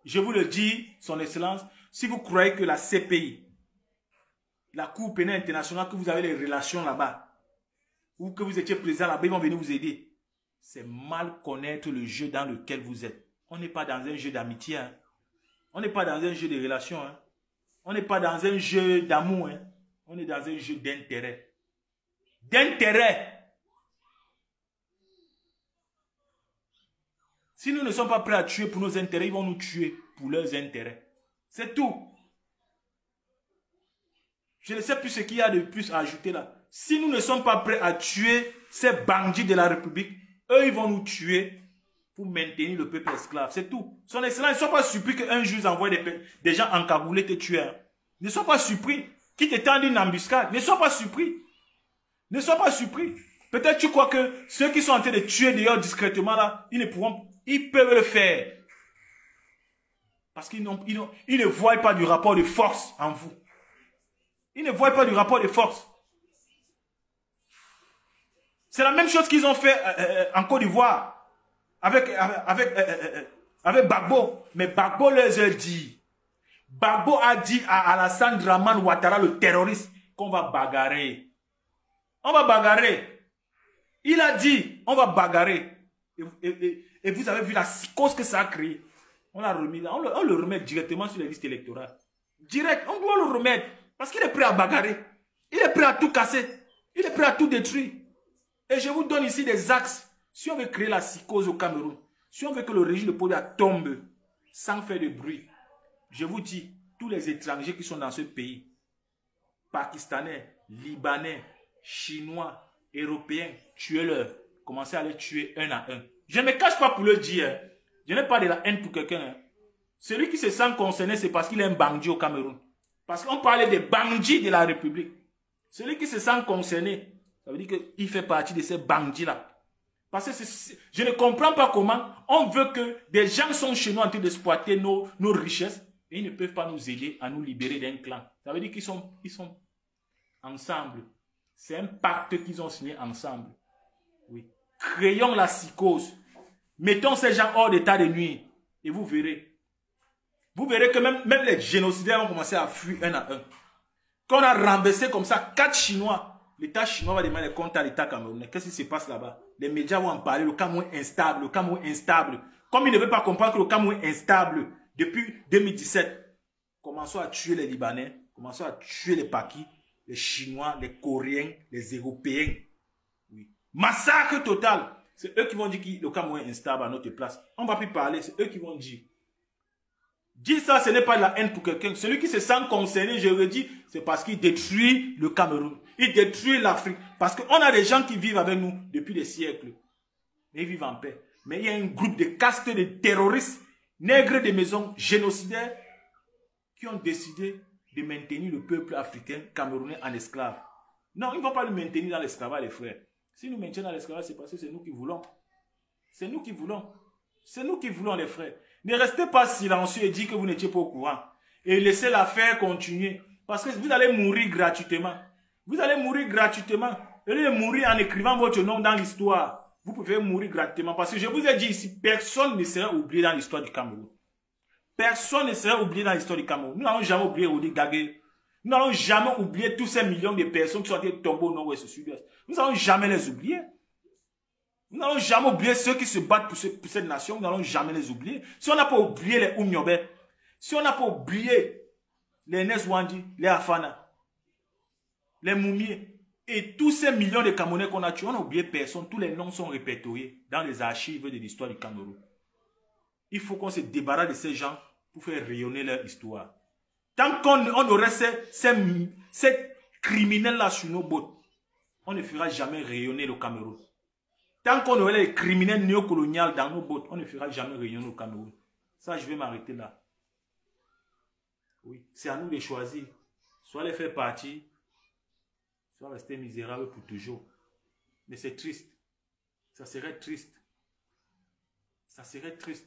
[SPEAKER 2] Je vous le dis, son excellence, si vous croyez que la CPI, la Cour pénale internationale, que vous avez des relations là-bas, ou que vous étiez président là-bas, ils vont venir vous aider. C'est mal connaître le jeu dans lequel vous êtes. On n'est pas dans un jeu d'amitié. Hein. On n'est pas dans un jeu de relations. Hein. On n'est pas dans un jeu d'amour. Hein. On est dans un jeu d'intérêt. D'intérêt. Si nous ne sommes pas prêts à tuer pour nos intérêts, ils vont nous tuer pour leurs intérêts. C'est tout. Je ne sais plus ce qu'il y a de plus à ajouter là. Si nous ne sommes pas prêts à tuer ces bandits de la République, eux, ils vont nous tuer pour maintenir le peuple esclave. C'est tout. Son excellence, ne sois pas surpris qu'un juge envoie des gens encagoulés te tuer. Hein. Ne sois pas surpris qu'ils te tendent une embuscade. Ne sois pas surpris. Ne sois pas surpris. Peut-être tu crois que ceux qui sont en train de tuer d'ailleurs discrètement là, ils peuvent le faire. Parce qu'ils ne voient pas du rapport de force en vous. Ils ne voient pas du rapport de force. C'est la même chose qu'ils ont fait en Côte d'Ivoire avec Gbagbo. Mais Gbagbo leur a dit. Gbagbo a dit à Alassane Dramane Ouattara, le terroriste, qu'on va bagarrer. On va bagarrer. Il a dit, on va bagarrer. Et vous avez vu la psychose que ça a créé. On l'a remis, on le remet directement sur les listes électorales. Direct, on doit le remettre. Parce qu'il est prêt à bagarrer. Il est prêt à tout casser. Il est prêt à tout détruire. Et je vous donne ici des axes. Si on veut créer la psychose au Cameroun, si on veut que le régime de Paul tombe sans faire de bruit, je vous dis, tous les étrangers qui sont dans ce pays, Pakistanais, Libanais, Chinois, Européens, tuez-leur. Commencez à les tuer un à un. Je ne me cache pas pour le dire. Hein. Je n'ai pas de la haine pour quelqu'un. Hein. Celui qui se sent concerné, c'est parce qu'il est un bandit au Cameroun. Parce qu'on parlait des bandits de la République. Celui qui se sent concerné, ça veut dire qu'il fait partie de ces bandits-là. Parce que je ne comprends pas comment on veut que des gens sont chez nous en train d'exploiter nos richesses et ils ne peuvent pas nous aider à nous libérer d'un clan. Ça veut dire qu'ils sont ensemble. C'est un pacte qu'ils ont signé ensemble. Oui. Créons la psychose. Mettons ces gens hors d'état de nuire et vous verrez. Vous verrez que même les génocidaires vont commencer à fuir un à un. Quand on a renversé comme ça 4 Chinois, l'État chinois va demander compte à l'État camerounais. Qu'est-ce qui se passe là-bas? Les médias vont en parler, le Cameroun est instable, le Cameroun est instable. Comme ils ne veulent pas comprendre que le Cameroun est instable depuis 2017, commençons à tuer les Libanais, commençons à tuer les Pakis, les Chinois, les Coréens, les Européens. Oui. Massacre total. C'est eux qui vont dire que le Cameroun est instable à notre place. On ne va plus parler, c'est eux qui vont dire. Dire ça, ce n'est pas de la haine pour quelqu'un. Celui qui se sent concerné, je le dis, c'est parce qu'il détruit le Cameroun. Il détruit l'Afrique. Parce qu'on a des gens qui vivent avec nous depuis des siècles. Ils vivent en paix. Mais il y a un groupe de castes de terroristes, nègres de maison, génocidaires, qui ont décidé de maintenir le peuple africain camerounais en esclave. Non, ils ne vont pas le maintenir dans l'esclavage, les frères. Si nous maintenons dans l'esclavage, c'est parce que c'est nous qui voulons. C'est nous qui voulons. C'est nous qui voulons, les frères. Ne restez pas silencieux et dites que vous n'étiez pas au courant. Et laissez l'affaire continuer. Parce que vous allez mourir gratuitement. Vous allez mourir gratuitement. Au lieu de mourir en écrivant votre nom dans l'histoire, vous pouvez mourir gratuitement. Parce que je vous ai dit ici, personne ne sera oublié dans l'histoire du Cameroun. Personne ne sera oublié dans l'histoire du Cameroun. Nous n'allons jamais oublier Rodi Gagé. Nous n'allons jamais oublier tous ces millions de personnes qui sont tombées au nord-ouest et au sud-ouest. Nous n'allons jamais les oublier. Nous n'allons jamais oublier ceux qui se battent pour cette nation. Nous n'allons jamais les oublier. Si on n'a pas oublié les Oumniobé, si on n'a pas oublié les Neswandi, les Afana, les Moumiers, et tous ces millions de Camerounais qu'on a tués, on n'a oublié personne. Tous les noms sont répertoriés dans les archives de l'histoire du Cameroun. Il faut qu'on se débarrasse de ces gens pour faire rayonner leur histoire. Tant qu'on aurait ces criminels-là sur nos bottes, on ne fera jamais rayonner le Cameroun. Tant qu'on aurait les criminels néocoloniaux dans nos bottes, on ne fera jamais rayonner le Cameroun. Ça, je vais m'arrêter là. Oui, c'est à nous de choisir. Soit les faire partir, soit rester misérable pour toujours. Mais c'est triste. Ça serait triste. Ça serait triste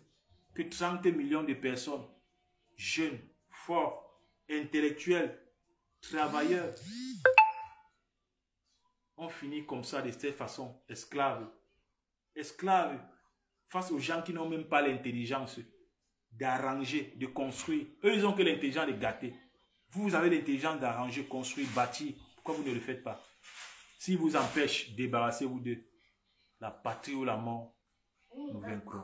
[SPEAKER 2] que 30 millions de personnes, jeunes, forts, intellectuels, travailleurs, ont fini comme ça de cette façon, esclaves. Esclaves face aux gens qui n'ont même pas l'intelligence d'arranger, de construire. Eux, ils n'ont que l'intelligence de gâter. Vous avez l'intelligence d'arranger, construire, bâtir. Pourquoi vous ne le faites pas? S'ils vous empêchent, débarrassez-vous de la patrie ou la mort, nous vaincrons.